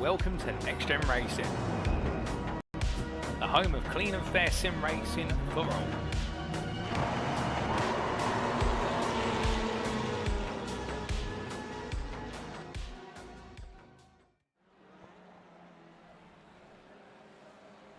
welcome to NXTGEN Racing, the home of clean and fair sim racing for all.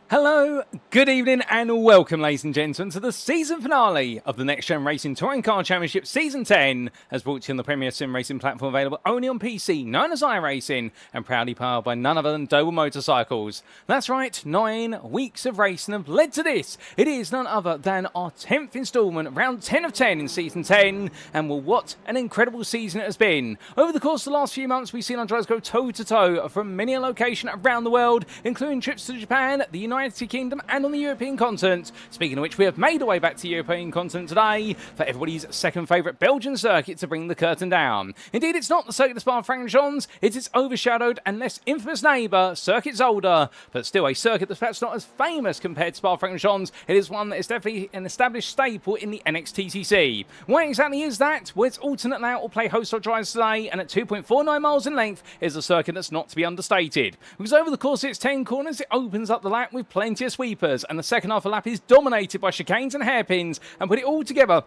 Hello, good evening and welcome ladies and gentlemen to the season finale of the NXTGEN Racing Touring Car Championship Season 10 as brought to you on the premier sim racing platform available only on PC, known as iRacing and proudly powered by none other than Doble Motorcycles. That's right, 9 weeks of racing have led to this. It is none other than our 10th instalment, round 10 of 10 in Season 10, and well, what an incredible season it has been. Over the course of the last few months we've seen our drivers go toe to toe from many a location around the world, including trips to Japan, the United Kingdom and on the European continent. Speaking of which, we have made our way back to the European continent today for everybody's second favourite Belgian circuit to bring the curtain down. Indeed, it's not the circuit of Spa-Francorchamps, it's its overshadowed and less infamous neighbour, Circuit Zolder, but still a circuit that's perhaps not as famous compared to Spa-Francorchamps. It is one that is definitely an established staple in the NXTCC. Why exactly is that? Well, its alternate layout will play host drives today, and at 2.49 miles in length is a circuit that's not to be understated. Because over the course of its 10 corners, it opens up the lap with plenty of sweepers, and the second half of the lap is dominated by chicanes and hairpins, and put it all together,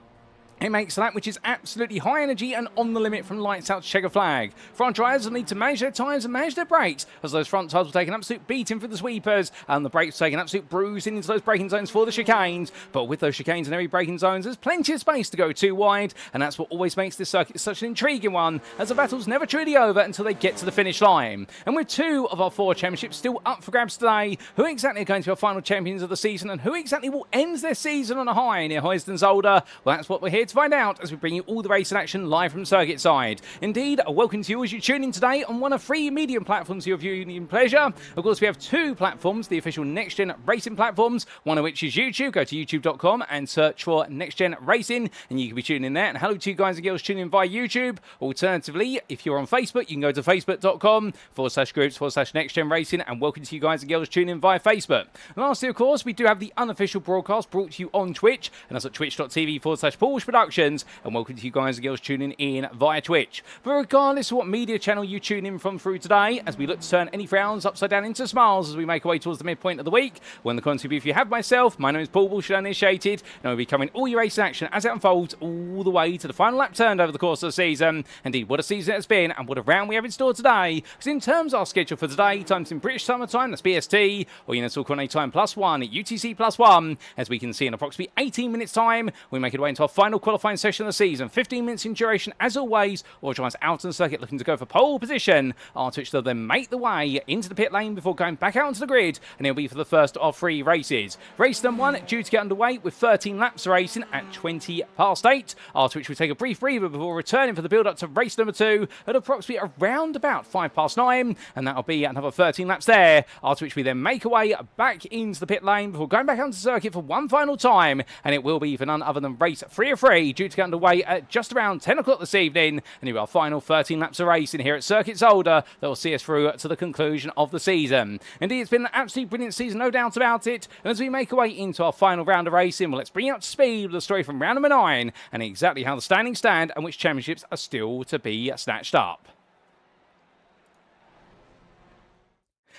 it makes a lap which is absolutely high energy and on the limit from lights out to checker flag. Front drivers will need to manage their tyres and manage their brakes, as those front tyres will take an absolute beating for the sweepers, and the brakes will take an absolute bruising into those braking zones for the chicanes. But with those chicanes and every braking zones, there's plenty of space to go too wide, and that's what always makes this circuit such an intriguing one, as the battle's never truly over until they get to the finish line. And with 2 of our 4 championships still up for grabs today, who exactly are going to be our final champions of the season, and who exactly will end their season on a high near Wojciech Swirydowicz? Well, that's what we're here to find out as we bring you all the racing action live from circuit side. Indeed, a welcome to you as you tune in today on one of 3 medium platforms for your viewing pleasure. Of course, we have 2 platforms, the official NXTGEN Racing platforms, one of which is YouTube. Go to youtube.com and search for NXTGEN Racing, and you can be tuning in there. And hello to you guys and girls tuning in via YouTube. Alternatively, if you're on Facebook, you can go to facebook.com/groups/NXTGEN Racing, and welcome to you guys and girls tuning in via Facebook. And lastly, of course, we do have the unofficial broadcast brought to you on Twitch, and that's at twitch.tv/Porsche Productions. And welcome to you guys and girls tuning in via Twitch. But regardless of what media channel you tune in from through today, as we look to turn any frowns upside down into smiles as we make our way towards the midpoint of the week, when the content booth you have myself, my name is Paul Bullshit Uninitiated, and we'll be covering all your racing action as it unfolds all the way to the final lap turned over the course of the season. Indeed, what a season it has been, and what a round we have in store today. Because in terms of our schedule for today, times in British Summer Time, that's BST, or Universal Coordinate Time +1, UTC +1, as we can see in approximately 18 minutes time, we make it way into our final qualifying session of the season. 15 minutes in duration as always, or drives out on the circuit looking to go for pole position, after which they'll then make the way into the pit lane before going back out onto the grid, and it'll be for the first of 3 races. Race number 1 due to get underway with 13 laps racing at 20 past 8, after which we take a brief breather before returning for the build up to race number 2 at approximately around about 5 past 9, and that'll be another 13 laps there, after which we then make our way back into the pit lane before going back onto the circuit for one final time, and it will be for none other than race 3 of 3 due to get underway at just around 10 o'clock this evening, and here are our final 13 laps of racing here at Circuit Zolder that will see us through to the conclusion of the season. Indeed, it's been an absolutely brilliant season, no doubt about it, and as we make our way into our final round of racing, well, let's bring you up to speed with the story from round number 9 and exactly how the standings stand and which championships are still to be snatched up.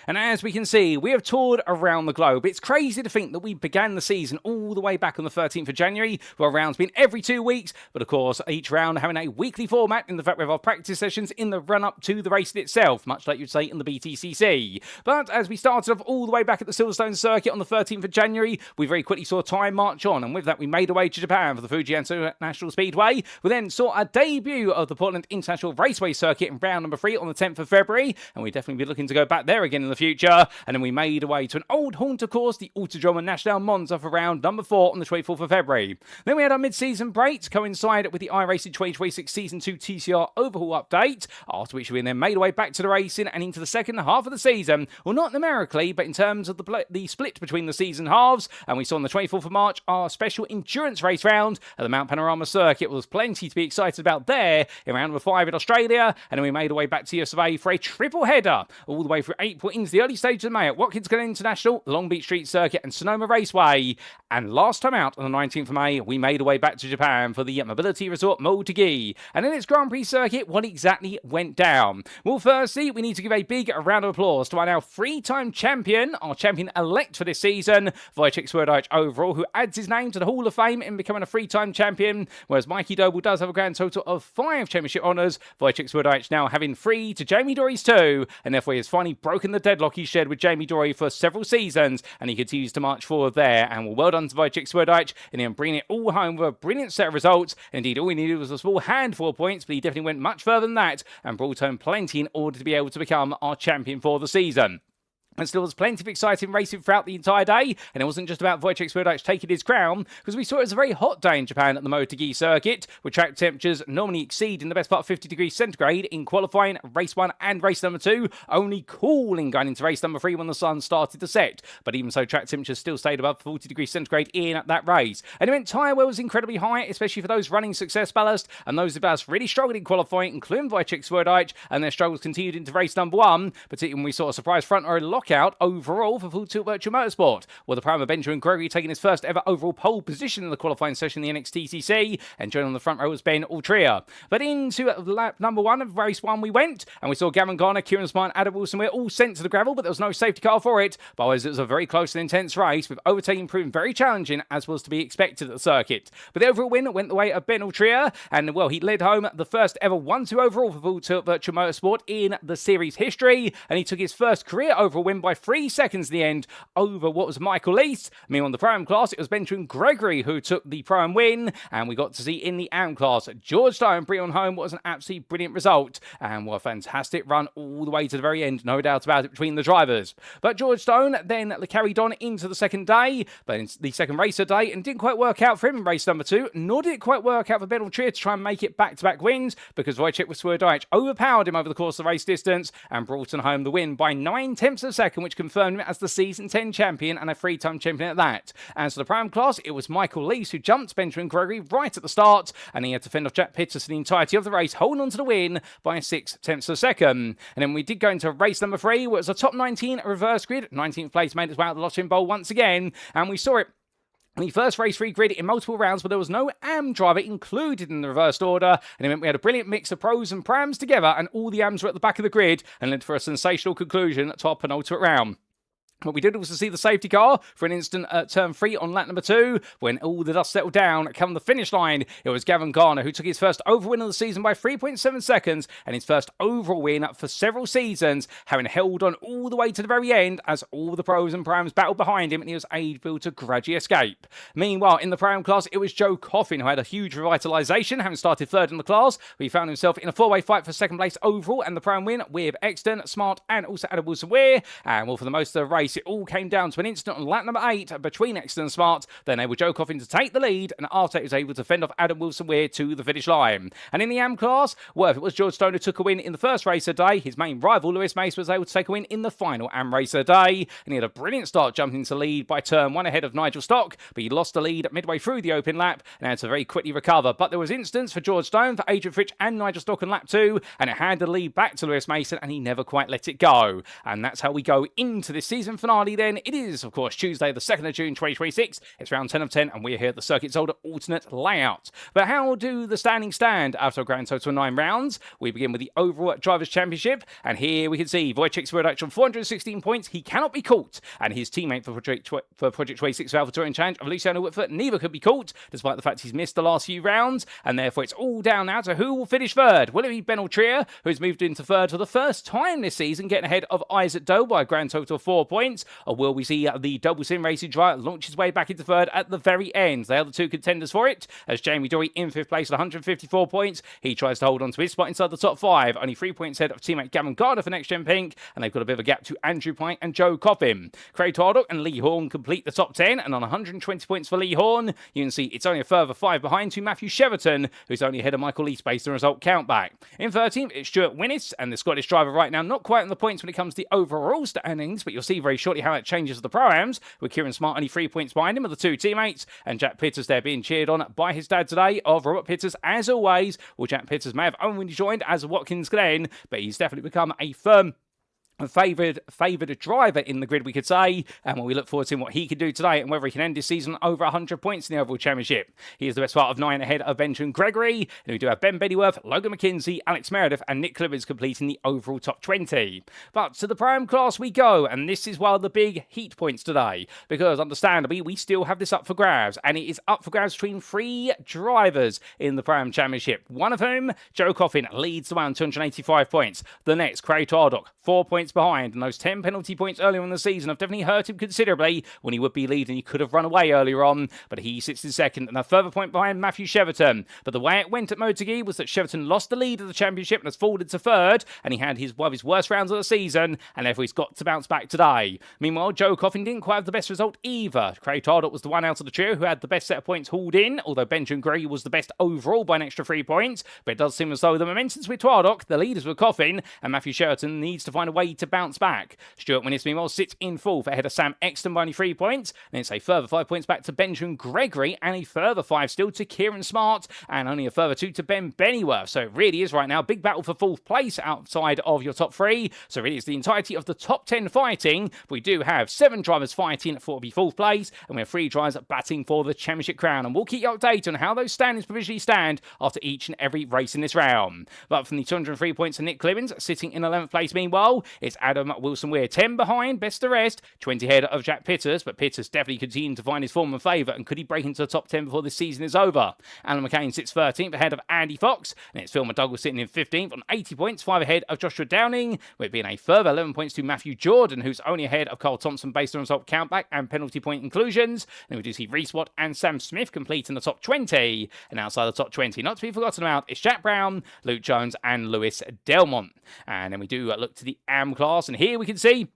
And as we can see, we have toured around the globe. It's crazy to think that we began the season all the way back on the 13th of January, where rounds been every 2 weeks, but of course, each round having a weekly format in the fact we have our practice sessions in the run-up to the race itself, much like you'd say in the BTCC. But as we started off all the way back at the Silverstone circuit on the 13th of January, we very quickly saw time march on, and with that we made our way to Japan for the Fujian National Speedway. We then saw a debut of the Portland International Raceway circuit in round number 3 on the 10th of February, and we definitely be looking to go back there again in the future. And then we made our way to an old haunter course, the Autodromo Nacional Monza, for round number 4 on the 24th of February. Then we had our mid-season break to coincide with the iRacing 2026 Season 2 TCR overhaul update, after which we then made our way back to the racing and into the second half of the season. Well, not numerically, but in terms of the split between the season halves. And we saw on the 24th of March our special endurance race round at the Mount Panorama circuit. There was plenty to be excited about there in round number 5 in Australia. And then we made our way back to US of A for a triple header all the way through April into the early stages of May at Watkins Glen International, Long Beach Street Circuit and Sonoma Raceway. And last time out on the 19th of May, we made our way back to Japan for the mobility resort Motegi. And in its Grand Prix circuit, what exactly went down? Well, firstly, we need to give a big round of applause to our now three-time champion, our champion-elect for this season, Wojciech Swirydowicz overall, who adds his name to the Hall of Fame in becoming a three-time champion, whereas Mikey Doble does have a grand total of 5 championship honours. Wojciech Swirydowicz now having 3 to Jamie Dory's 2, and therefore he has finally broken the deadlock he shared with Jamie Dory for several seasons, and he continues to march forward there. And well done to Wojciech Swirydowicz, and him bringing it all home with a brilliant set of results. Indeed, all he needed was a small handful of points, but he definitely went much further than that and brought home plenty in order to be able to become our champion for the season. And still was plenty of exciting racing throughout the entire day, and it wasn't just about Wojciech Swirydowicz taking his crown, because we saw it was a very hot day in Japan at the Motegi circuit, with track temperatures normally exceeding the best part of 50 degrees centigrade in qualifying race 1 and race number 2, only cooling going into race number 3 when the sun started to set. But even so, track temperatures still stayed above 40 degrees centigrade in at that race. And it meant tyre wear was incredibly high, especially for those running success ballast, and those of us really struggled in qualifying, including Wojciech Swirydowicz, and their struggles continued into race number 1, particularly when we saw a surprise front row lockout overall for Full Tilt Virtual Motorsport, with the prime of Benjamin Gregory taking his first ever overall pole position in the qualifying session in the NXTCC, and joining on the front row was Ben Altria. But into lap number 1 of race 1 we went, and we saw Gavin Garner, Kieran Smart and Adam Wilson were all sent to the gravel, but there was no safety car for it. But otherwise, it was a very close and intense race, with overtaking proving very challenging, as was to be expected at the circuit. But the overall win went the way of Ben Altria, and well, he led home the first ever 1-2 overall for Full Tilt Virtual Motorsport in the series history, and he took his first career overall win by 3 seconds in the end over what was Michael Lease. Meanwhile, in the Pro-Am class, it was Benjamin Gregory who took the Pro-Am win, and we got to see in the Am class George Stone bring on home what was an absolutely brilliant result, and what a fantastic run all the way to the very end, no doubt about it, between the drivers. But George Stone then carried on into the second day, but in the second race of the day, and didn't quite work out for him in race number 2, nor did it quite work out for Ben Altria to try and make it back-to-back wins, because Wojciech Swirydowicz overpowered him over the course of the race distance and brought on home the win by 9/10 of a second, which confirmed him as the Season 10 champion and a 3-time champion at that. As for the Pro-Am class, it was Michael Lease who jumped Benjamin Gregory right at the start, and he had to fend off Jack Pitts for the entirety of the race, holding on to the win by 6/10 of a second. And then we did go into race number 3, where it was a top 19 reverse grid. 19th place made its way out of the Lottery Bowl once again, and we saw it in the first race 3 grid in multiple rounds, but there was no AM driver included in the reversed order, and it meant we had a brilliant mix of pros and prams together, and all the AMs were at the back of the grid, and led for a sensational conclusion to our penultimate round. What we did was to see the safety car for an instant at turn 3 on lap number 2. When all the dust settled down, come the finish line, it was Gavin Garner who took his first overall win of the season by 3.7 seconds, and his first overall win for several seasons, having held on all the way to the very end as all the pros and prams battled behind him, and he was able to gradually escape. Meanwhile, in the Pro-Am class, it was Joe Coffin who had a huge revitalisation, having started third in the class. He found himself in a 4-way fight for second place overall and the Pro-Am win with Exton, Smart and also Adam Wilson-Weir. And well, for the most of the race, it all came down to an incident on lap number 8 between Exton and Smart, then able Joe Coffin to take the lead, and after it was able to fend off Adam Wilson-Weir to the finish line. And in the AM class, well, if it was George Stone who took a win in the first race of the day, his main rival Lewis Mace was able to take a win in the final AM race of the day, and he had a brilliant start jumping to lead by turn 1 ahead of Nigel Stock, but he lost the lead midway through the open lap and had to very quickly recover. But there was instance for George Stone, for Adrian Fritsch and Nigel Stock on lap 2, and it handed the lead back to Lewis Mason, and he never quite let it go. And that's how we go into this season finale then. It is, of course, Tuesday, the 2nd of June, 2026. It's round 10 of 10, and we're here at the Circuit Zolder alternate layout. But how do the standings stand after a grand total of 9 rounds? We begin with the overall Drivers' Championship, and here we can see Wojciech Swirydowicz on 416 points. He cannot be caught, and his teammate for Project 26 Alpha Touring Challenge of Luciano Witvoet neither could be caught, despite the fact he's missed the last few rounds, and therefore it's all down now to who will finish third. Will it be Ben Altria, who's moved into third for the first time this season, getting ahead of Isaac Doble by a grand total of 4 points, or will we see the Double Sim Racing driver launch his way back into third at the very end? They are the two contenders for it, as Jamie Dory in 5th place with 154 points. He tries to hold on to his spot inside the top 5, only 3 points ahead of teammate Gavin Gardner for NXTGEN Pink, and they've got a bit of a gap to Andrew Pike and Joe Coffin. Craig Twardock and Lee Horn complete the top 10, and on 120 points for Lee Horn, you can see it's only a further 5 behind to Matthew Cheverton, who's only ahead of Michael Lease based on result countback. In 13th, it's Stuart Winnis, and the Scottish driver right now not quite on the points when it comes to the overall standings, but you'll see very shortly how that changes with the Pro-Ams, with Kieran Smart only 3 points behind him with the 2 teammates, and Jack Pitters there being cheered on by his dad today of Robert Pitters as always. Well, Jack Pitters may have only joined as Watkins Glen, but he's definitely become a firm a favoured driver in the grid, we could say, and we look forward to seeing what he can do today and whether he can end this season over 100 points in the overall championship. He is the best part of 9 ahead of Benjamin Gregory, and we do have Ben Beddyworth, Logan McKenzie, Alex Meredith, and Nick Clibbers completing the overall top 20. But to the Pro-Am class we go, and this is one of the big heat points today, because understandably we still have this up for grabs, and it is up for grabs between 3 drivers in the Pro-Am championship. One of whom, Joe Coffin, leads the way on 285 points. The next, Craig Tardock, 4 points behind, and those 10 penalty points earlier in the season have definitely hurt him considerably when he would be leading. He could have run away earlier on, but he sits in second, and a further point behind Matthew Cheverton. But the way it went at Motegi was that Cheverton lost the lead of the championship and has fallen to third, and he had one of his worst rounds of the season, and therefore he's got to bounce back today. Meanwhile, Joe Coffin didn't quite have the best result either. Craig Tardock was the one out of the trio who had the best set of points hauled in, although Benjamin Gregory was the best overall by an extra 3 points, but it does seem as though the momentum's with Tardock, the leaders were Coffin, and Matthew Cheverton needs to find a way to bounce back. Stuart Winnis, meanwhile, sits in fourth ahead of Sam Exton by only 3 points. Then it's a further 5 points back to Benjamin Gregory, and a further 5 still to Kieran Smart, and only a further 2 to Ben Bennyworth. So it really is right now big battle for fourth place outside of your top 3. So it really is the entirety of the top 10 fighting. We do have 7 drivers fighting for the fourth place, and we have 3 drivers batting for the championship crown. And we'll keep you updated on how those standings provisionally stand after each and every race in this round. But from the 203 points to Nick Clibbins, sitting in 11th place meanwhile, it's Adam Wilson-Weir, 10 behind, best the rest, 20 ahead of Jack Pitters, but Pitters definitely continuing to find his form and favour, and could he break into the top 10 before this season is over? Alan McCain sits 13th ahead of Andy Fox, and it's Phil McDougall sitting in 15th on 80 points, 5 ahead of Joshua Downing, with being a further 11 points to Matthew Jordan, who's only ahead of Carl Thompson based on result countback and penalty point inclusions. And we do see Reese Watt and Sam Smith complete in the top 20, and outside the top 20, not to be forgotten about, it's Jack Brown, Luke Jones, and Lewis Delmont. And then we do look to the AM class, and here we can see.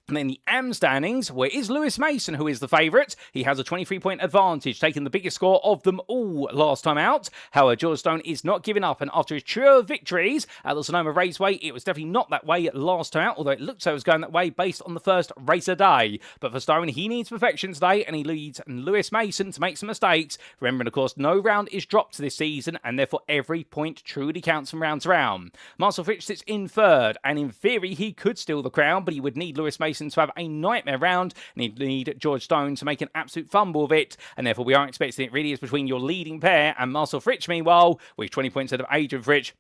And then the AM standings, where is Lewis Mason, who is the favourite. He has a 23-point advantage, taking the biggest score of them all last time out. However, George Stone is not giving up, and after his trio of victories at the Sonoma Raceway, it was definitely not that way last time out, although it looked so it was going that way based on the first race of the day. But for Stone, he needs perfection today, and he leads Lewis Mason to make some mistakes. Remembering, of course, no round is dropped this season, and therefore every point truly counts from round to round. Marcel Fritsch sits in third, and in theory, he could steal the crown, but he would need Lewis Mason to have a nightmare round, and he'd need George Stone to make an absolute fumble of it, and therefore we are expecting it really is between your leading pair and Marcel Fritsch, meanwhile, with 20 points out of Adrian Fritsch.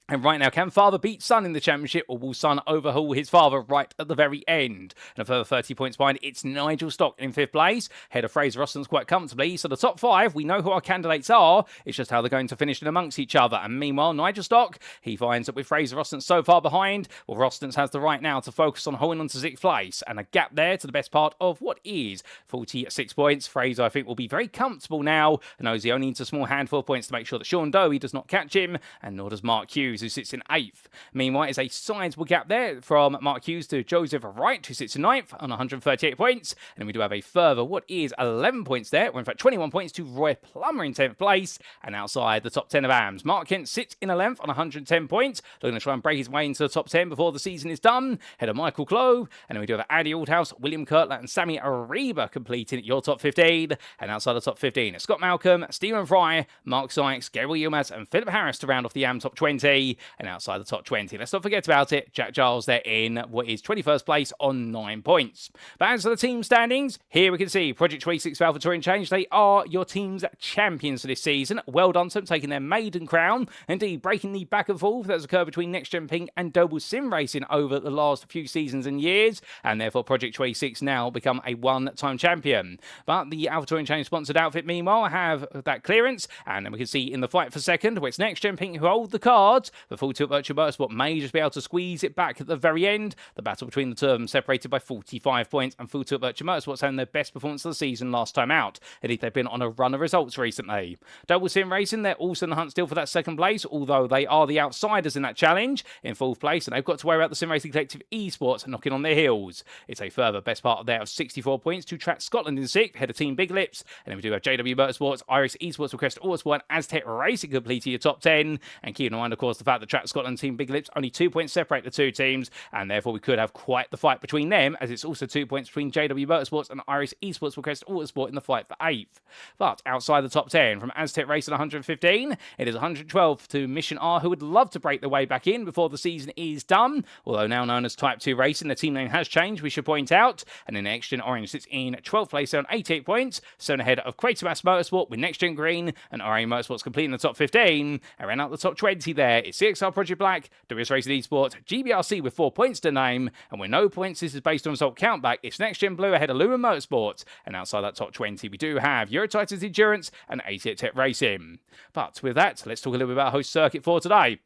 And right now, can father beat son in the championship, or will son overhaul his father right at the very end? And a further 30 points behind, it's Nigel Stock in 5th place, ahead of Fraser Rostons quite comfortably. So the top 5, we know who our candidates are, it's just how they're going to finish in amongst each other. And meanwhile, Nigel Stock, he finds that with Fraser Rostons so far behind, well, Rostons has the right now to focus on holding on to 6th place, and a gap there to the best part of what is 46 points. Fraser, I think, will be very comfortable now, and knows he only needs a small handful of points to make sure that Sean Dowie does not catch him, and nor does Mark Hughes, who sits in 8th. Meanwhile, it's a sizable gap there from Mark Hughes to Joseph Wright, who sits in 9th on 138 points. And then we do have a further, 11 points there, or in fact 21 points to Roy Plummer in 10th place. And outside the top 10 of AMS, Mark Kent sits in 11th on 110 points, looking to try and break his way into the top 10 before the season is done. Head of Michael Clove. And then we do have Andy Aldhouse, William Kirtland, and Sammy Ariba completing your top 15. And outside the top 15, it's Scott Malcolm, Stephen Fry, Mark Sykes, Gary Yilmaz, and Philip Harris to round off the AM top 20. And outside the top 20, let's not forget about it, Jack Giles there in what is 21st place on 9 points. But as for the team standings, here we can see Project 26 Alpha Touring Change. They are your team's champions for this season. Well done to them, taking their maiden crown. Indeed, breaking the back and forth that has occurred between NXTGEN Pink and Doble Sim Racing over the last few seasons and years, and therefore Project 26 now become a one-time champion. But the Alpha Touring Change sponsored outfit, meanwhile, have that clearance, and then we can see in the fight for second, where it's NXTGEN Pink who hold the cards. The Full Tilt Virtual Motorsport may just be able to squeeze it back at the very end. The battle between the two of them separated by 45 points, and Full Tilt Virtual Motorsport's having their best performance of the season last time out. Indeed, they've been on a run of results recently. Double Sim Racing, they're also in the hunt still for that second place, although they are the outsiders in that challenge in 4th place, and they've got to worry about the Sim Racing Collective Esports knocking on their heels. It's a further best part of there of 64 points to Track Scotland in 6th, head of Team Big Lips, and then we do have JW Motorsports, iRacing Esports, Request Autosport, and Aztec Racing completing your top 10, and keeping in mind, of course, the fact that Track Scotland Team Big Lips only 2 points separate the two teams, and therefore we could have quite the fight between them, as it's also 2 points between JW Motorsports and Irish Esports for Crest Autosport in the fight for 8th. But outside the top 10, from Aztec Racing 115, it is 112 to Mission R, who would love to break their way back in before the season is done, although now known as Type 2 Racing, the team name has changed, we should point out, and then NXTGEN Orange sits in 12th place on 88 points, 7 ahead of Quatermass Motorsport with NXTGEN Green and RA Motorsports completing the top 15, and round out the top 20 there, it's CXR Project Black, WS Racing Esports, GBRC with 4 points to name, and with no points, this is based on result countback, it's NXTGEN Blue ahead of Lumen Motorsports, and outside that top 20 we do have Eurotitans Endurance and 88 Tech Racing. But with that, let's talk a little bit about host circuit for today.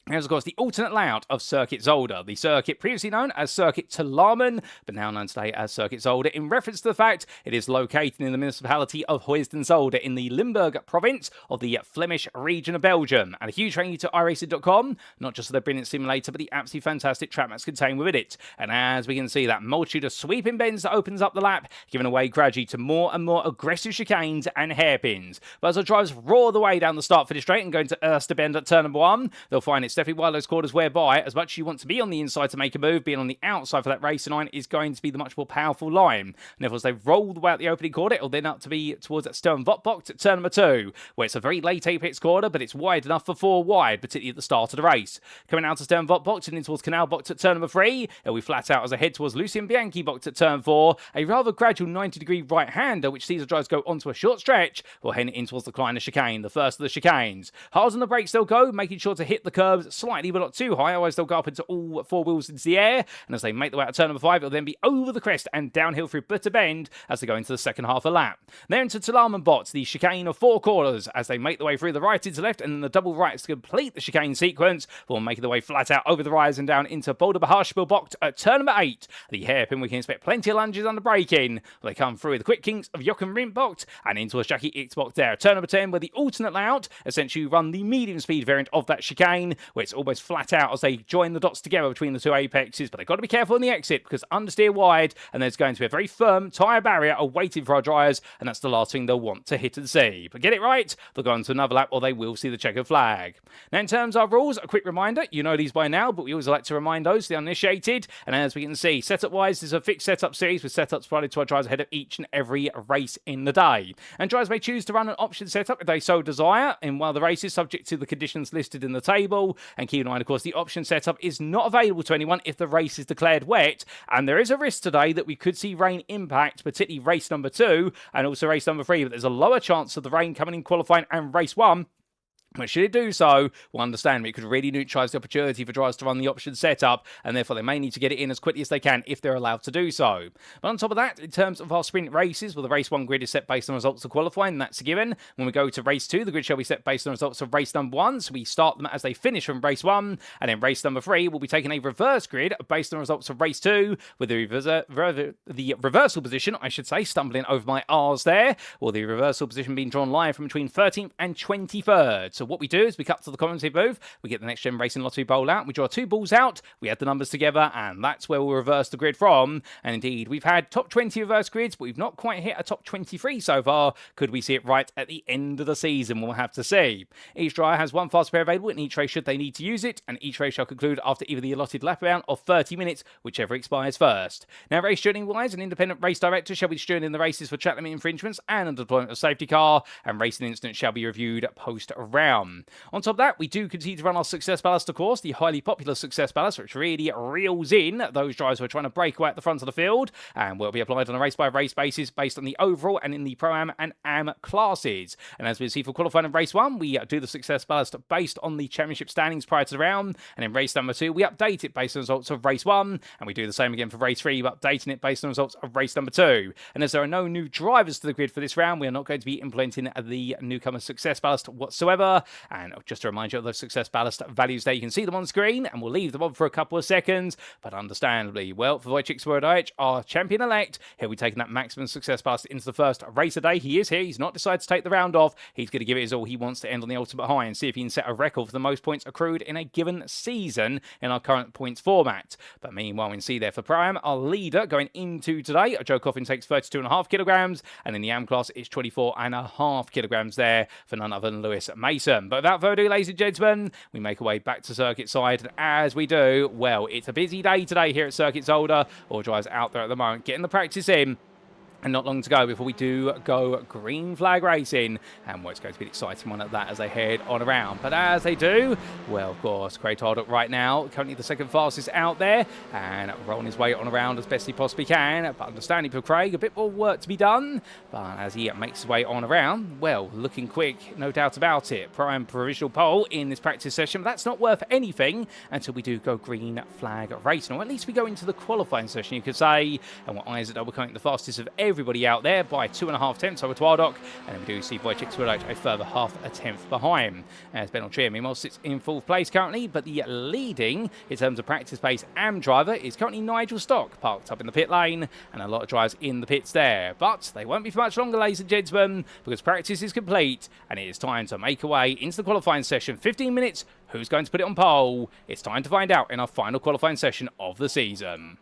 Here's, of course, the alternate layout of Circuit Zolder, the circuit previously known as Circuit Tularmen, but now known today as Circuit Zolder, in reference to the fact it is located in the municipality of Heusden-Zolder in the Limburg province of the Flemish region of Belgium. And a huge thank you to iRacing.com, not just for their brilliant simulator, but the absolutely fantastic track mats contained within it. And as we can see, that multitude of sweeping bends that opens up the lap, giving away gradually to more and more aggressive chicanes and hairpins. But as our drivers roar the way down the start-finish straight and go into Erste Bend at turn number 1, they'll find it's definitely one of those quarters whereby, as much as you want to be on the inside to make a move, being on the outside for that racing line is going to be the much more powerful line. And of course, they roll the way out the opening quarter, it'll then up to be towards that Stern Vot box at turn number 2, where it's a very late apex quarter, but it's wide enough for 4 wide, particularly at the start of the race. Coming out to Stern Vot box and in towards Canal box at turn number 3, it'll be flat out as I head towards Lucien Bianchi box at turn 4, a rather gradual 90-degree right-hander, which sees the drivers go onto a short stretch, or heading in towards the Kleiner chicane, the first of the chicanes. Hard on the brakes they'll go, making sure to hit the curbs slightly but not too high, otherwise they'll go up into all 4 wheels into the air, and as they make their way out of turn number 5, it'll then be over the crest and downhill through Butter Bend as they go into the second half of the lap. They're into Tularmen Bots, the chicane of 4 quarters, as they make their way through the right into left and then the double rights to complete the chicane sequence, before making their way flat out over the rise and down into Boulder Beharspiel Box at turn number 8. The hairpin, we can expect plenty of lunges under braking. They come through the quick kinks of Jochen Rindt Box and into a Jackie X Box there. Turn number 10, where the alternate layout essentially run the medium speed variant of that chicane, where it's almost flat out as they join the dots together between the 2 apexes, but they've got to be careful on the exit because understeer wide and there's going to be a very firm tyre barrier awaiting for our drivers, and that's the last thing they'll want to hit and see. But get it right, they'll go on to another lap or they will see the checkered flag. Now in terms of rules, a quick reminder, you know these by now, but we always like to remind those, the uninitiated, and as we can see, setup wise, there's a fixed setup series with setups provided to our drivers ahead of each and every race in the day. And drivers may choose to run an option setup if they so desire in one of the races, subject to the conditions listed in the table, and keep in mind, of course, the option setup is not available to anyone if the race is declared wet, and there is a risk today that we could see rain impact, particularly race number 2 and also race number 3, but there's a lower chance of the rain coming in qualifying and race 1. But should it do so, we'll understand it could really neutralise the opportunity for drivers to run the option setup, and therefore they may need to get it in as quickly as they can if they're allowed to do so. But on top of that, in terms of our sprint races, well, the race 1 grid is set based on results of qualifying, and that's a given. When we go to race 2, the grid shall be set based on results of race number 1, so we start them as they finish from race 1, and then race number 3 will be taking a reverse grid based on results of race 2, with the reversal position, I should say, stumbling over my R's there, or the reversal position being drawn live from between 13th and 23rd. So what we do is we cut to the commentary booth, we get the NXTGEN Racing Lottery Bowl out, we draw 2 balls out, we add the numbers together, and that's where we'll reverse the grid from. And indeed, we've had top 20 reverse grids, but we've not quite hit a top 23 so far. Could we see it right at the end of the season? We'll have to see. Each driver has 1 fast pair available in each race should they need to use it, and each race shall conclude after either the allotted lap amount of 30 minutes, whichever expires first. Now, race stewarding-wise, an independent race director shall be stewarding the races for track limit infringements and the deployment of safety car, and racing incidents shall be reviewed post-round. On top of that, we do continue to run our success ballast, of course, the highly popular success ballast, which really reels in those drivers who are trying to break away at the front of the field, and will be applied on a race-by-race basis based on the overall and in the Pro-Am and Am classes. And as we see for qualifying in race 1, we do the success ballast based on the championship standings prior to the round, and in race number 2, we update it based on results of race 1, and we do the same again for race 3, updating it based on results of race number 2. And as there are no new drivers to the grid for this round, we are not going to be implementing the newcomer success ballast whatsoever. And just to remind you of those success ballast values there, you can see them on screen, and we'll leave them on for a couple of seconds. But understandably, well, for Wojciech Swirydowicz, our champion-elect, he'll be taking that maximum success ballast into the first race of the day. He is here. He's not decided to take the round off. He's going to give it his all. He wants to end on the ultimate high and see if he can set a record for the most points accrued in a given season in our current points format. But meanwhile, we can see there for Pro-Am, our leader going into today, Joe Coffin takes 32.5 kilograms, and in the Am class, it's 24.5 kilograms there for none other than Lewis Mason. Racing. But without further ado, ladies and gentlemen, we make our way back to circuit side. And as we do, well, it's a busy day today here at Circuit Zolder. All drivers out there at the moment getting the practice in. And not long to go before we do go green flag racing. And well, it's going to be an exciting one at that as they head on around. But as they do, well, of course, Craig Tardock right now, currently the second fastest out there and rolling his way on around as best he possibly can. But understanding for Craig, a bit more work to be done. But as he makes his way on around, well, looking quick, no doubt about it. Prime provisional pole in this practice session. But that's not worth anything until we do go green flag racing. Or at least we go into the qualifying session, you could say. And what Isaac Doble currently the fastest of everybody out there by 2.5 tenths over Tardock, and then we do see Wojciech Swirydowicz a further half a tenth behind. As Ben Altria meanwhile sits in fourth place currently, but the leading in terms of practice pace and driver is currently Nigel Stock, parked up in the pit lane, and a lot of drivers in the pits there. But they won't be for much longer, ladies and gentlemen, because practice is complete, and it is time to make our way into the qualifying session. 15 minutes, who's going to put it on pole? It's time to find out in our final qualifying session of the season.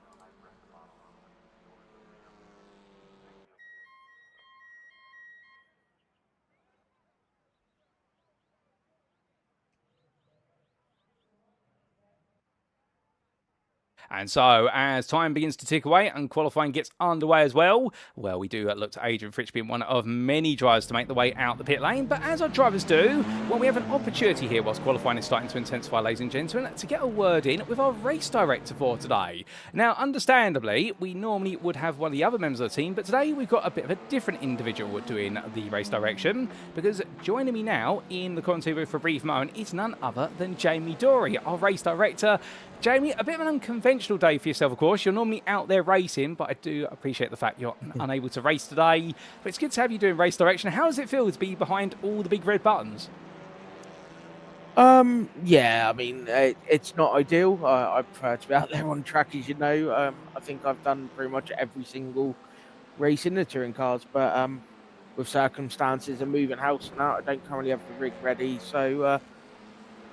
And so, as time begins to tick away and qualifying gets underway as well, well, we do look to Adrian Fritsch being one of many drivers to make the way out the pit lane. But as our drivers do, well, we have an opportunity here whilst qualifying is starting to intensify, ladies and gentlemen, to get a word in with our race director for today. Now, understandably, we normally would have one of the other members of the team, but today we've got a bit of a different individual doing the race direction, because joining me now in the commentary booth for a brief moment is none other than Jamie Dory, our race director. Jamie, a bit of an unconventional day for yourself, of course. You're normally out there racing, but I do appreciate the fact you're unable to race today. But it's good to have you doing race direction. How does it feel to be behind all the big red buttons? Yeah, I mean, it's not ideal. I prefer to be out there on track, as you know. I think I've done pretty much every single race in the touring cars, but with circumstances and moving house and that, I don't currently have the rig ready, so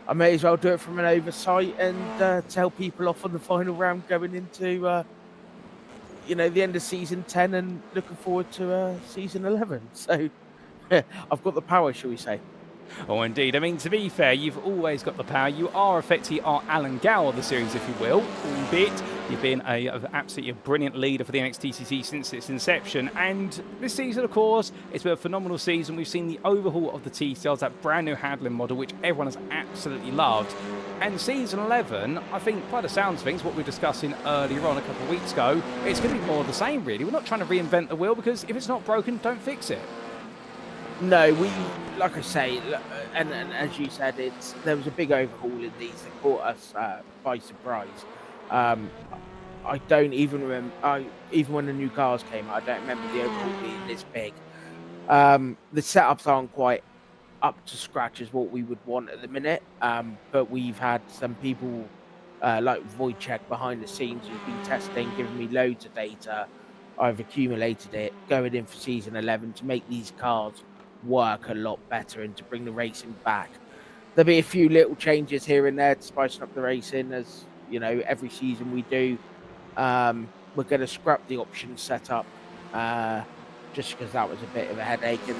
I may as well do it from an oversight and tell people off on the final round going into, you know, the end of season 10 and looking forward to season 11. So I've got the power, shall we say. Oh, indeed. I mean, to be fair, you've always got the power. You are effectively our Alan Gow of the series, if you will, albeit you've been an absolutely brilliant leader for the NXTCC since its inception. And this season, of course, it's been a phenomenal season. We've seen the overhaul of the T-Cells, that brand new handling model, which everyone has absolutely loved. And season 11, I think, by the sounds of things, what we were discussing earlier on a couple of weeks ago, it's going to be more of the same, really. We're not trying to reinvent the wheel, because if it's not broken, don't fix it. No, we, like I say, and as you said, there was a big overhaul in these that caught us by surprise. I don't even remember, even when the new cars came out, I don't remember the overhaul being this big. The setups aren't quite up to scratch as what we would want at the minute, but we've had some people like Wojciech behind the scenes who's been testing, giving me loads of data. I've accumulated it going in for season 11 to make these cars work a lot better and to bring the racing back. There'll be a few little changes here and there to spice up the racing, as you know, every season we do. We're going to scrap the option setup just because that was a bit of a headache, and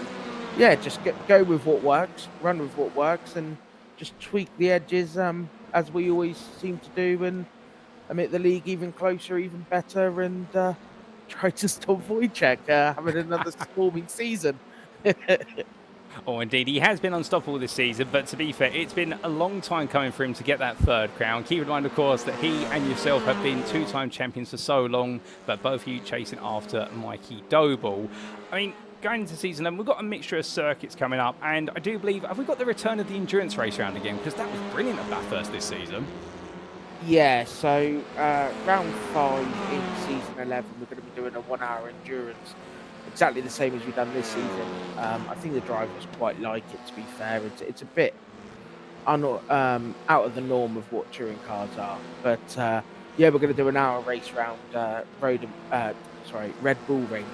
yeah, just go with what works, run with what works, and just tweak the edges as we always seem to do, and make the league even closer, even better, and try to stop Wojciech having another storming season. Oh, indeed. He has been unstoppable this season, but to be fair, it's been a long time coming for him to get that third crown. Keep in mind, of course, that he and yourself have been two-time champions for so long, but both of you chasing after Mikey Doble. I mean, going into season 11, we've got a mixture of circuits coming up, and I do believe, have we got the return of the endurance race round again? Because that was brilliant at Bathurst this season. Yeah, so round 5 in season 11, we're going to be doing a 1-hour endurance. Exactly the same as we've done this season. I think the drivers quite like it, to be fair. It's a bit out of the norm of what touring cars are. But yeah, we're going to do an hour race round Red Bull Ring.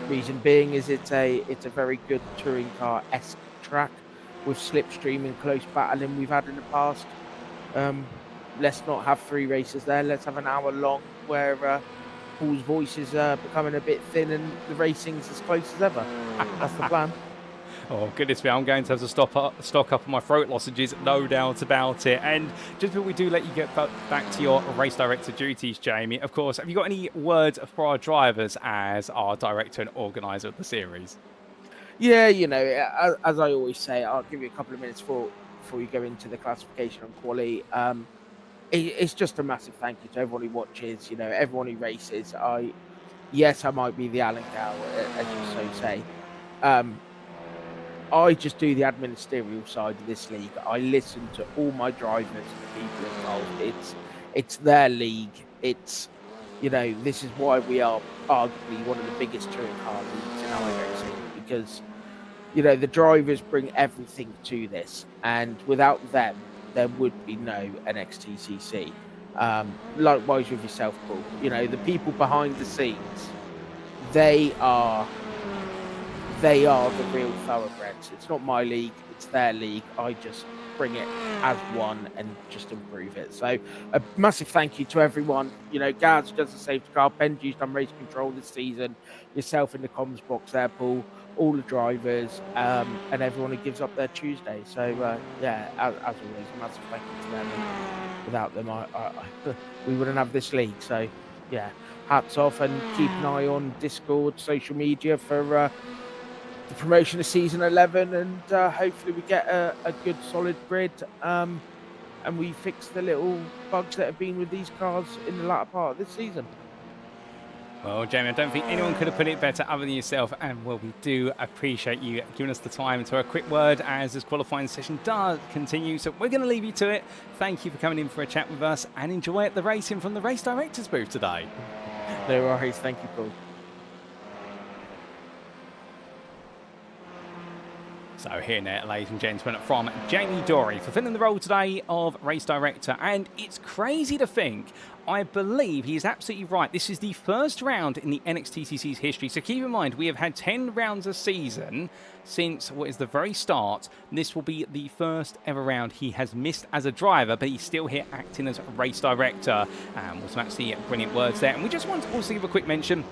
Reason being is it's a very good touring car-esque track with slipstream and close battling we've had in the past. Let's not have 3 races there. Let's have an hour long where Paul's voice is becoming a bit thin and the racing's as close as ever. That's the plan. Oh, goodness me, I'm going to have to stock up on my throat lozenges, no doubt about it. And just before we do let you get back to your race director duties, Jamie, of course, have you got any words for our drivers as our director and organiser of the series? Yeah, you know, as I always say, I'll give you a couple of minutes before you go into the classification and quali. It's just a massive thank you to everyone who watches, you know, everyone who races. Yes, I might be the Alan Gow, as you so say. I just do the administrative side of this league. I listen to all my drivers and the people involved. It's their league. It's, you know, this is why we are arguably one of the biggest touring car leagues in iRacing, because, you know, the drivers bring everything to this, and without them, there would be no NXTCC. Likewise with yourself, Paul. You know, the people behind the scenes, they are the real thoroughbreds. It's not my league, it's their league. I just bring it as one and just improve it. So a massive thank you to everyone. You know, Gaz does the safety car, Benji's done race control this season, yourself in the comms box there, Paul, all the drivers, and everyone who gives up their Tuesday. So yeah, as always, a massive thank you to them. And without them, we wouldn't have this league. So yeah, hats off, and keep an eye on Discord, social media for the promotion of season 11, and hopefully we get a good solid grid, and we fix the little bugs that have been with these cars in the latter part of this season. Well, Jamie, I don't think anyone could have put it better other than yourself, and well, we do appreciate you giving us the time to a quick word as this qualifying session does continue. So we're going to leave you to it. Thank you for coming in for a chat with us, and enjoy the racing from the race director's booth today. No worries, thank you, Paul. So here now, ladies and gentlemen, from Jamie Dory, fulfilling the role today of race director. And it's crazy to think, I believe he is absolutely right. This is the first round in the NXTCC's history. So keep in mind, we have had 10 rounds a season since what is the very start. This will be the first ever round he has missed as a driver, but he's still here acting as a race director. With some absolutely brilliant words there. And we just want to also give a quick mention,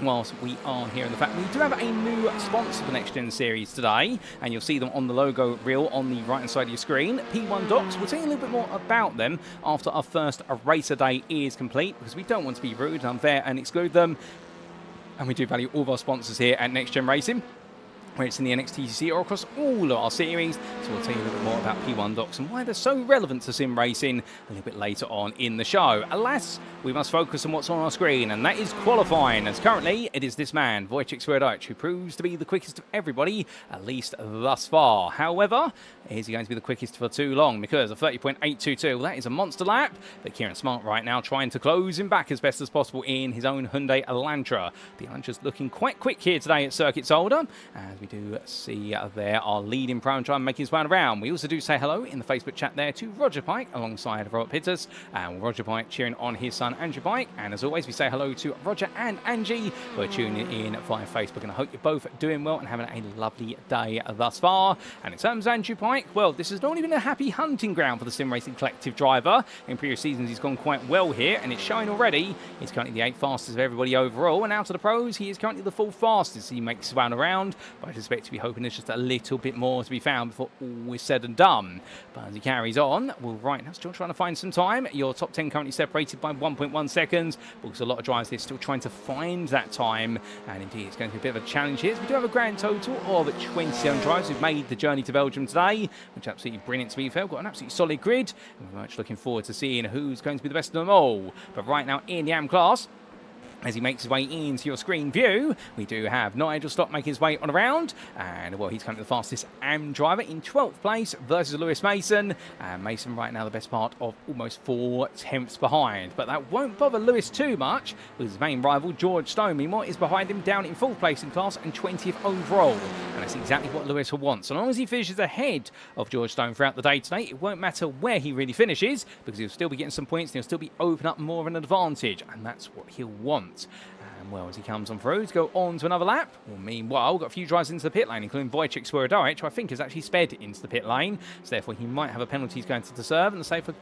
whilst we are here, in the fact we do have a new sponsor for the Next Gen series today, and you'll see them on the logo reel on the right hand side of your screen. P1 Docs. We'll tell you a little bit more about them after our first racer day is complete, because we don't want to be rude, unfair, and exclude them. And we do value all of our sponsors here at Next Gen Racing, where it's in the NXTCC or across all of our series. So we'll tell you a little bit more about P1 Docs and why they're so relevant to sim racing a little bit later on in the show. Alas, we must focus on what's on our screen, and that is qualifying, as currently it is this man, Wojciech Swirydowicz, who proves to be the quickest of everybody, at least thus far. However, is he going to be the quickest for too long? Because of 30.822, well, that is a monster lap. But Kieran Smart right now trying to close him back as best as possible in his own Hyundai Elantra. The Elantra's looking quite quick here today at Circuit Zolder, as we do see there our leading prime time making his way around. We also do say hello in the Facebook chat there to Roger Pike alongside Robert Pitters, and Roger Pike cheering on his son Andrew Pike. And as always, we say hello to Roger and Angie who are tuning in via Facebook, and I hope you're both doing well and having a lovely day thus far. And in terms of Andrew Pike, well, this has not only been a happy hunting ground for the Sim Racing Collective driver. In previous seasons he's gone quite well here, and it's showing already. He's currently the 8th fastest of everybody overall, and out of the pros he is currently the 4th fastest. He makes his way around, but I suspect to be hoping there's just a little bit more to be found before all is said and done. But as he carries on, well, right now still trying to find some time. Your top 10 currently separated by 1.1 seconds, because a lot of drivers here still trying to find that time, and indeed it's going to be a bit of a challenge here. So we do have a grand total of 27 drivers who've made the journey to Belgium today, which is absolutely brilliant to be fair. We've got an absolutely solid grid, and we're much looking forward to seeing who's going to be the best of them all. But right now in the AM class, as he makes his way into your screen view, we do have Nigel Stock making his way on around, and well, he's currently the fastest AM driver in 12th place versus Lewis Mason, and Mason right now the best part of almost 4 tenths behind. But that won't bother Lewis too much, with his main rival George Stone meanwhile is behind him down in 4th place in class and 20th overall, and that's exactly what Lewis will want. So long as he finishes ahead of George Stone throughout the day today, it won't matter where he really finishes, because he'll still be getting some points and he'll still be open up more of an advantage, and that's what he'll want. And well, as he comes on through to go on to another lap, well, meanwhile, we've got a few drivers into the pit lane, including Wojciech Swirydowicz, who I think has actually sped into the pit lane, so therefore he might have a penalty he's going to serve, and the safer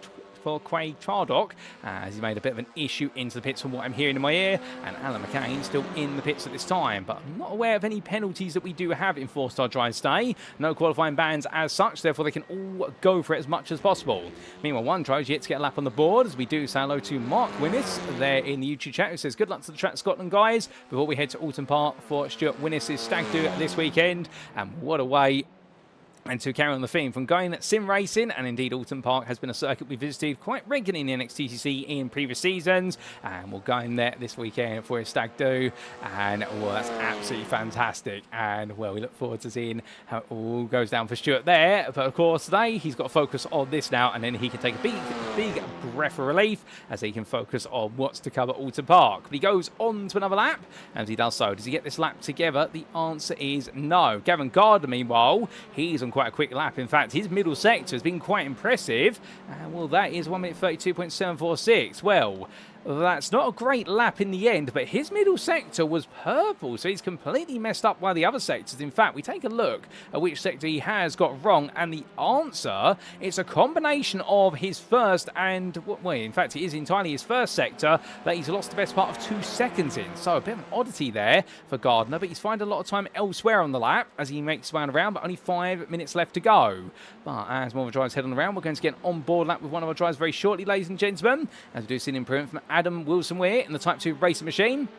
for Craig Chardock, as he made a bit of an issue into the pits from what I'm hearing in my ear, and Alan McCain still in the pits at this time, but I'm not aware of any penalties that we do have in 4-star drive stay. No qualifying bans as such, therefore they can all go for it as much as possible. Meanwhile, one driver's yet to get a lap on the board, as we do say hello to Mark Winnis there in the YouTube chat, who says good luck to the Track Scotland guys before we head to Alton Park for Stuart Winnis' stag do this weekend. And what a way. And to carry on the theme from going at sim racing, and indeed Alton Park has been a circuit we visited quite regularly in the NXTCC in previous seasons, and we'll go in there this weekend for a stag do, and well, that's absolutely fantastic, and well, we look forward to seeing how it all goes down for Stuart there. But of course today he's got to focus on this now, and then he can take a big breath of relief as he can focus on what's to come at Alton Park. But he goes on to another lap, and as he does so, does he get this lap together? The answer is no. Gavin Gardner, meanwhile, he's on quite a quick lap. In fact, his middle sector has been quite impressive. Well, that is 1 minute 32.746. Well, that's not a great lap in the end, but his middle sector was purple, so he's completely messed up by the other sectors. In fact, we take a look at which sector he has got wrong, and the answer is a combination of his first and, well, in fact, it is entirely his first sector that he's lost the best part of 2 seconds in. So a bit of an oddity there for Gardner, but he's finding a lot of time elsewhere on the lap as he makes his way around, but only 5 minutes left to go. But as more of the drivers head on around, we're going to get an on-board lap with one of our drivers very shortly, ladies and gentlemen, as we do see an improvement from Adam Wilson-Weir in the Type 2 racing machine.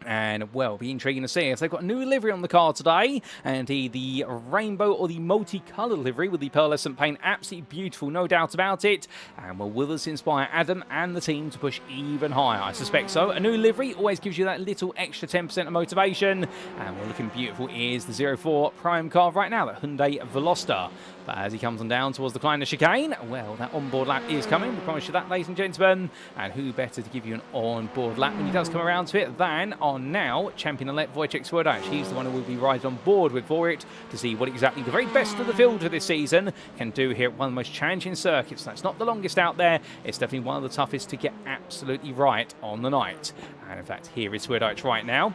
And, well, it'll be intriguing to see if they've got a new livery on the car today. And the rainbow or the multicolour livery with the pearlescent paint. Absolutely beautiful, no doubt about it. And, well, will this inspire Adam and the team to push even higher? I suspect so. A new livery always gives you that little extra 10% of motivation. And, well, looking beautiful is the 04 Prime car right now, that Hyundai Veloster. But as he comes on down towards the Kleiner chicane, well, that onboard lap is coming. We promise you that, ladies and gentlemen. And who better to give you an onboard lap when he does come around to it than our now champion-elect Wojciech Swirydowicz. He's the one who will be riding on board with for it to see what exactly the very best of the field for this season can do here at one of the most challenging circuits. That's not the longest out there. It's definitely one of the toughest to get absolutely right on the night. And in fact, here is Swirydowicz right now.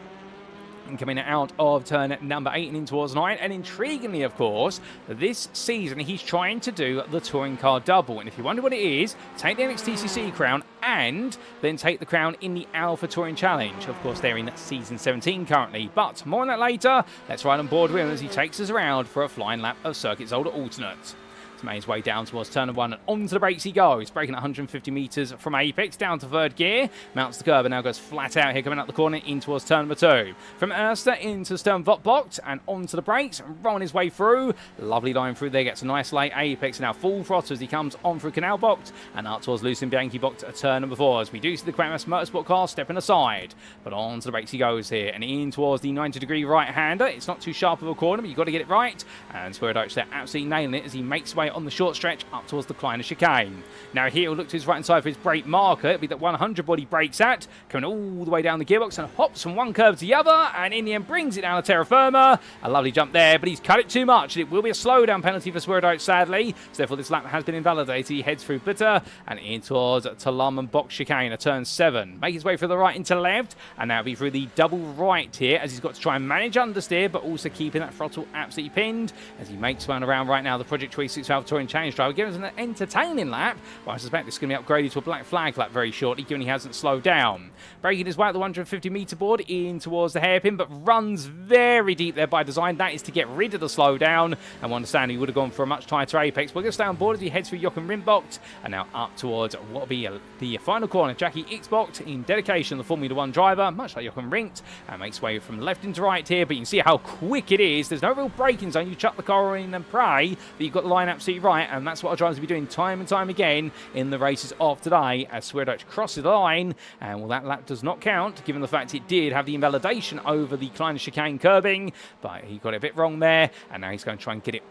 And coming out of turn number 8 and in towards 9. And intriguingly, of course, this season he's trying to do the touring car double. And if you wonder what it is, take the NXTCC crown and then take the crown in the Alpha Touring Challenge. Of course, they're in season 17 currently. But more on that later. Let's ride on board with him as he takes us around for a flying lap of Circuit Zolder Alternate. Made his way down towards turn 1 and onto the brakes he goes, braking at 150 metres from apex down to third gear, mounts the curb and now goes flat out here coming up the corner in towards turn number 2. From Erster into Stern Votbox and onto the brakes, rolling his way through, lovely line through there, gets a nice late apex and now full throttle as he comes on through Canal Box and up towards Lucien Bianchi Box at turn number 4 as we do see the Quackmas Motorsport car stepping aside, but onto the brakes he goes here and in towards the 90-degree right-hander. It's not too sharp of a corner, but you've got to get it right, and Swirydowicz there absolutely nailing it as he makes his way on the short stretch up towards the Kleiner chicane. Now here he'll look to his right hand side for his brake marker. It'll be that 100 body brakes at, coming all the way down the gearbox and hops from one curve to the other, and in the end brings it down to terra firma. A lovely jump there, but he's cut it too much. It will be a slowdown penalty for Swirydowicz, sadly. So therefore this lap has been invalidated. He heads through Bitter and in towards Talam and Box chicane at turn 7. Make his way through the right into left, and now be through the double right here as he's got to try and manage understeer, but also keeping that throttle absolutely pinned as he makes one around right now. The Project 26 Alpha Touring Challenge driver gives us an entertaining lap, but I suspect this is going to be upgraded to a black flag lap very shortly, given he hasn't slowed down. Braking his way at the 150 metre board in towards the hairpin, but runs very deep there by design. That is to get rid of the slowdown, and we understand he would have gone for a much tighter apex. We're going to stay on board as he heads through Jochen Rimbocht, and now up towards what will be the final corner. Jackie Xbox in dedication, the Formula 1 driver, much like Jochen Rinkt, and makes way from left into right here, but you can see how quick it is. There's no real braking zone. You chuck the car in and pray that you've got the line absolutely right, and that's what our drivers will be doing time and time again in the races of today as Swirydowicz crosses the line, and well, that lap does not count given the fact it did have the invalidation over the Kleiner chicane curbing, but he got it a bit wrong there, and now he's going to try and get it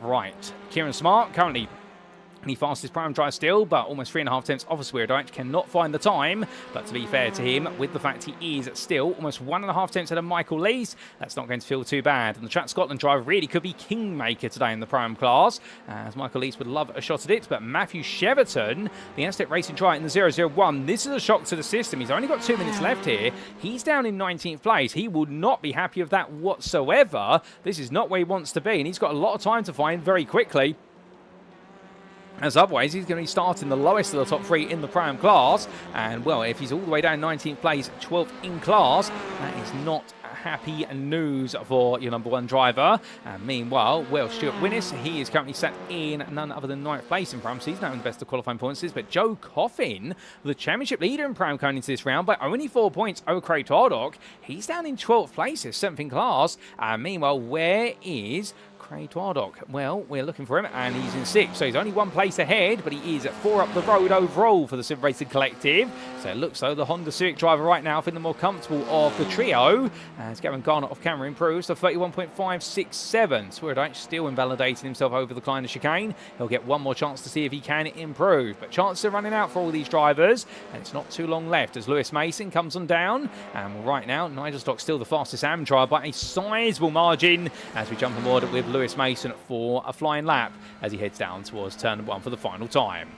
right. Kieran Smart currently the fastest prime drive still, but almost 3.5 tenths off of Swirydowicz. Cannot find the time, but to be fair to him, with the fact he is still almost 1.5 tenths ahead of Michael Lees, that's not going to feel too bad. And the Track Scotland driver really could be kingmaker today in the prime class, as Michael Lees would love a shot at it. But Matthew Cheverton, the Aztec Racing driver in the 001, this is a shock to the system. He's only got 2 minutes left here. He's down in 19th place. He would not be happy with that whatsoever. This is not where he wants to be, and he's got a lot of time to find very quickly. As otherwise, he's going to be starting the lowest of the top 3 in the Pro-Am class. And, well, if he's all the way down 19th place, 12th in class, that is not happy news for your number 1 driver. And meanwhile, well, Stuart Winnis, he is currently sat in none other than 9th place in Pro-Am. So he's now in the best of qualifying points. But Joe Coffin, the championship leader in Pro-Am coming into this round by only 4 points over Craig Twardock. He's down in 12th place, 7th in class. And meanwhile, where is Craig Twardock? Well, we're looking for him, and he's in 6th, so he's only 1 place ahead, but he is at 4 up the road overall for the Sim Racing Collective. So it looks though the Honda Civic driver right now feeling the more comfortable of the trio, as Gavin Garnett off camera improves to 31.567. Swirydowicz still invalidating himself over the Kleiner chicane. He'll get 1 more chance to see if he can improve, but chances are running out for all these drivers, and it's not too long left as Lewis Mason comes on down. And right now, Nigel Stock still the fastest AM driver by a sizable margin as we jump on board with Lewis Mason for a flying lap as he heads down towards turn 1 for the final time.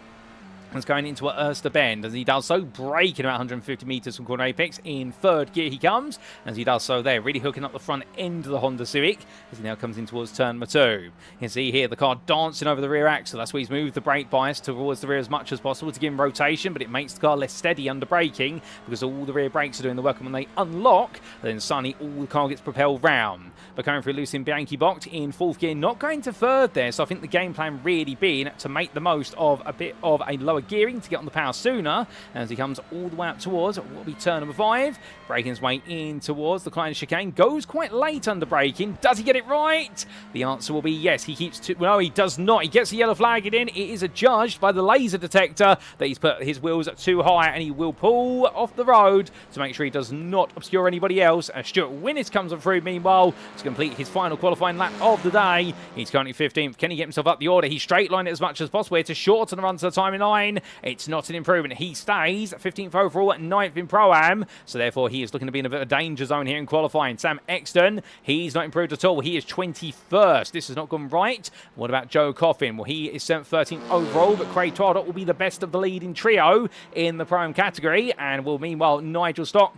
He's going into a Erster bend as he does so, braking about 150 metres from corner apex. In 3rd gear he comes, as he does so there, really hooking up the front end of the Honda Civic as he now comes in towards turn 2. You can see here the car dancing over the rear axle. That's where he's moved the brake bias towards the rear as much as possible to give him rotation, but it makes the car less steady under braking because all the rear brakes are doing the work, and when they unlock, then suddenly all the car gets propelled round. But coming through Lucien Bianchi box in 4th gear, not going to 3rd there, so I think the game plan really being to make the most of a bit of a lower gearing to get on the power sooner as he comes all the way up towards what will be turn number 5, braking his way in towards the Kleiner chicane. Goes quite late under braking. Does he get it right? The answer will be yes. He keeps no, he does not. He gets the yellow flag in. It is adjudged by the laser detector that he's put his wheels too high, and he will pull off the road to make sure he does not obscure anybody else. As Stuart Winnis comes through meanwhile to complete his final qualifying lap of the day. He's currently 15th. Can he get himself up the order? He straight line it as much as possible here to shorten the run to the timing line. It's not an improvement. He stays 15th overall at 9th in Pro-Am, so therefore he is looking to be in a bit of a danger zone here in qualifying. Sam Exton, he's not improved at all. He is 21st. This has not gone right. What about Joe Coffin? Well, he is 13th overall, but Craig Twardock will be the best of the leading trio in the Pro-Am category, and will meanwhile Nigel Stock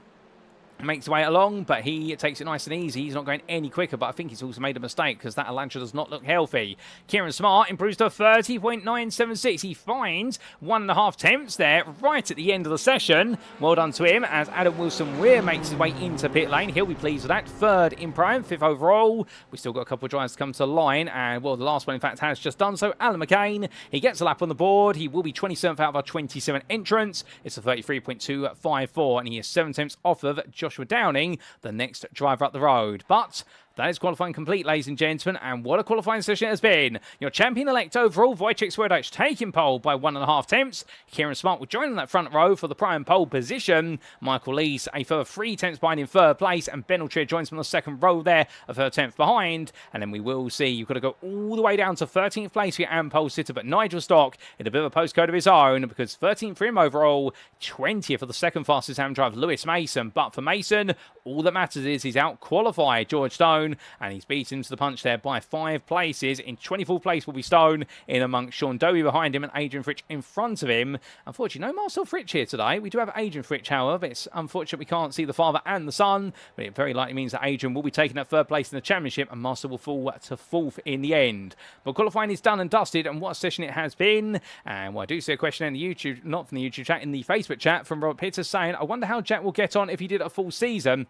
makes his way along, but he takes it nice and easy. He's not going any quicker, but I think he's also made a mistake because that Elantra does not look healthy. Kieran Smart improves to 30.976. He finds 1.5 tenths there right at the end of the session. Well done to him as Adam Wilson-Weir makes his way into pit lane. He'll be pleased with that. 3rd in Pro-Am, 5th overall. We've still got a couple of drivers to come to the line, and well, the last one in fact has just done so. Alan McCain, he gets a lap on the board. He will be 27th out of our 27 entrants. It's a 33.254, and he is 7 tenths off of Joshua Downing, the next driver up the road. But that is qualifying complete, ladies and gentlemen, and what a qualifying session it has been. Your champion-elect overall, Wojciech Swirydowicz, taking pole by 1.5 tenths. Kieran Smart will join in that front row for the Pro-Am pole position. Michael Lees a further 3 tenths behind in 3rd place, and Ben Altria joins from the 2nd row there, a third 10th behind. And then we will see, you've got to go all the way down to 13th place for your AM pole sitter, but Nigel Stock in a bit of a postcode of his own, because 13th for him overall, 20th for the 2nd fastest AM driver, Lewis Mason. But for Mason, all that matters is he's out-qualified George Stone, and he's beaten him to the punch there by 5 places. In 24th place will be Stone, in amongst Sean Dowie behind him and Adrian Fritsch in front of him. Unfortunately, no Marcel Fritsch here today. We do have Adrian Fritsch, however. It's unfortunate we can't see the father and the son, but it very likely means that Adrian will be taking that 3rd place in the championship, and Marcel will fall to 4th in the end. But qualifying is done and dusted, and what a session it has been. And well, I do see a question in the YouTube, not from the YouTube chat, in the Facebook chat from Robert Peters saying, I wonder how Jack will get on if he did a full season.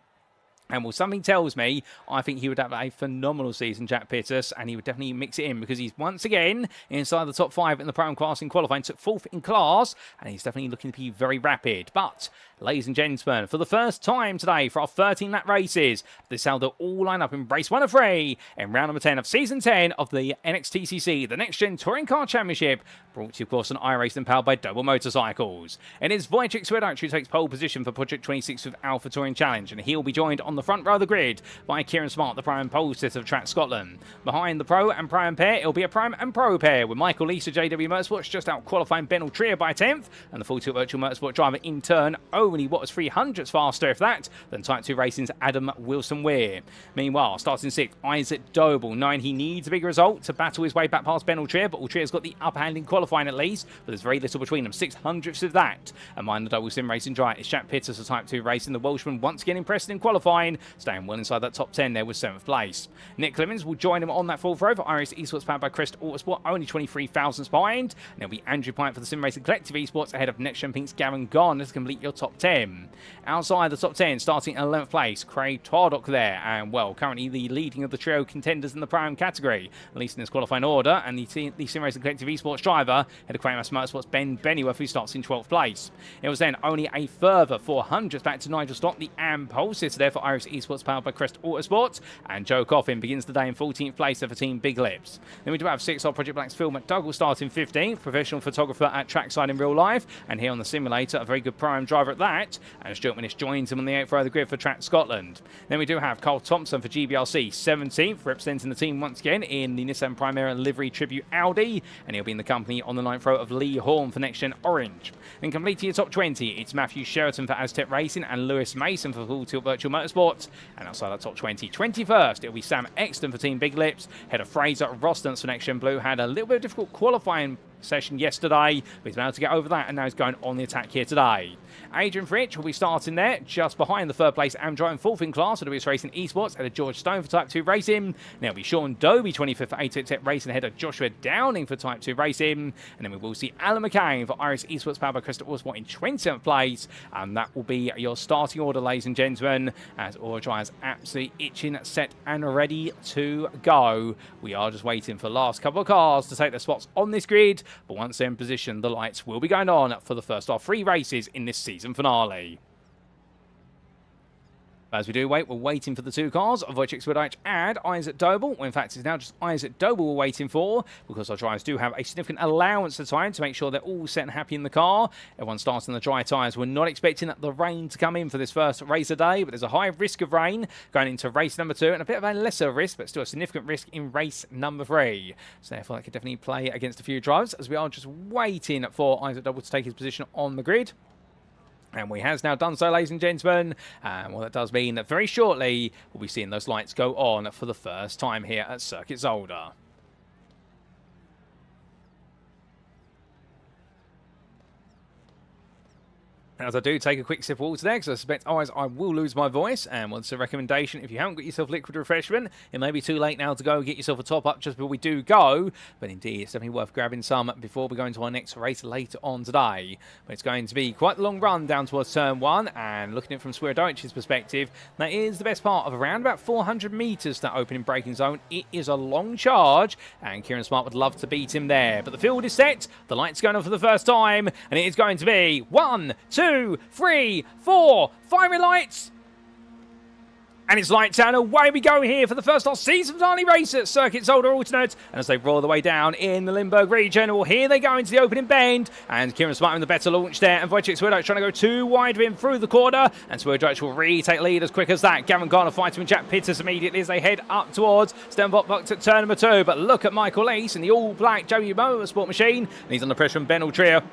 And well, something tells me I think he would have a phenomenal season, Jack Pittis, and he would definitely mix it in because he's once again inside the top 5 in the Pro-Am class in qualifying, took 4th in class, and he's definitely looking to be very rapid. But, ladies and gentlemen, for the first time today for our 13-lap races, this is how they'll all line up in race 1 of 3 in round number 10 of season 10 of the NXTCC, the Next Gen Touring Car Championship, brought to you, of course, on iRacing powered by Doble Motorcycles. And it's Wojciech Swirydowicz who takes pole position for Project 26 with Alpha Touring Challenge, and he'll be joined on the front row of the grid by Kieran Smart, the Pro-Am pole sitter of Track Scotland. Behind the Pro and Pro-Am pair, it'll be a Pro-Am and Pro pair, with Michael Lees of JW Motorsports just out qualifying Ben Altria by 10th, and the 42 Virtual Motorsport driver in turn only what was 300ths faster, if that, than Type 2 Racing's Adam Wilson-Weir. Meanwhile, starting 6th, Isaac Doble. 9, he needs a big result to battle his way back past Ben Altria, but Altria's got the upper hand in qualifying at least, but there's very little between them, 600ths of that. And behind the Double Sim Racing driver is Jack Pittis of Type 2 Racing. The Welshman once again impressed in qualifying. line, staying well inside that top 10 there with 7th place. Nick Clemens will join him on that 4th row for Iris Esports powered by Crest Autosport, only 23,000 behind. And it'll be Andrew Pyatt for the Sim Racing Collective Esports ahead of NXTGEN Pink's Gavin Garner to complete your top 10. Outside the top 10, starting in 11th place, Craig Tardock there, and well, currently the leading of the trio contenders in the Prime category, at least in this qualifying order, and the Sim Racing Collective Esports driver, head of Kramer Motorsports Ben Bennyworth, who starts in 12th place. It was then only a further 400 back to Nigel Stott, the Pole sitter there for Iris Esports powered by Crest Autosport, and Joe Coffin begins the day in 14th place there for Team Big Lips. Then we do have 6-star Project Black's Phil McDougall starting 15th, professional photographer at trackside in real life, and here on the simulator, a very good prime driver at that, and Stuart Minnish joins him on the 8th row of the grid for Track Scotland. Then we do have Carl Thompson for GBRC, 17th, representing the team once again in the Nissan Primera Livery Tribute Audi, and he'll be in the company on the 9th row of Lee Horn for Next Gen Orange. Then completing your top 20, it's Matthew Sheraton for Aztec Racing and Lewis Mason for Full Tilt Virtual Motorsports, and outside that top 20, 21st, it'll be Sam Exton for Team Big Lips, head of Fraser Rostance for Next Gen Blue, had a little bit of difficult qualifying session yesterday, but he's been able to get over that, and now he's going on the attack here today. Adrian Fritsch will be starting there, just behind the 3rd place Amdrive and 4th in class for WS Racing Esports, ahead of George Stone for Type 2 Racing. And it'll be Sean Doby, 25th for A2 Tech Racing, ahead of Joshua Downing for Type 2 Racing. And then we will see Alan McCain for Iris Esports powered by Crystal Autosport in 27th place. And that will be your starting order, ladies and gentlemen, as Audrey is absolutely itching, set and ready to go. We are just waiting for the last couple of cars to take their spots on this grid, but once they're in position, the lights will be going on for the first of 3 races in this season finale. As we do wait, we're waiting for the 2 cars of Wojciech Swirydowicz and Isaac Doble. Well, in fact, it's now just Isaac Doble we're waiting for, because our drivers do have a significant allowance of time to make sure they're all set and happy in the car. Everyone starting the dry tyres. We're not expecting the rain to come in for this first race of the day, but there's a high risk of rain going into race number 2, and a bit of a lesser risk, but still a significant risk in race number 3. So therefore, that could definitely play against a few drivers, as we are just waiting for Isaac Doble to take his position on the grid. And we has now done so, ladies and gentlemen. And well, that does mean that very shortly we'll be seeing those lights go on for the first time here at Circuit Zolder. As I do take a quick sip of water there, because I suspect otherwise I will lose my voice. And what's a recommendation, if you haven't got yourself liquid refreshment, it may be too late now to go get yourself a top up just before we do go. But indeed, it's definitely worth grabbing some before we go into our next race later on today. But it's going to be quite a long run down towards turn 1. And looking at it from Swirydowicz's perspective, that is the best part of around about 400 metres to that opening braking zone. It is a long charge, and Kieran Smart would love to beat him there. But the field is set, the lights going on for the first time, and it is going to be 1, 2, 3, 4, firing lights. And it's lights out, away we go here for the first season finale race at Circuit Zolder Alternate. And as they roll the way down in the Limburg region, well, here they go into the opening bend. And Kieran Smart in the better launch there. And Wojciech Swirydowicz trying to go too wide of him through the corner. And Swirydowicz will retake lead as quick as that. Gavin Garner fighting with Jack Pitters immediately as they head up towards Stenbok at turn number 2. But look at Michael Lees in the all-black Joey Motorsport machine. And he's under pressure from Ben Altria.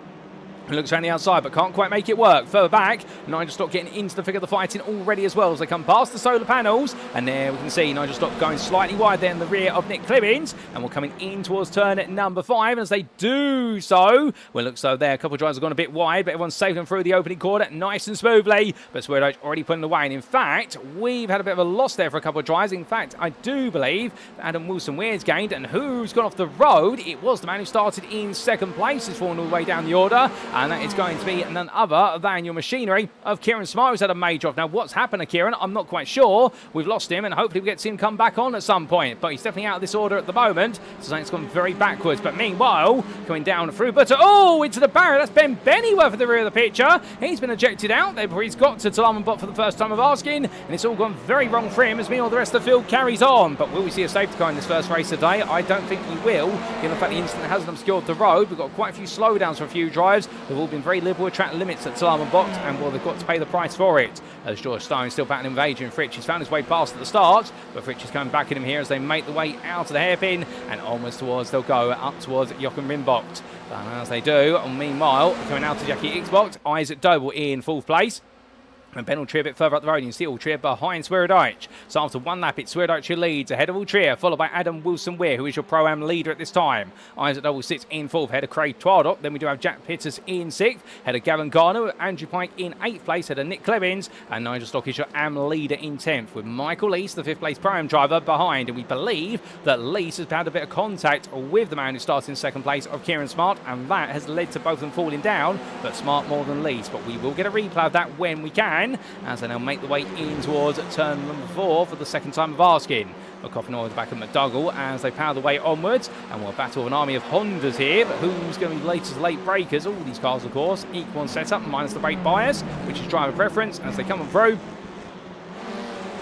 Looks around the outside, but can't quite make it work. Further back, Nigel Stock getting into the thick of the fighting already as well as they come past the solar panels. And there we can see Nigel Stock going slightly wide there in the rear of Nick Clemens. And we're coming in towards turn at number 5. And as they do so, well, it looks so there. A couple of drivers have gone a bit wide, but everyone's saving them through the opening corner nice and smoothly. But Swirydowicz already putting away. And in fact, we've had a bit of a loss there for a couple of drives. In fact, I do believe Adam Wilson-Weird's gained. And who's gone off the road? It was the man who started in 2nd place. He's fallen all the way down the order. And that is going to be none other than your machinery of Kieran Smart, who's had a major off. Now, what's happened to Kieran? I'm not quite sure. We've lost him, and hopefully we get to see him come back on at some point. But he's definitely out of this order at the moment, so it's gone very backwards. But meanwhile, coming down through, but into the barrier. That's Ben Bennyworth at the rear of the picture. He's been ejected out there before he's got to Talaman for the first time of asking, and it's all gone very wrong for him as meanwhile the rest of the field carries on. But will we see a safety car in this first race today? I don't think we will, given the fact the incident hasn't obscured the road. We've got quite a few slowdowns for a few drives. They've all been very liberal with track limits at Talaman Box, and well, they've got to pay the price for it. As George Stone still battling with Adrian Fritsch. He's found his way past at the start, but Fritsch is coming back at him here as they make the way out of the hairpin and onwards towards, they'll go up towards Jochen Rimbocht. And as they do, and meanwhile, coming out to Jackie Xbox, Isaac Doble in 4th place. And Ben Altria a bit further up the road. You can see Altria behind Swirydowicz. So after one lap, it's Swirydowicz who leads ahead of Altria, followed by Adam Wilson-Weir, who is your Pro-Am leader at this time. Isaac Doble sits in fourth, ahead of Craig Twardock. Then we do have Jack Pitters in sixth, ahead of Gavin Garner, Andrew Pike in eighth place, ahead of Nick Clevins, and Nigel Stock is your Am leader in 10th, with Michael Lees, the fifth place Pro-Am driver, behind. And we believe that Lees has had a bit of contact with the man who starts in second place of Kieran Smart, and that has led to both of them falling down, but Smart more than Lees. But we will get a replay of that when we can, as they now make the way in towards turn number 4 for the second time of asking. McCoffin over the back of McDougall as they power the way onwards, and we'll battle an army of Hondas here, but who's going to be latest late breakers? All these cars, of course, equal on setup, minus the brake bias, which is driver preference as they come on through.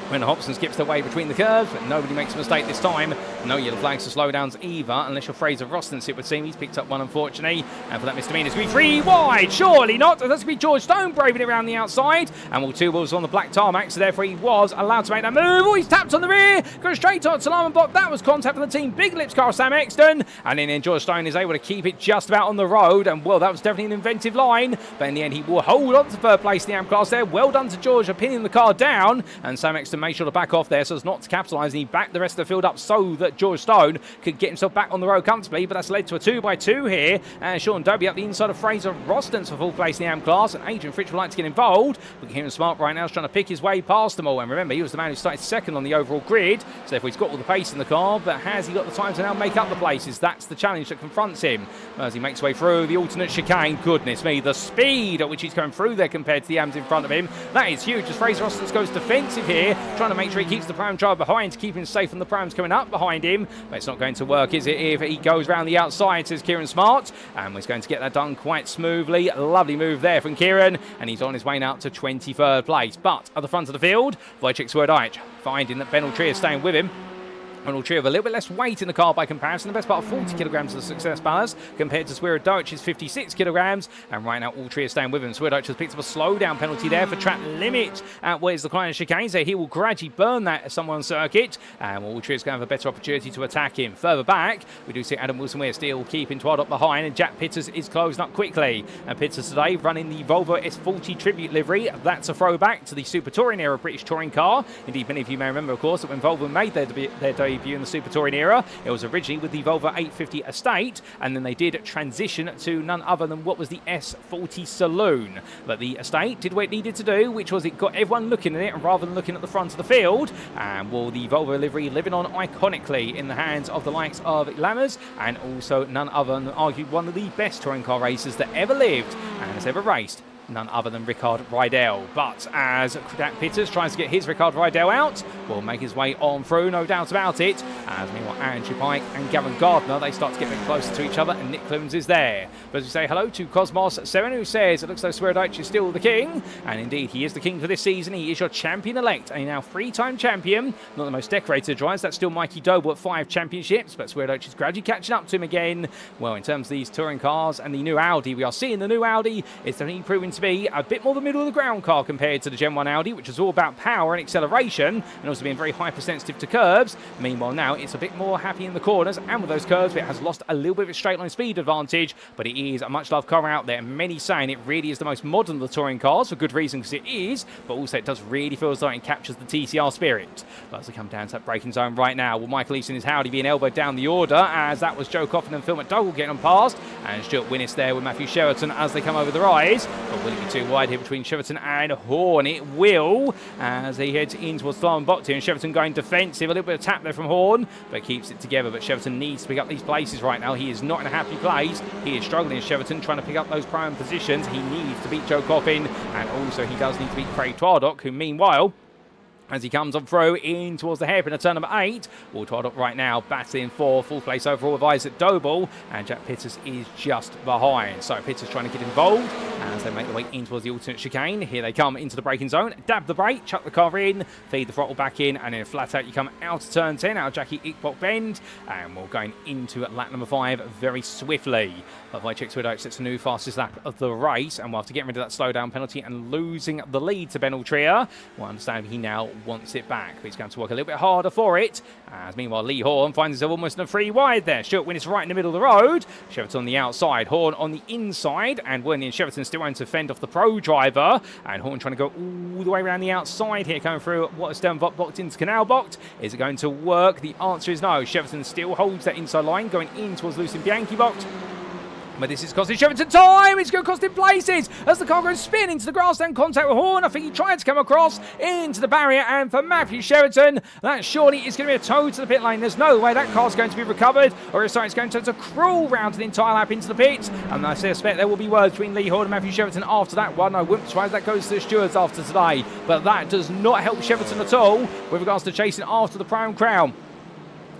When Hobson skips their way between the curves, but nobody makes a mistake this time. No yellow flags for slowdowns either, unless you're Fraser Rostens, it would seem. He's picked up one, unfortunately. And for that misdemeanor, it's going to be 3 wide. Surely not. That's going to be George Stone braving it around the outside. And all 2 wheels on the black tarmac, so therefore he was allowed to make that move. Oh, he's tapped on the rear. Goes straight on to alarm block. That was contact from the team. Big Lips car, Sam Exton. And then George Stone is able to keep it just about on the road. And, well, that was definitely an inventive line. But in the end, he will hold on to third place in the AM class there. Well done to George for pinning the car down. And Sam Exton made sure to back off there so as not to capitalise, and he backed the rest of the field up so that George Stone could get himself back on the road comfortably, but that's led to a 2x2 here, and Sean Doby up the inside of Fraser Rostens for full place in the AM class, and Adrian Fritsch would like to get involved, but Kieran Smart right now is trying to pick his way past them all, and remember, he was the man who started second on the overall grid, so therefore he's got all the pace in the car, but has he got the time to now make up the places? That's the challenge that confronts him as he makes way through the alternate chicane. Goodness me, the speed at which he's going through there compared to the AMs in front of him, that is huge as Fraser Rostens goes defensive here, trying to make sure he keeps the Pro-Am driver behind to keep him safe from the Pro-Ams coming up behind him, but it's not going to work, is it, if he goes round the outside, says Kieran Smart, and he's going to get that done quite smoothly. Lovely move there from Kieran, and he's on his way now to 23rd place. But at the front of the field, Wojciech Swirydowicz finding that Ben Altria is staying with him. And Altria a little bit less weight in the car by comparison, the best part of 40 kilograms of the success ballast compared to Swirydowicz's 56 kilograms, and right now Altria staying with him. Swirydowicz has picked up a slowdown penalty there for track limit at where's the Kleiner chicane, so he will gradually burn that somewhere on circuit, and Altria is going to have a better opportunity to attack him. Further back, we do see Adam Wilson-Weir still keeping Twardock behind, and Jack Pitters is closing up quickly. And Pitters today running the Volvo S40 Tribute livery. That's a throwback to the Super Touring era British touring car. Indeed, many of you may remember, of course, that when Volvo made their debut in the Super Touring era, it was originally with the Volvo 850 Estate, and then they did transition to none other than what was the S40 Saloon. But the Estate did what it needed to do, which was it got everyone looking at it rather than looking at the front of the field, and will the Volvo livery living on iconically in the hands of the likes of Lammers, and also none other than arguably one of the best touring car racers that ever lived and has ever raced, none other than Rickard Rydell. But as Jack Pitters tries to get his Rickard Rydell out, will make his way on through, no doubt about it. As meanwhile, Andrew Pike and Gavin Gardner, they start to get a bit closer to each other, and Nick Clemens is there. But as we say hello to Cosmos7, who says it looks like Swirydowicz is still the king, and indeed he is the king for this season. He is your champion-elect, a now 3-time champion. Not the most decorated of drivers, that's still Mikey Doble at 5 championships, but Swirydowicz is gradually catching up to him again. Well, in terms of these touring cars and the new Audi, we are seeing the new Audi. It's definitely proving to be a bit more the middle of the ground car compared to the Gen 1 Audi, which is all about power and acceleration, and also being very hypersensitive to curbs. Meanwhile, now it's a bit more happy in the corners, and with those curves, it has lost a little bit of its straight line speed advantage, but it is a much loved car out there. Many saying it really is the most modern of the touring cars, for good reason, because it is, but also it does really feel as though it captures the TCR spirit. But as they come down to that braking zone right now, with Michael Easton and his Howdy being elbowed down the order, as that was Joe Coffin and Phil McDougall getting on past, and Stuart Winnis there with Matthew Sheraton as they come over the rise. But will it be too wide here between Sheraton and Horn? It will, as he heads in towards Thlarman Box here, and Sheraton going defensive. A little bit of tap there from Horn, but keeps it together. But Sheraton needs to pick up these places right now. He is not in a happy place. He is struggling, Sheraton, trying to pick up those prime positions. He needs to beat Joe Coffin, and also he does need to beat Craig Twardock, who meanwhile, as he comes on through in towards the hairpin at turn number 8. All tied up right now, battling for full place overall with Isaac Doble, and Jack Pitters is just behind. So Pitters trying to get involved as they make their way in towards the alternate chicane. Here they come into the braking zone, dab the brake, chuck the car in, feed the throttle back in, and then flat out you come out of turn 10, out of Jackie Ickbot Bend, and we're going into lap number 5 very swiftly. But Wojciech Swirydowicz sets a new fastest lap of the race, and we'll have to get rid of that slowdown penalty and losing the lead to Ben Altria. We'll understand he now wants it back, but he's going to work a little bit harder for it. As meanwhile, Lee Horn finds himself almost in a 3 wide there. Stuart Winnis right in the middle of the road. Sheraton on the outside, Horn on the inside, and Wernier and Sheraton still still going to fend off the Pro driver. And Horn trying to go all the way around the outside here, coming through what is Sternbot boxed into Canal Box. Is it going to work? The answer is no. Cheverton still holds that inside line, going in towards Lucien Bianchi box. But this is costing Cheverton time. It's going to cost him places as the car goes spin into the grassland contact with Horn. I think he tried to come across into the barrier. And for Matthew Cheverton, that surely is going to be a tow to the pit lane. There's no way that car's going to be recovered. Or it's going to crawl round an entire lap into the pit. And I suspect there will be words between Lee Horn and Matthew Cheverton after that one. I wouldn't be surprised that goes to the stewards after today. But that does not help Cheverton at all with regards to chasing after the Prime Crown.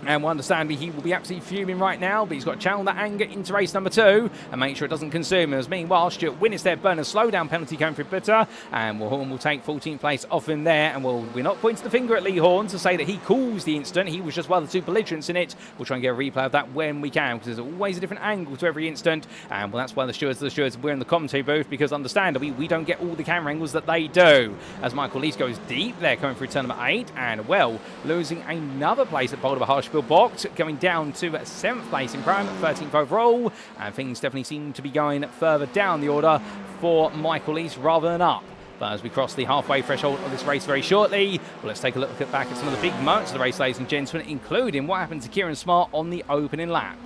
And we understand he will be absolutely fuming right now, but he's got to channel that anger into race number 2 and make sure it doesn't consume him. As meanwhile, Stuart Winnistead burn a slowdown penalty coming through Butter, and Horn will take 14th place off him there. And we're not pointing the finger at Lee Horn to say that he caused the incident. He was just one of the 2 belligerents in it. We'll try and get a replay of that when we can, because there's always a different angle to every incident. And well, that's why the stewards, we're in the commentary booth, because understandably, we don't get all the camera angles that they do. As Michael Lees goes deep there, coming through turn number 8, and well, losing another place at Boulder Harshfield Box, going down to 7th place in Prime, 13th overall, and things definitely seem to be going further down the order for Michael Lees rather than up. But as we cross the halfway threshold of this race very shortly, well, let's take a look back at some of the big moments of the race, ladies and gentlemen, including what happened to Kieran Smart on the opening lap.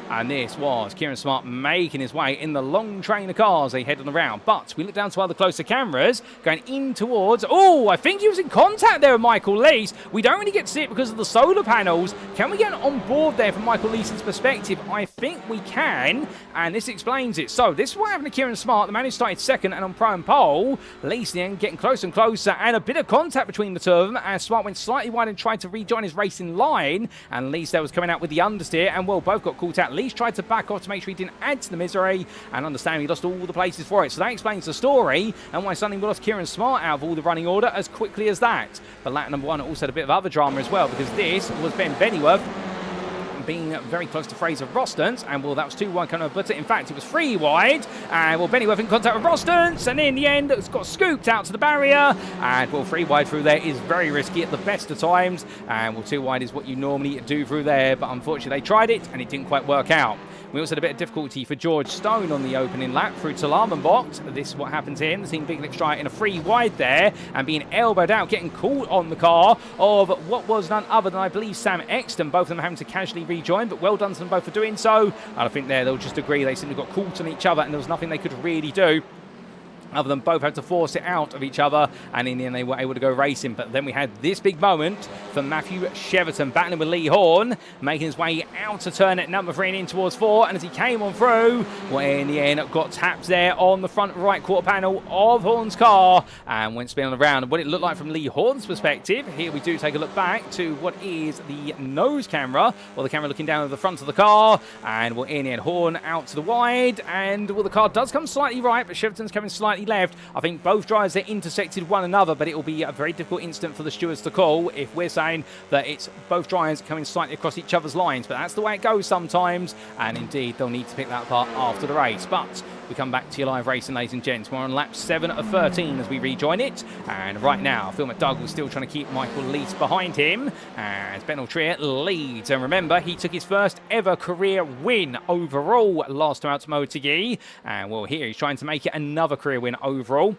And this was Kieran Smart making his way in the long train of cars they head on around. But we look down to other closer cameras going in towards... Oh, I think he was in contact there with Michael Lees. We don't really get to see it because of the solar panels. Can we get on board there from Michael Lees's perspective? I think we can. And this explains it. So this is what happened to Kieran Smart, the man who started second and on prime pole. Lees then getting closer and closer, and a bit of contact between the two of them as Smart went slightly wide and tried to rejoin his racing line. And Lees there was coming out with the understeer, and well, both got caught out. Lees tried to back off to make sure he didn't add to the misery, and understand he lost all the places for it. So that explains the story and why suddenly we lost Kieran Smart out of all the running order as quickly as that. But lap number 1 also had a bit of other drama as well, because this was Ben Bennyworth being very close to Fraser Rostance, and well, that was 2 wide coming over Butter. In fact, it was 3 wide, and well, Bennyworth in contact with Rostance, and in the end, it's got scooped out to the barrier, and well, 3 wide through there is very risky at the best of times, and well, 2 wide is what you normally do through there, but unfortunately, they tried it, and it didn't quite work out. We also had a bit of difficulty for George Stone on the opening lap through Talarmanbot. This is what happened to him. The team Big Lick Strike in a 3 wide there and being elbowed out, getting caught on the car of what was none other than, I believe, Sam Exton. Both of them having to casually rejoin, but well done to them both for doing so. And I think they'll just agree they simply got caught on each other and there was nothing they could really do other than both had to force it out of each other, and in the end they were able to go racing. But then we had this big moment for Matthew Cheverton battling with Lee Horn, making his way out to turn at number 3 and in towards 4, and as he came on through, well, in the end got tapped there on the front right quarter panel of Horn's car and went spinning around. And what it looked like from Lee Horn's perspective, here we do take a look back to what is the nose camera, or the camera looking down at the front of the car, and well, in the end Horn out to the wide, and well, the car does come slightly right, but Cheverton's coming slightly left. I think both drivers there intersected one another, but it will be a very difficult incident for the stewards to call if we're saying that it's both drivers coming slightly across each other's lines. But that's the way it goes sometimes, and indeed they'll need to pick that apart after the race. But we come back to your live racing, ladies and gents. We're on lap 7 of 13 as we rejoin it, and right now Phil McDougall is still trying to keep Michael Lees behind him as Ben Altria leads. And remember, he took his first ever career win overall last time out to Motegi, and well, here he's trying to make it another career win overall.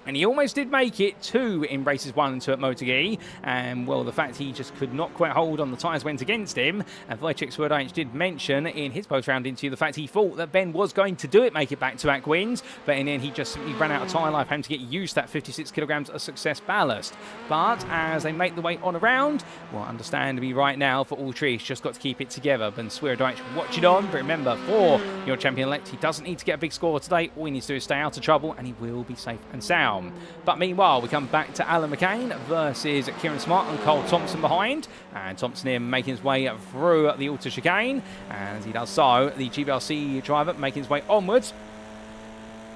And he almost did make it 2 in races 1 and 2 at Motegi. And, well, the fact he just could not quite hold on, the tyres went against him. And Wojciech Swirydowicz did mention in his post-round interview the fact he thought that Ben was going to do it, make it back-to-back wins. But in the end, he just simply ran out of tyre life, having to get used to that 56 kilograms of success ballast. But as they make the way on around, well, understandably right now for Altria, he's just got to keep it together. Ben Swirydowicz watch it on. But remember, for your champion-elect, he doesn't need to get a big score today. All he needs to do is stay out of trouble, and he will be safe and sound. But meanwhile, we come back to Alan McCain versus Kieran Smart and Cole Thompson behind. And Thompson here making his way through the auto chicane. And as he does so, the GBRC driver making his way onwards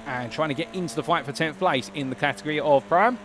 and trying to get into the fight for 10th place in the category of Prime.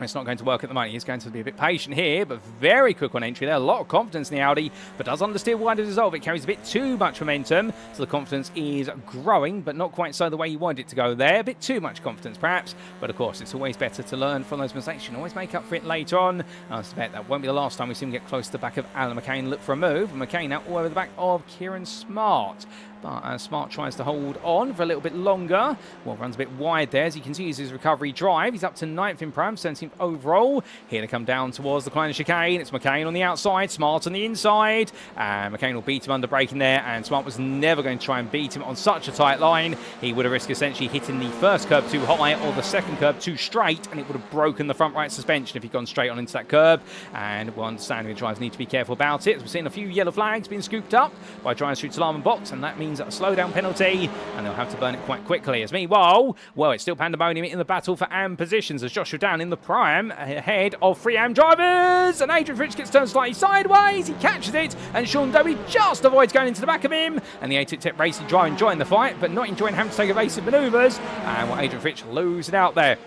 It's not going to work at the moment. He's going to be a bit patient here, but very quick on entry there. A lot of confidence in the Audi, but does understeer wide to dissolve. It carries a bit too much momentum, so the confidence is growing, but not quite so the way you want it to go there. A bit too much confidence, perhaps, but of course, it's always better to learn from those mistakes. You can always make up for it later on. I suspect that won't be the last time we see him get close to the back of Alan McCain, look for a move. And McCain out all over the back of Kieran Smart. But Smart tries to hold on for a little bit longer. Well, runs a bit wide there as he continues his recovery drive. He's up to 9th in Pram, 17th overall. Here to come down towards the Kleiner chicane. It's McCain on the outside, Smart on the inside. And McCain will beat him under braking there. And Smart was never going to try and beat him on such a tight line. He would have risked essentially hitting the first curb too high or the second curb too straight. And it would have broken the front right suspension if he'd gone straight on into that curb. And we'll understand the drivers need to be careful about it. As we've seen a few yellow flags being scooped up by drivers through Salam and box. And that means a slowdown penalty, and they'll have to burn it quite quickly. As meanwhile, well, it's still pandemonium in the battle for AM positions as Joshua down in the prime ahead of 3 AM drivers, and Adrian Fritsch gets turned slightly sideways. He catches it, and Sean Doble just avoids going into the back of him, and the A-Tip Racing driver enjoying the fight, but not enjoying having to take evasive manoeuvres, and well, Adrian Fritsch losing out there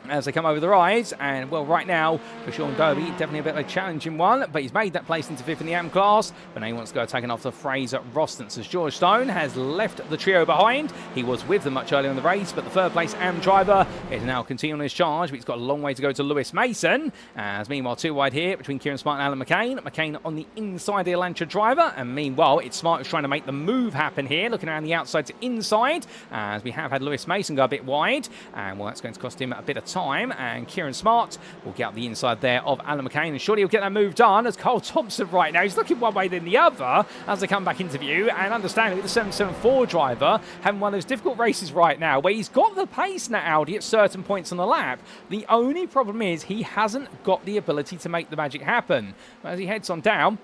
as they come over the rise. And well, right now for Sean Doble, definitely a bit of a challenging one, but he's made that place into 5th in the AM class, but now he wants to go attacking after Fraser Rostance as George Stone has left the trio behind. He was with them much earlier in the race, but the 3rd place AM driver is now continuing his charge, but he's got a long way to go to Lewis Mason. As meanwhile, 2 wide here between Kieran Smart and Alan McCain. McCain on the inside of the Elantra driver, and meanwhile it's Smart who's trying to make the move happen here, looking around the outside to inside, as we have had Lewis Mason go a bit wide, and well, that's going to cost him a bit of time. And Kieran Smart will get up the inside there of Alan McCain, and surely he'll get that move done as Cole Thompson right now, he's looking one way than the other as they come back into view. And understandably, the 774 driver having one of those difficult races right now where he's got the pace in that Audi at certain points on the lap. The only problem is he hasn't got the ability to make the magic happen. As he heads on down,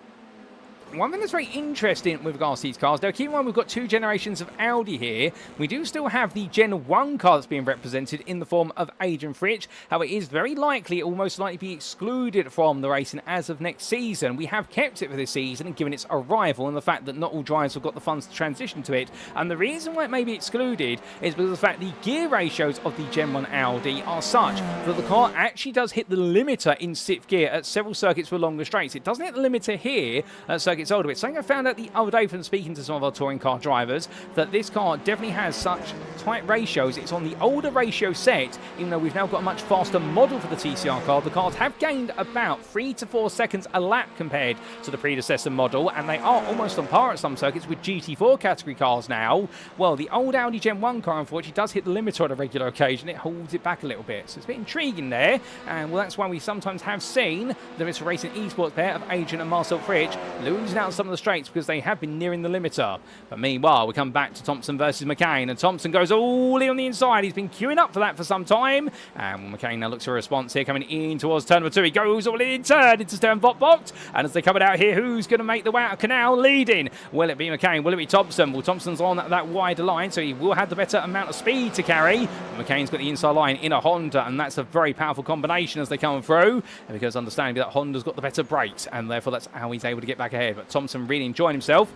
one thing that's very interesting with regards to these cars, now keep in mind we've got 2 generations of Audi here. We do still have the Gen 1 car that's being represented in the form of Adrian Fritsch. However, it is very likely, it will most likely be excluded from the racing as of next season. We have kept it for this season and given its arrival and the fact that not all drivers have got the funds to transition to it. And the reason why it may be excluded is because of the fact the gear ratios of the Gen 1 Audi are such that the car actually does hit the limiter in 6th gear at several circuits with longer straights. It doesn't hit the limiter here at circuits older. It's something I found out the other day from speaking to some of our touring car drivers, that this car definitely has such tight ratios. It's on the older ratio set, even though we've now got a much faster model for the TCR car. The cars have gained about 3 to 4 seconds a lap compared to the predecessor model, and they are almost on par at some circuits with GT4 category cars now. Well, the old Audi Gen 1 car, unfortunately, does hit the limiter on a regular occasion. It holds it back a little bit. So it's a bit intriguing there, and well, that's why we sometimes have seen the Mr. Racing esports pair of Adrian and Marcel Fritsch losing out some of the straights because they have been nearing the limiter. But meanwhile, we come back to Thompson versus McCain, and Thompson goes all in on the inside. He's been queuing up for that for some time, and McCain now looks for a response here, coming in towards turn number 2. He goes all in turn into Stern Votbox, and as they come out here, who's going to make the way out of Canal leading? Will it be McCain? Will it be Thompson? Well, Thompson's on that wider line, so he will have the better amount of speed to carry. But McCain's got the inside line in a Honda, and that's a very powerful combination as they come through, and because understandably that Honda's got the better brakes, and therefore that's how he's able to get back ahead. But Thompson really enjoying himself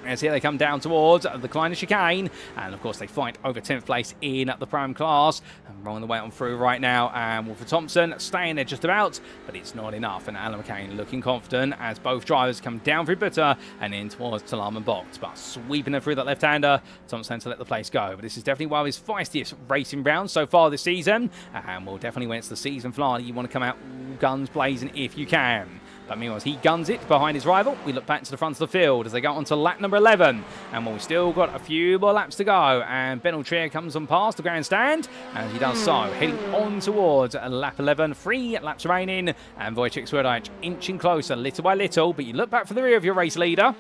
as here they come down towards the Kleiner chicane, and of course they fight over 10th place in the Prime class, and rolling the way on through right now. And Wolfer Thompson staying there just about, but it's not enough, and Alan McCain looking confident as both drivers come down through Butter and in towards Talam and Box, but sweeping them through that left-hander. Thompson to let the place go, but this is definitely one of his feistiest racing rounds so far this season, and well, definitely when it's the season finale, you want to come out guns blazing if you can. But meanwhile, as he guns it behind his rival, we look back to the front of the field as they go on to lap number 11. And well, we've still got a few more laps to go. And Ben Altria comes on past the grandstand, and he does so, heading on towards lap 11. 3 laps remaining, and Wojciech Swirydowicz inching closer little by little. But you look back for the rear of your race leader,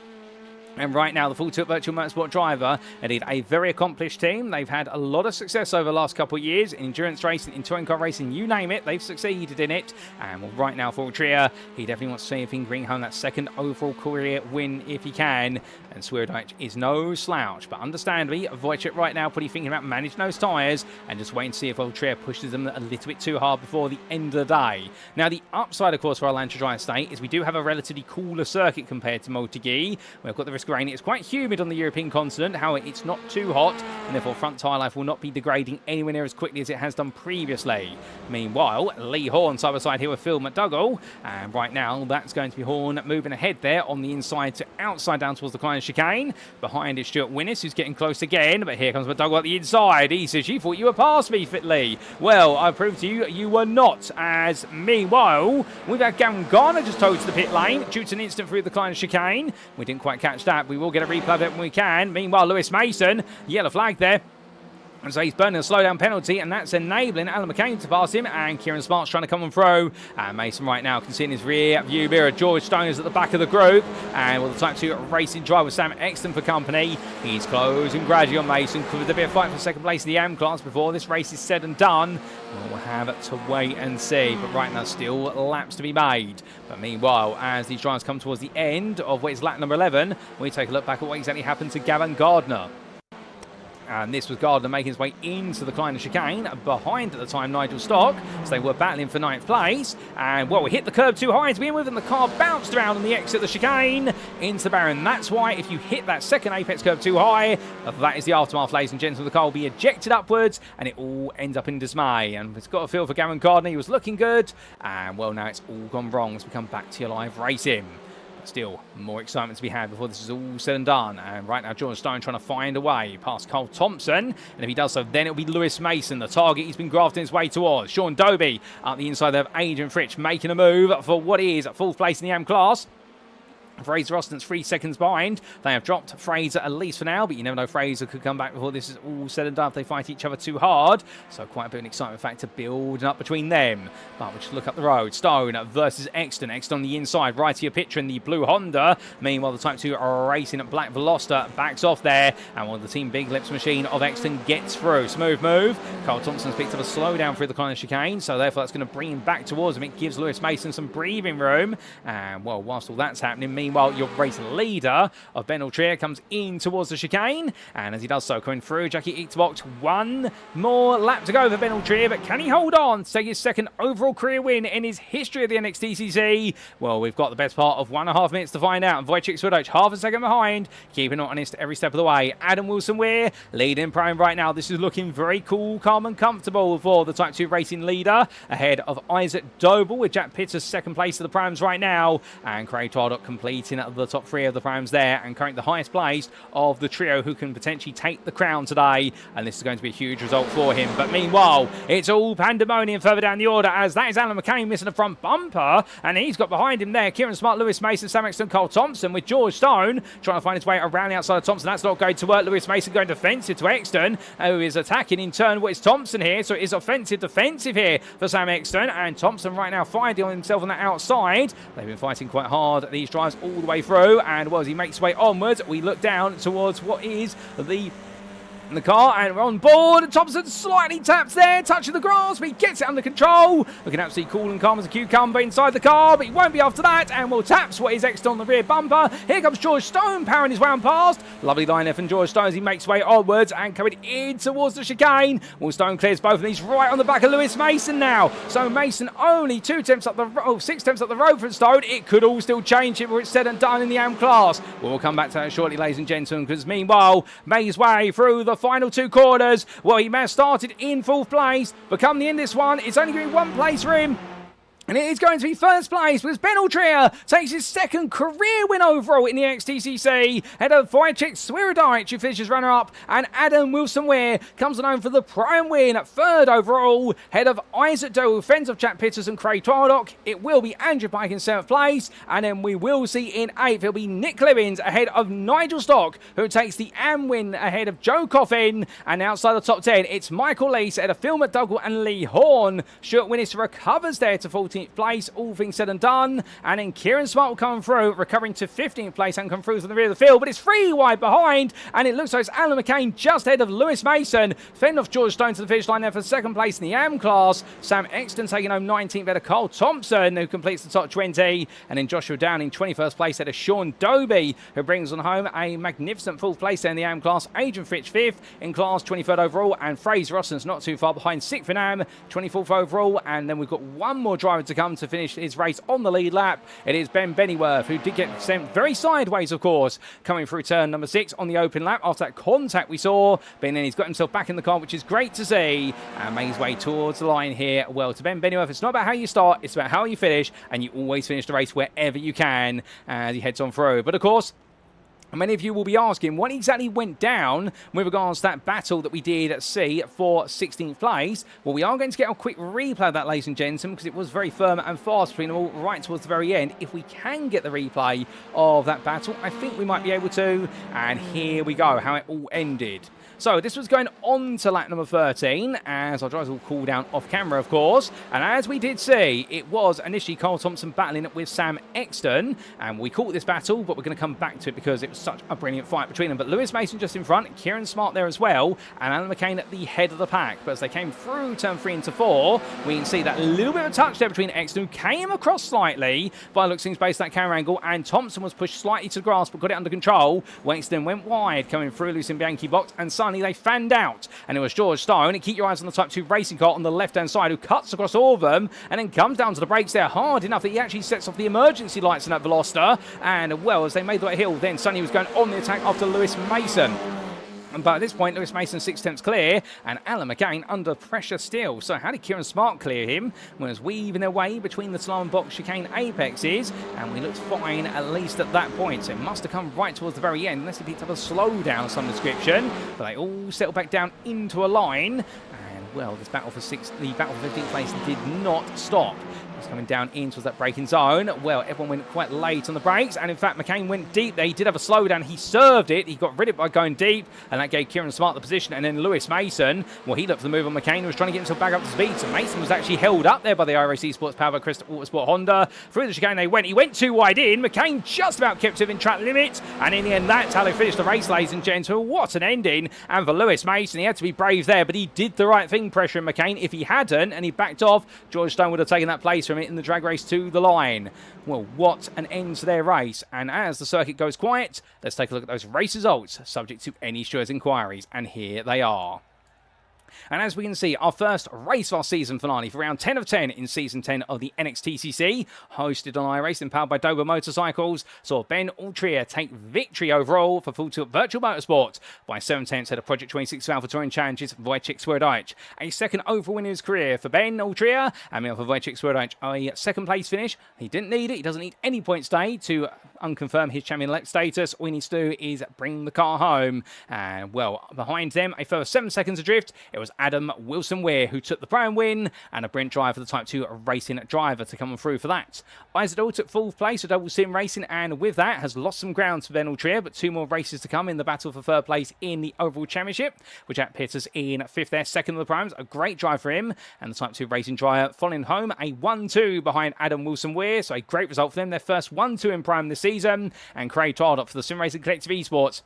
and right now, the Full Tilt Virtual Motorsport driver, indeed a very accomplished team. They've had a lot of success over the last couple of years in endurance racing, in touring car racing, you name it, they've succeeded in it. And well, right now for Altria, he definitely wants to see if he can bring home that second overall career win if he can. And Swirydowicz is no slouch, but understandably, Wojciech right now probably thinking about managing those tyres and just waiting to see if Altria pushes them a little bit too hard before the end of the day. Now, the upside, of course, for our Elantra Dry Estate is we do have a relatively cooler circuit compared to Motegi. We've got the risk of rain. It's quite humid on the European continent. However, it's not too hot, and therefore front tyre life will not be degrading anywhere near as quickly as it has done previously. Meanwhile, Lee Horn side by side here with Phil McDougall, and right now that's going to be Horn moving ahead there on the inside to outside down towards the Kleiner chicane. Behind is Stuart Winnis, who's getting close again, but here comes McDougall at the inside. He says, "You thought you were past me, Lee." Well, I proved to you you were not. As meanwhile, we've had Gavin Garner just towed to the pit lane due to an incident through the Kleiner chicane. We didn't quite catch that. lap. We will get a replay of it when we can. Meanwhile, Lewis Mason, yellow flag there. And so he's burning a slowdown penalty, and that's enabling Alan McCain to pass him, and Kieran Smart's trying to come and through. And Mason right now can see in his rear view mirror George Stone is at the back of the group, and with the Type 2 racing driver Sam Exton for company, he's closing gradually on Mason. Could there be a fight for second place in the AM class before this race is said and done? We'll have to wait and see, but right now still laps to be made. But meanwhile, as these drivers come towards the end of what is lap number 11, we take a look back at what exactly happened to Gavin Gardner. And this was Gardner making his way into the Kleiner chicane, behind at the time Nigel Stock, so they were battling for 9th place. And well, we hit the curb too high to begin with, and the car bounced around on the exit of the chicane into the barrier. And that's why if you hit that second apex curb too high, that is the aftermath, ladies and gentlemen. The car will be ejected upwards, and it all ends up in dismay. And it's got a feel for Gavin Gardner. He was looking good, and well, now it's all gone wrong as we come back to your live racing. Still more excitement to be had before this is all said and done. And right now, George Stone trying to find a way past Cole Thompson. And if he does so, then it'll be Lewis Mason, the target he's been grafting his way towards. Sean Doby up the inside of Adrian Fritsch, making a move for what is at 4th place in the AM class. Fraser Austin's 3 seconds behind. They have dropped Fraser at least for now, but you never know, Fraser could come back before this is all said and done if they fight each other too hard. So quite a bit of an excitement factor building up between them. But we'll just look up the road. Stone versus Exton. Exton on the inside, right to your picture in the blue Honda. Meanwhile, the Type 2 are racing at Black Veloster, backs off there, and while the Team Big Lips machine of Exton gets through. Smooth move. Carl Thompson's picked up a slowdown through the Kleiner chicane, so therefore that's going to bring him back towards him. It gives Lewis Mason some breathing room. And well, whilst all that's happening, meanwhile, your race leader of Ben Altria comes in towards the chicane, and as he does so, coming through, Jackie Eaterbox, one more lap to go for Ben Altria, but can he hold on to take his second overall career win in his history of the NXTCC? Well, we've got the best part of 1.5 minutes to find out, and Wojciech Swirydowicz half a second behind, keeping it honest every step of the way. Adam Wilson-Weir leading prime right now. This is looking very cool, calm and comfortable for the Type 2 racing leader, ahead of Isaac Doble, with Jack Pitter's second place of the primes right now, and Craig Twardock completing at the top 3 of the primes there, and currently the highest placed of the trio who can potentially take the crown today, and this is going to be a huge result for him. But meanwhile, it's all pandemonium further down the order, as that is Alan McCain missing the front bumper, and he's got behind him there Kieran Smart, Lewis Mason, Sam Exton, Cole Thompson, with George Stone trying to find his way around the outside of Thompson. That's not going to work. Lewis Mason going defensive to Exton, who is attacking in turn what is Thompson here, so it is offensive defensive here for Sam Exton, and Thompson right now fighting on himself on the outside. They've been fighting quite hard, these drives, all the way through, and well, as he makes his way onwards, we look down towards what is the car, and we're on board, and Thompson slightly taps there, touching the grass, but he gets it under control, looking absolutely cool and calm as a cucumber inside the car, but he won't be after that, and will taps what is Exton on the rear bumper. Here comes George Stone powering his way on past. Lovely line there from George Stone as he makes his way onwards and coming in towards the chicane. Well, Stone clears both of these right on the back of Lewis Mason now, so Mason only 6 attempts up the road from Stone. It could all still change it where it's said and done in the AM class. We'll come back to that shortly, ladies and gentlemen, because meanwhile, made his way through the final 2 corners. Well, he may have started in 4th place, but come the end of this one, it's only going to be 1 place for him. And it is going to be 1st place, because Ben Altria takes his 2nd career win overall in the NXTCC, ahead of Wojciech Swirydowicz, who finishes runner-up, and Adam Wilson-Weir comes on home for the prime win at 3rd overall, ahead of Isaac Doble, friends of Jack Pitters and Craig Twardock. It will be Andrew Pike in 7th place, and then we will see in 8th, it'll be Nick Livins ahead of Nigel Stock, who takes the AM win ahead of Joe Coffin, and outside the top 10, it's Michael Leese ahead of Phil McDougall and Lee Horn. Stuart Winnis recovers there to 14th place, all things said and done, and then Kieran Smart will come through, recovering to 15th place and come through from the rear of the field, but it's 3 wide behind, and it looks like it's Alan McCain just ahead of Lewis Mason, fending off George Stone to the finish line there for 2nd place in the AM class. Sam Exton taking home 19th ahead of Cole Thompson, who completes the top 20, and then Joshua Downing 21st place ahead of Sean Doby, who brings on home a magnificent 4th place there in the AM class. Adrian Fitch 5th in class, 23rd overall, and Fraser Austin's not too far behind, 6th in AM, 24th overall, and then we've got one more driver to come to finish his race on the lead lap. It is Ben Bennyworth, who did get sent very sideways, of course, coming through turn number 6 on the open lap after that contact we saw, but then he's got himself back in the car, which is great to see, and made his way towards the line here. Well, to Ben Bennyworth, it's not about how you start, it's about how you finish, and you always finish the race wherever you can as he heads on through. But of course, Many of you will be asking what exactly went down with regards to that battle that we did see for 16th place. Well, we are going to get a quick replay of that, ladies and gentlemen, because it was very firm and fast between them all right towards the very end. If we can get the replay of that battle, I think we might be able to. And here we go, how it all ended. So this was going on to lap number 13, as our drivers will cool down off camera, of course. And as we did see, it was initially Carl Thompson battling with Sam Exton. And we caught this battle, but we're going to come back to it because it was such a brilliant fight between them. But Lewis Mason just in front, Kieran Smart there as well, and Alan McCain at the head of the pack. But as they came through turn 3 into 4, we can see that little bit of a touch there between Exton, who came across slightly by looks things based that camera angle, and Thompson was pushed slightly to the grass, but got it under control. Exton went wide, coming through Lucien Bianchi box, and suddenly they fanned out, and it was George Stone. Keep your eyes on the Type 2 racing car on the left-hand side, who cuts across all of them, and then comes down to the brakes there hard enough that he actually sets off the emergency lights in that Veloster. And well, as they made that hill, then suddenly he was going on the attack after Lewis Mason. But at this point, Lewis Mason 6 tenths clear, and Alan McCain under pressure still. So how did Kieran Smart clear him? Well, was weaving their way between the slalom box chicane apexes, and we looked fine at least at that point. So it must have come right towards the very end, unless he picked up a slowdown of some description. But they all settled back down into a line. And well, this battle for the battle for 15th place did not stop. Coming down into that braking zone. Well, everyone went quite late on the brakes, and in fact McCain went deep there. He did have a slowdown. He served it. He got rid of it by going deep, and that gave Kieran Smart the position. And then Lewis Mason, well, he looked for the move on McCain, who was trying to get himself back up to speed. So Mason was actually held up there by the iRacing Sports powered by Crystal Autosport Honda. Through the chicane they went. He went too wide in. McCain just about kept within track limit, and in the end that's how they finished the race, ladies and gentlemen. What an ending. And for Lewis Mason, he had to be brave there, but he did the right thing, pressuring McCain. If he hadn't and he backed off, George Stone would have taken that place from it in the drag race to the line. Well, what an end to their race. And as the circuit goes quiet, let's take a look at those race results, subject to any stewards' inquiries. And here they are. And as we can see, our first race of our season finale for round 10 of 10 in season 10 of the NXTCC, hosted on iRacing, powered by Doble Motorcycles, saw Ben Altria take victory overall for Full Tilt Virtual Motorsport by 7 tenths ahead of Project 26 Alpha Touring Challenges Wojciech Swirydowicz. A second overall win in his career for Ben Altria, and for Wojciech Swirydowicz, a second place finish. He didn't need it. He doesn't need any points today to unconfirm his champion-elect status. All he needs to do is bring the car home. And well, behind them, a further 7 seconds adrift, it was Adam Wilson-Weir who took the prime win, and a Brent driver for the Type 2 racing driver to come through for that. Isaac Doble took 4th place for Double Sim Racing, and with that has lost some ground to Ben Altria, but 2 more races to come in the battle for 3rd place in the overall championship, which outpits us in 5th there, 2nd of the primes. A great drive for him, and the Type 2 racing driver following home a 1-2 behind Adam Wilson-Weir, so a great result for them, their first 1-2 in prime this season. And Craig Tardot for the Sim Racing Collective Esports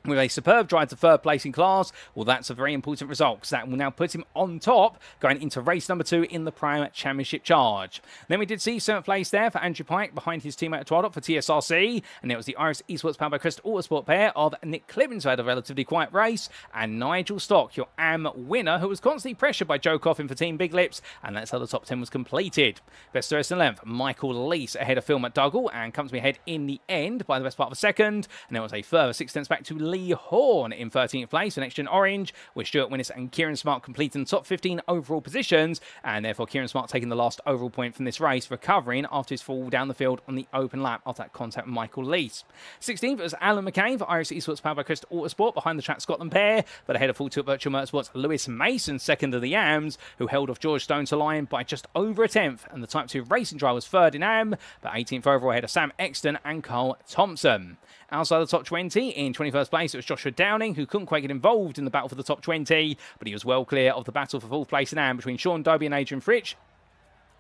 with a superb drive to 3rd place in class. Well, that's a very important result, because that will now put him on top going into race number 2 in the Prime Championship charge. Then we did see 7th place there for Andrew Pike behind his teammate Twadop for TSRC, and it was the Irish Esports powered by Crystal Autosport pair of Nick Clibbins, who had a relatively quiet race, and Nigel Stock, your AM winner, who was constantly pressured by Joe Coffin for Team Big Lips, and that's how the top 10 was completed. Best rest in length, Michael Leese ahead of Phil McDougall, and comes to me ahead in the end by the best part of a second, and it was a further 6 tenths back to Lee Horn in 13th place for NXTGEN Orange, with Stuart Winnis and Kieran Smart completing the top 15 overall positions, and therefore Kieran Smart taking the last overall point from this race, recovering after his fall down the field on the open lap after that contact with Michael Leese. 16th was Alan McCain for Irish Esports powered by Crystal Autosport behind the track Scotland pair, but ahead of Full Tilt Virtual Motorsports Lewis Mason, 2nd of the AMs, who held off George Stone to line by just over a tenth, and the Type 2 racing driver was 3rd in AM, but 18th overall ahead of Sam Exton and Carl Thompson. Outside the top 20, in 21st place, it was Joshua Downing, who couldn't quite get involved in the battle for the top 20, but he was well clear of the battle for 4th place in AM between Sean Dobie and Adrian Fritsch,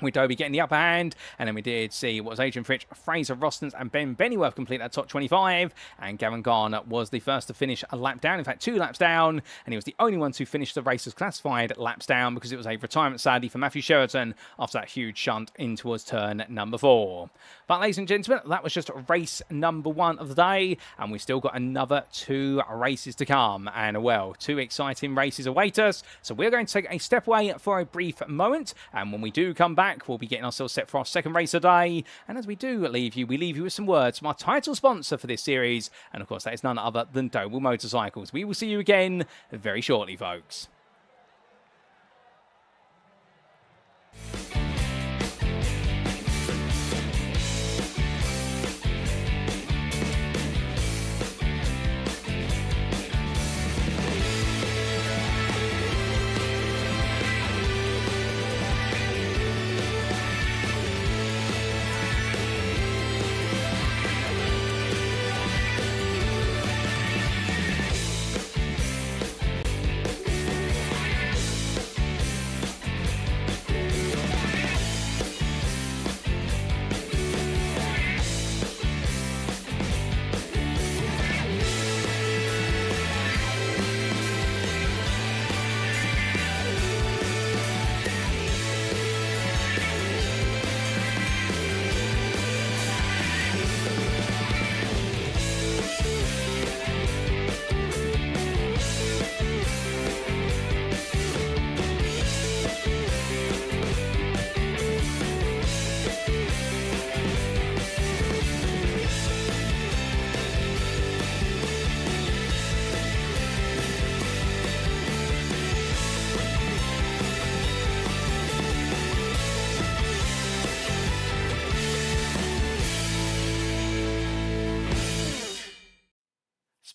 with Dobie getting the upper hand. And then we did see what was Adrian Fritsch, Fraser Rostons and Ben Bennyworth complete that top 25, and Gavin Garner was the first to finish a lap down, in fact 2 laps down, and he was the only one to finish the race as classified laps down, because it was a retirement sadly for Matthew Sheraton after that huge shunt in towards turn number 4. But ladies and gentlemen, that was just race number 1 of the day, and we've still got another 2 races to come, and well, 2 exciting races await us. So we're going to take a step away for a brief moment, and when we do come back, we'll be getting ourselves set for our second race of the day. And as we do leave you, we leave you with some words from our title sponsor for this series, and of course that is none other than Doble Motorcycles. We will see you again very shortly, folks.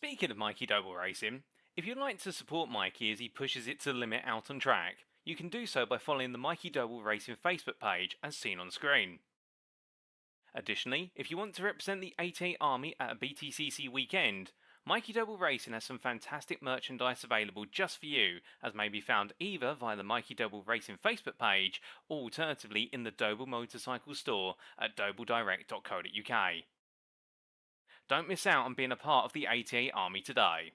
Speaking of Mikey Doble Racing, if you'd like to support Mikey as he pushes it to the limit out on track, you can do so by following the Mikey Doble Racing Facebook page as seen on screen. Additionally, if you want to represent the 88 Army at a BTCC weekend, Mikey Doble Racing has some fantastic merchandise available just for you, as may be found either via the Mikey Doble Racing Facebook page or alternatively in the Doble Motorcycles store at dobledirect.co.uk. Don't miss out on being a part of the 88 Army today.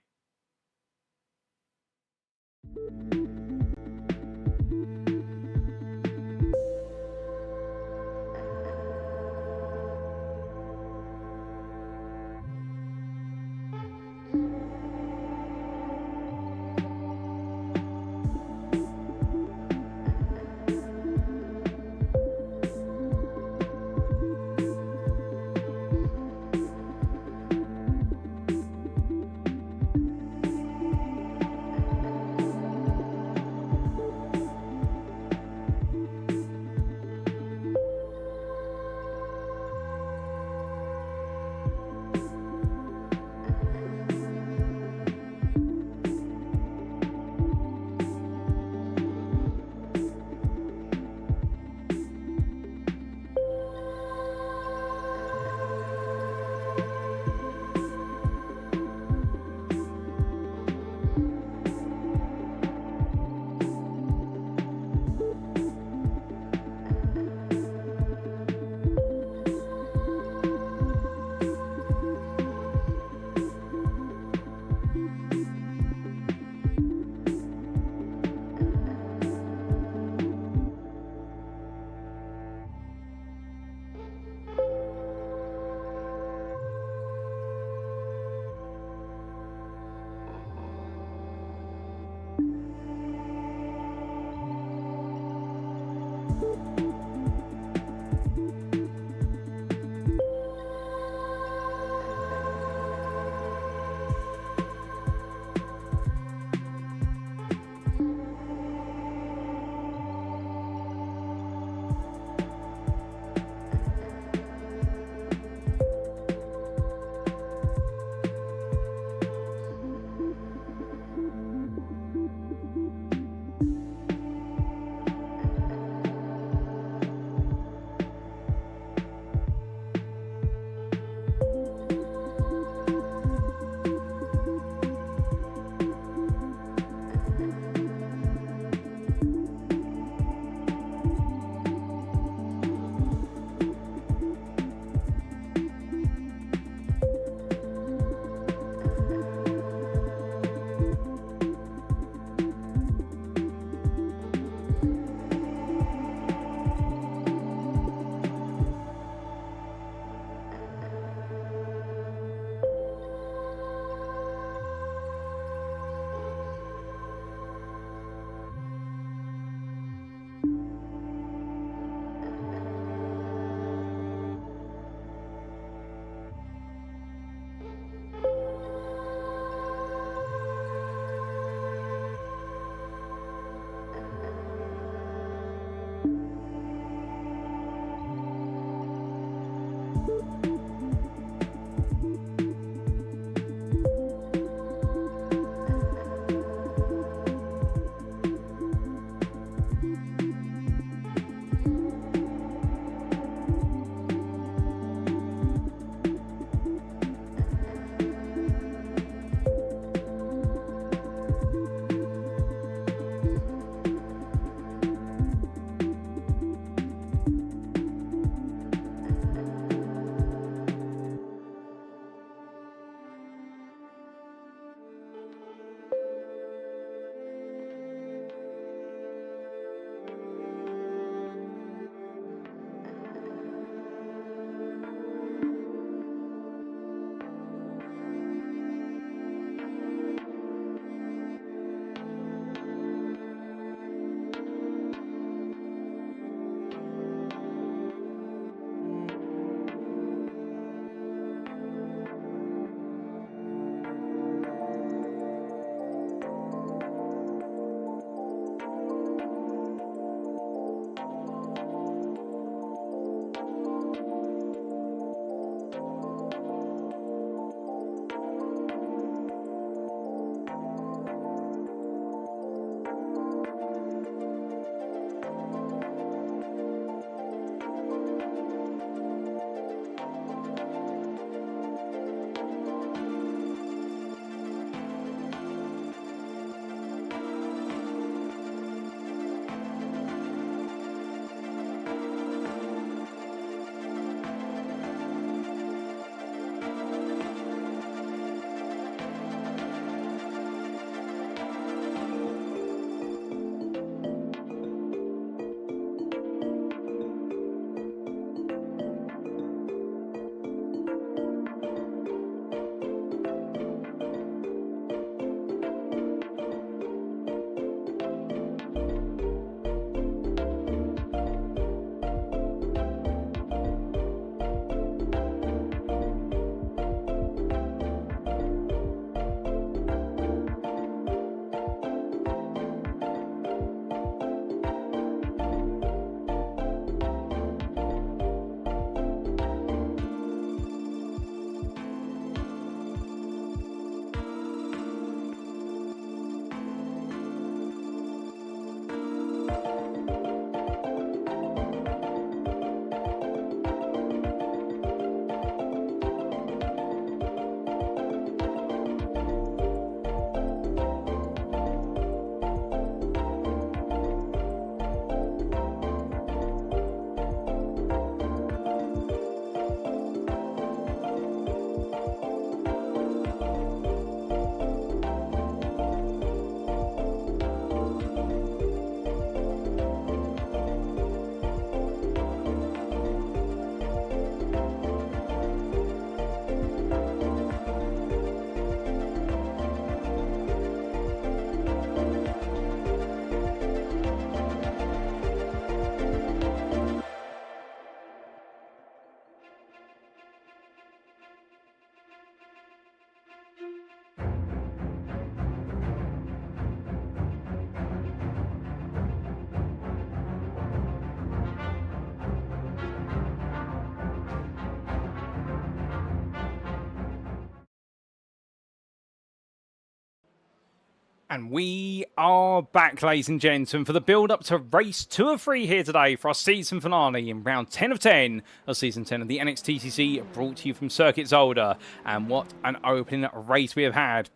And we are back, ladies and gentlemen, for the build-up to race 2 of 3 here today for our season finale in round 10 of 10 of season 10 of the NXTCC, brought to you from Circuit Zolder. And what an opening race we have had.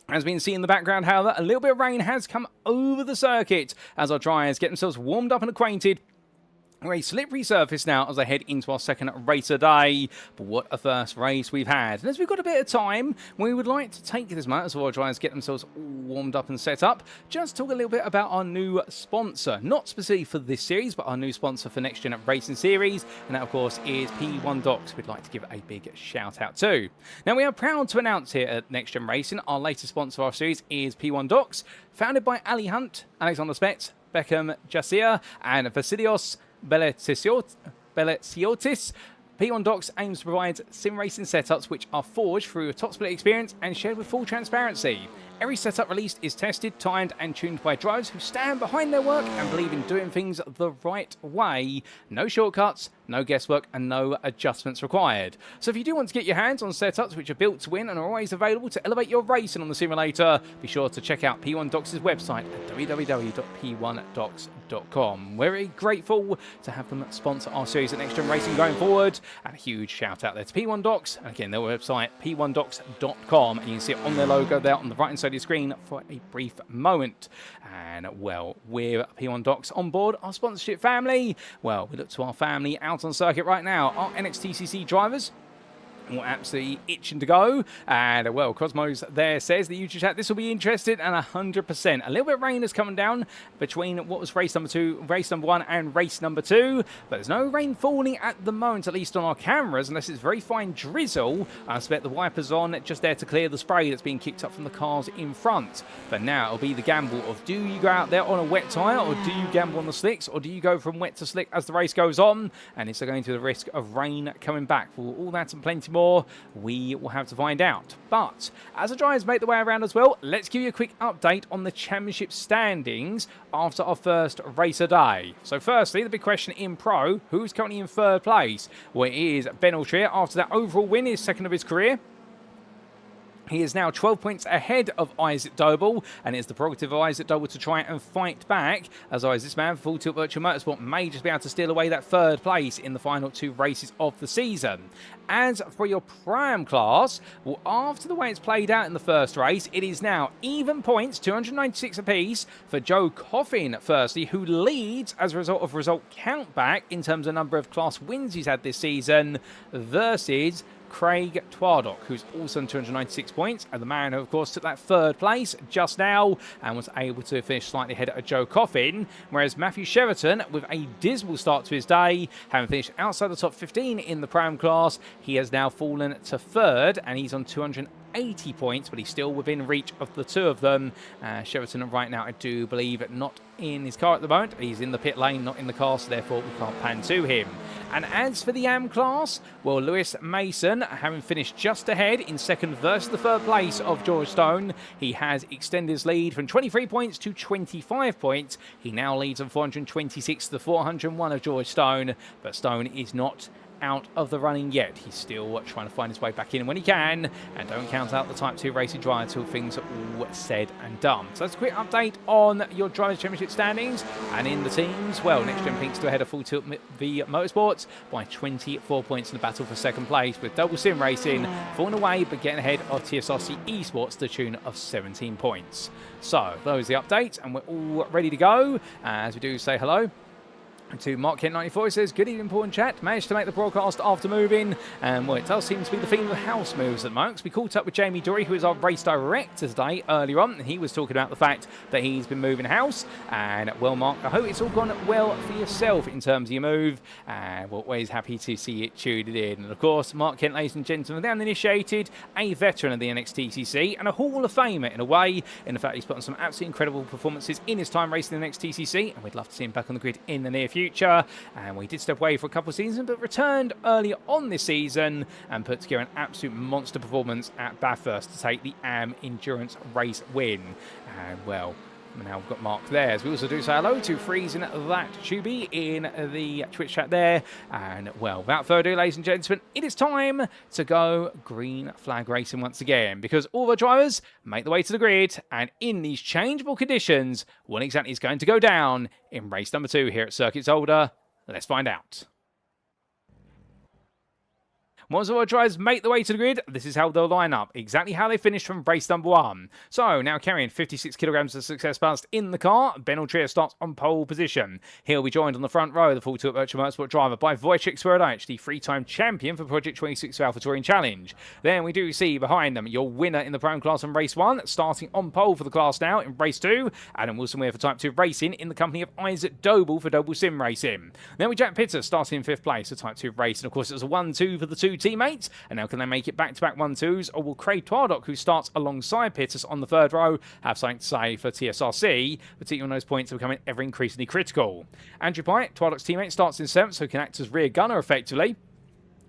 As we can see in the background, however, a little bit of rain has come over the circuit as our drivers get themselves warmed up and acquainted. We're a slippery surface now as I head into our second race a day. But what a first race we've had. And as we've got a bit of time, we would like to take this moment as our drivers get themselves all warmed up and set up. Just talk a little bit about our new sponsor. Not specifically for this series, but our new sponsor for Next Gen Racing Series. And that, of course, is P1 Docs. We'd like to give a big shout out to. Now, we are proud to announce here at Next Gen Racing, our latest sponsor of our series is P1 Docs. Founded by Ali Hunt, Alexander Spetz, Beckham Jasir, and Vasilios Beletsiotis, P1 Docs aims to provide sim racing setups which are forged through a top split experience and shared with full transparency. Every setup released is tested, timed and tuned by drivers who stand behind their work and believe in doing things the right way. No shortcuts, no guesswork and no adjustments required. So if you do want to get your hands on setups which are built to win and are always available to elevate your racing on the simulator, be sure to check out P1 Docs' website at www.p1docs.com. We're very grateful to have them sponsor our series at Next Gen Racing going forward, and a huge shout out there to P1 Docs, and again their website p1docs.com, and you can see it on their logo there on the right hand side of your screen for a brief moment. And well, with P1 Docs on board our sponsorship family, well, we look to our family out on circuit right now, our NXTCC drivers. We're absolutely itching to go, and well, Cosmos there says the YouTube chat, this will be interesting, and 100%. A little bit of rain is coming down between what was race number 1 and race number 2, but there's no rain falling at the moment, at least on our cameras, unless it's very fine drizzle. I expect the wipers on just there to clear the spray that's being kicked up from the cars in front. But now it'll be the gamble of, do you go out there on a wet tyre, or do you gamble on the slicks, or do you go from wet to slick as the race goes on? And is there going to be the risk of rain coming back? For all that and plenty more, we will have to find out. But as the drivers make their way around as well, let's give you a quick update on the championship standings after our first race a day. So firstly, the big question in Pro, who's currently in 3rd place? Well, it is Ben Altria. After that overall win, his 2nd of his career. He is now 12 points ahead of Isaac Doble, and it's the prerogative of Isaac Doble to try and fight back, as this man, Full Tilt Virtual Motorsport, may just be able to steal away that 3rd place in the final 2 races of the season. As for your Pram class, well, after the way it's played out in the first race, it is now even points, 296 apiece, for Joe Coffin, firstly, who leads as a result of result countback in terms of number of class wins he's had this season, versus Craig Twardock, who's also on 296 points, and the man who, of course, took that 3rd place just now and was able to finish slightly ahead of Joe Coffin, whereas Matthew Sheraton, with a dismal start to his day, having finished outside the top 15 in the Pram class, he has now fallen to 3rd, and he's on 280 points, but he's still within reach of the 2 of them. Sheraton right now, I do believe, not in his car at the moment. He's in the pit lane, not in the car, so therefore we can't pan to him. And as for the AM class, well, Lewis Mason, having finished just ahead in 2nd versus the 3rd place of George Stone, he has extended his lead from 23 points to 25 points. He now leads on 426 to 401 of George Stone, but Stone is not out of the running yet. He's still trying to find his way back in when he can, and don't count out the Type 2 racing driver until things are all said and done. So that's a quick update on your Drivers' Championship standings, and in the teams, well, Next Gen Pink's still ahead of Full Tilt V Motorsports by 24 points in the battle for 2nd place, with Double Sim Racing falling away but getting ahead of TSRC Esports to the tune of 17 points. So those are the updates, and we're all ready to go. As we do, say hello to Mark Kent 94. He says, good evening, Paul and chat. Managed to make the broadcast after moving, and well, it does seem to be the theme of house moves at the moment. We caught up with Jamie Dory, who is our race director today, earlier on, and he was talking about the fact that he's been moving house. And well, Mark, I hope it's all gone well for yourself in terms of your move, and we're always happy to see it tuned in. And of course, Mark Kent, ladies and gentlemen, the uninitiated, a veteran of the NXTCC, and a Hall of Famer in a way, in the fact he's put on some absolutely incredible performances in his time racing the NXTCC, and we'd love to see him back on the grid in the near future. And we did step away for a couple of seasons, but returned earlier on this season and put together an absolute monster performance at Bathurst to take the AM Endurance race win. And well, Now we've got Mark there, as we also do say hello to Freeze in that Tubi in the Twitch chat there. And, well, without further ado, ladies and gentlemen, it is time to go green flag racing once again, because all the drivers make the way to the grid, and in these changeable conditions, what exactly is going to go down in race number 2 here at Circuit Zolder? Let's find out. Once all our drivers make the way to the grid, this is how they'll line up, exactly how they finished from race number 1. So, now carrying 56 kilograms of success ballast in the car, Ben Altria starts on pole position. He'll be joined on the front row, the full tilt virtual motorsport driver, by Wojciech Swirydowicz, the 3-time champion for Project 26 Alpha Touring Challenge. Then we do see behind them your winner in the Prime class in race 1, starting on pole for the class now in race 2, Adam Wilson-Weir for Type 2 Racing in the company of Isaac Doble for Doble Sim Racing. Then we Jack Pitter starting in 5th place for Type 2 Racing. Of course, it was a 1-2 for the 2 teammates, and now can they make it back-to-back 1-2s, or will Craig Twardock, who starts alongside Pitters on the 3rd row, have something to say for TSRC, particularly when those points are becoming ever increasingly critical. Andrew Pye, Twardock's teammate, starts in 7th, so can act as rear gunner effectively.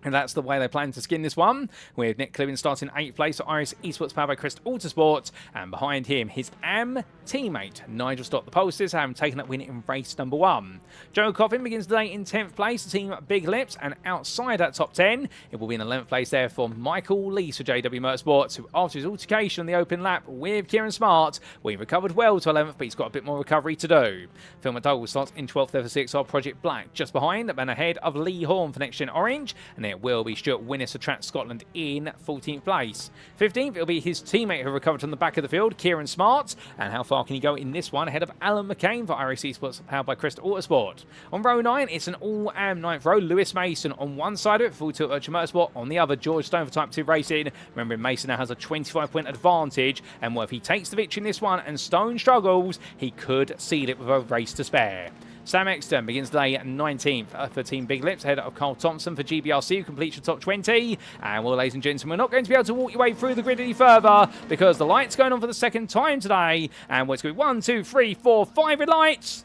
And that's the way they plan to skin this one, with Nick Cliven starting 8th place for Iris Esports powered by Crest Autosport, and behind him his AM teammate Nigel Stott. The posters having taken that win in race number 1. Joe Coffin begins the day in 10th place, the team Big Lips, and outside that top 10, it will be in 11th place there for Michael Lees for JW Motorsports, who after his altercation on the open lap with Kieran Smart, we recovered well to 11th, but he's got a bit more recovery to do. Phil McDougall starts in 12th there for 6R Project Black, just behind and ahead of Lee Horn for Next Gen Orange, and it will be Stuart Winnis for Track Scotland in 14th place. 15th, it'll be his teammate who recovered from the back of the field, Kieran Smart. And how far can he go in this one? Ahead of Alan McCain for iRacing Esports powered by Crest Autosport. On row 9, it's an all-AM 9th row. Lewis Mason on one side of it, full tilt virtual motorsport. On the other, George Stone for Type 2 Racing. Remembering Mason now has a 25-point advantage, and if he takes the victory in this one and Stone struggles, he could seal it with a race to spare. Sam Exton begins the day at 19th for Team Big Lips, ahead of Carl Thompson for GBRC, who completes the top 20. And well, ladies and gentlemen, we're not going to be able to walk your way through the grid any further, because the light's going on for the 2nd time today. And it's going to be 1, 2, 3, 4, 5 red lights.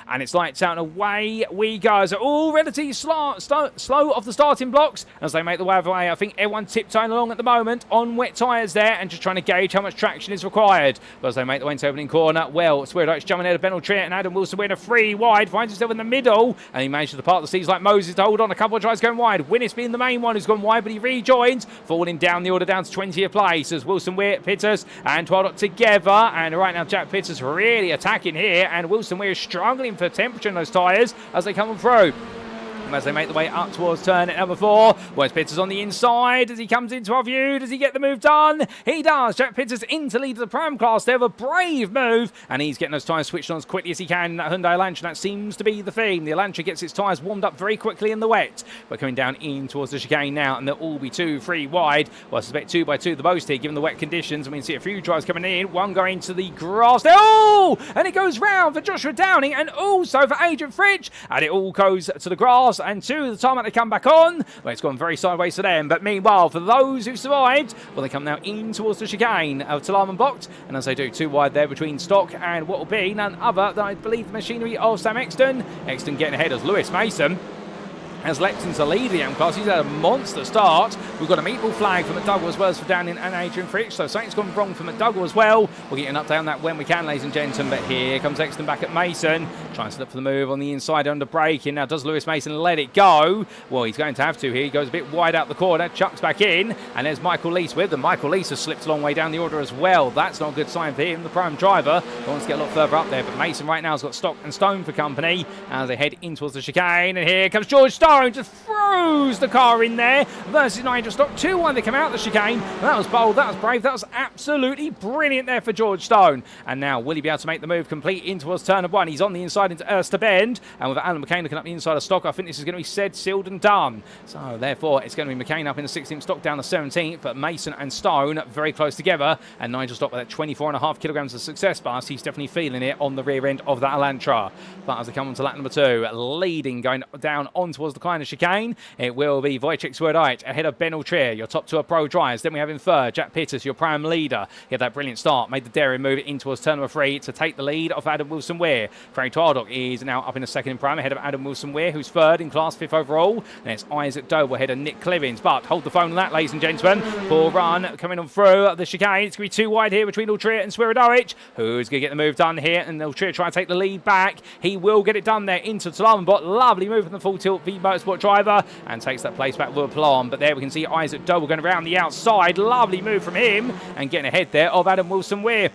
And it's lights out and away we go. So all relatively slow off the starting blocks as they make the way of the way. I think everyone tiptoeing along at the moment on wet tyres there and just trying to gauge how much traction is required. But as they make the way into opening corner, well, Swirydowicz jumping ahead of Ben Altria, and Adam Wilson winning a 3 wide, finds himself in the middle, and he manages to part the seas like Moses to hold on. A couple of tries going wide. Winnis being the main one who's gone wide, but he rejoins, falling down the order down to 20th place as Wilson Weir, Pitters and Twardock together. And right now Jack Pitters really attacking here, and Wilson Weir is struggling for temperature in those tyres as they come through. As they make the way up towards turn at number 4. Where's Pitters on the inside as he comes into our view? Does he get the move done? He does. Jack Pitters into lead of the Prime class there. A brave move, and he's getting those tyres switched on as quickly as he can in that Hyundai Elantra. That seems to be the theme. The Elantra gets its tyres warmed up very quickly in the wet. But coming down in towards the chicane now, and they'll all be 2, 3 wide. Well, I suspect 2 by 2 the most here, given the wet conditions. I mean, see a few drives coming in. One going to the grass there. Oh! And it goes round for Joshua Downing, and also for Agent Fridge. And it all goes to the grass, and to the time that they come back on, well, it's gone very sideways to them. But meanwhile, for those who survived, well, they come now in towards the chicane of Talam blocked, and as they do, 2 wide there between Stock and what will be none other than, I believe, the machinery of Sam Exton. Exton getting ahead as Lewis Mason. As Lexton's the lead of the M class, he's had a monster start. We've got a meatball flag for McDougall as well as for Downing and Adrian Fritsch, so something's gone wrong for McDougall as well. We'll get an update on that when we can, ladies and gentlemen, but here comes Exton back at Mason, trying to look for the move on the inside under braking. Now, does Lewis Mason let it go? Well, he's going to have to here. He goes a bit wide out the corner, chucks back in, and there's Michael Lees with them. Michael Lees has slipped a long way down the order as well. That's not a good sign for him, the prime driver. He wants to get a lot further up there, but Mason right now has got Stock and Stone for company as they head in towards the chicane, and here comes George Stone, just throws the car in there versus Nigel Stock. 2-1 they come out the chicane. That was bold, that was brave, that was absolutely brilliant there for George Stone. And now will he be able to make the move complete in towards turn 1? He's on the inside into Erster Bend, and with Alan McCain looking up the inside of Stock, I think this is going to be said, sealed and done. So therefore it's going to be McCain up in the 16th, Stock down the 17th, but Mason and Stone very close together, and Nigel Stock with that 24.5 kilograms of success bars. He's definitely feeling it on the rear end of that Elantra. But as they come on to lap number 2, leading going down on towards the kind of chicane, it will be Wojciech Swirydowicz ahead of Ben Altria. Your top two are pro drivers. Then we have in third, Jack Pittis, your prime leader. He had that brilliant start, made the daring move in towards turn number 3 to take the lead of Adam Wilson-Weir. Craig Twardock is now up in a second in prime ahead of Adam Wilson-Weir, who's third in class, 5th overall. And it's Isaac Doble ahead of Nick Clivins. But hold the phone on that, ladies and gentlemen. For run coming on through the chicane. It's going to be too wide here between Altria and Swirydowicz. Who's going to get the move done here? And Altria try to take the lead back. He will get it done there into Tlamanbot. Lovely move from the full tilt V Motorsport driver and takes that place back with a plum. But there we can see Isaac Doble going around the outside. Lovely move from him and getting ahead there of Adam Wilson-Weir.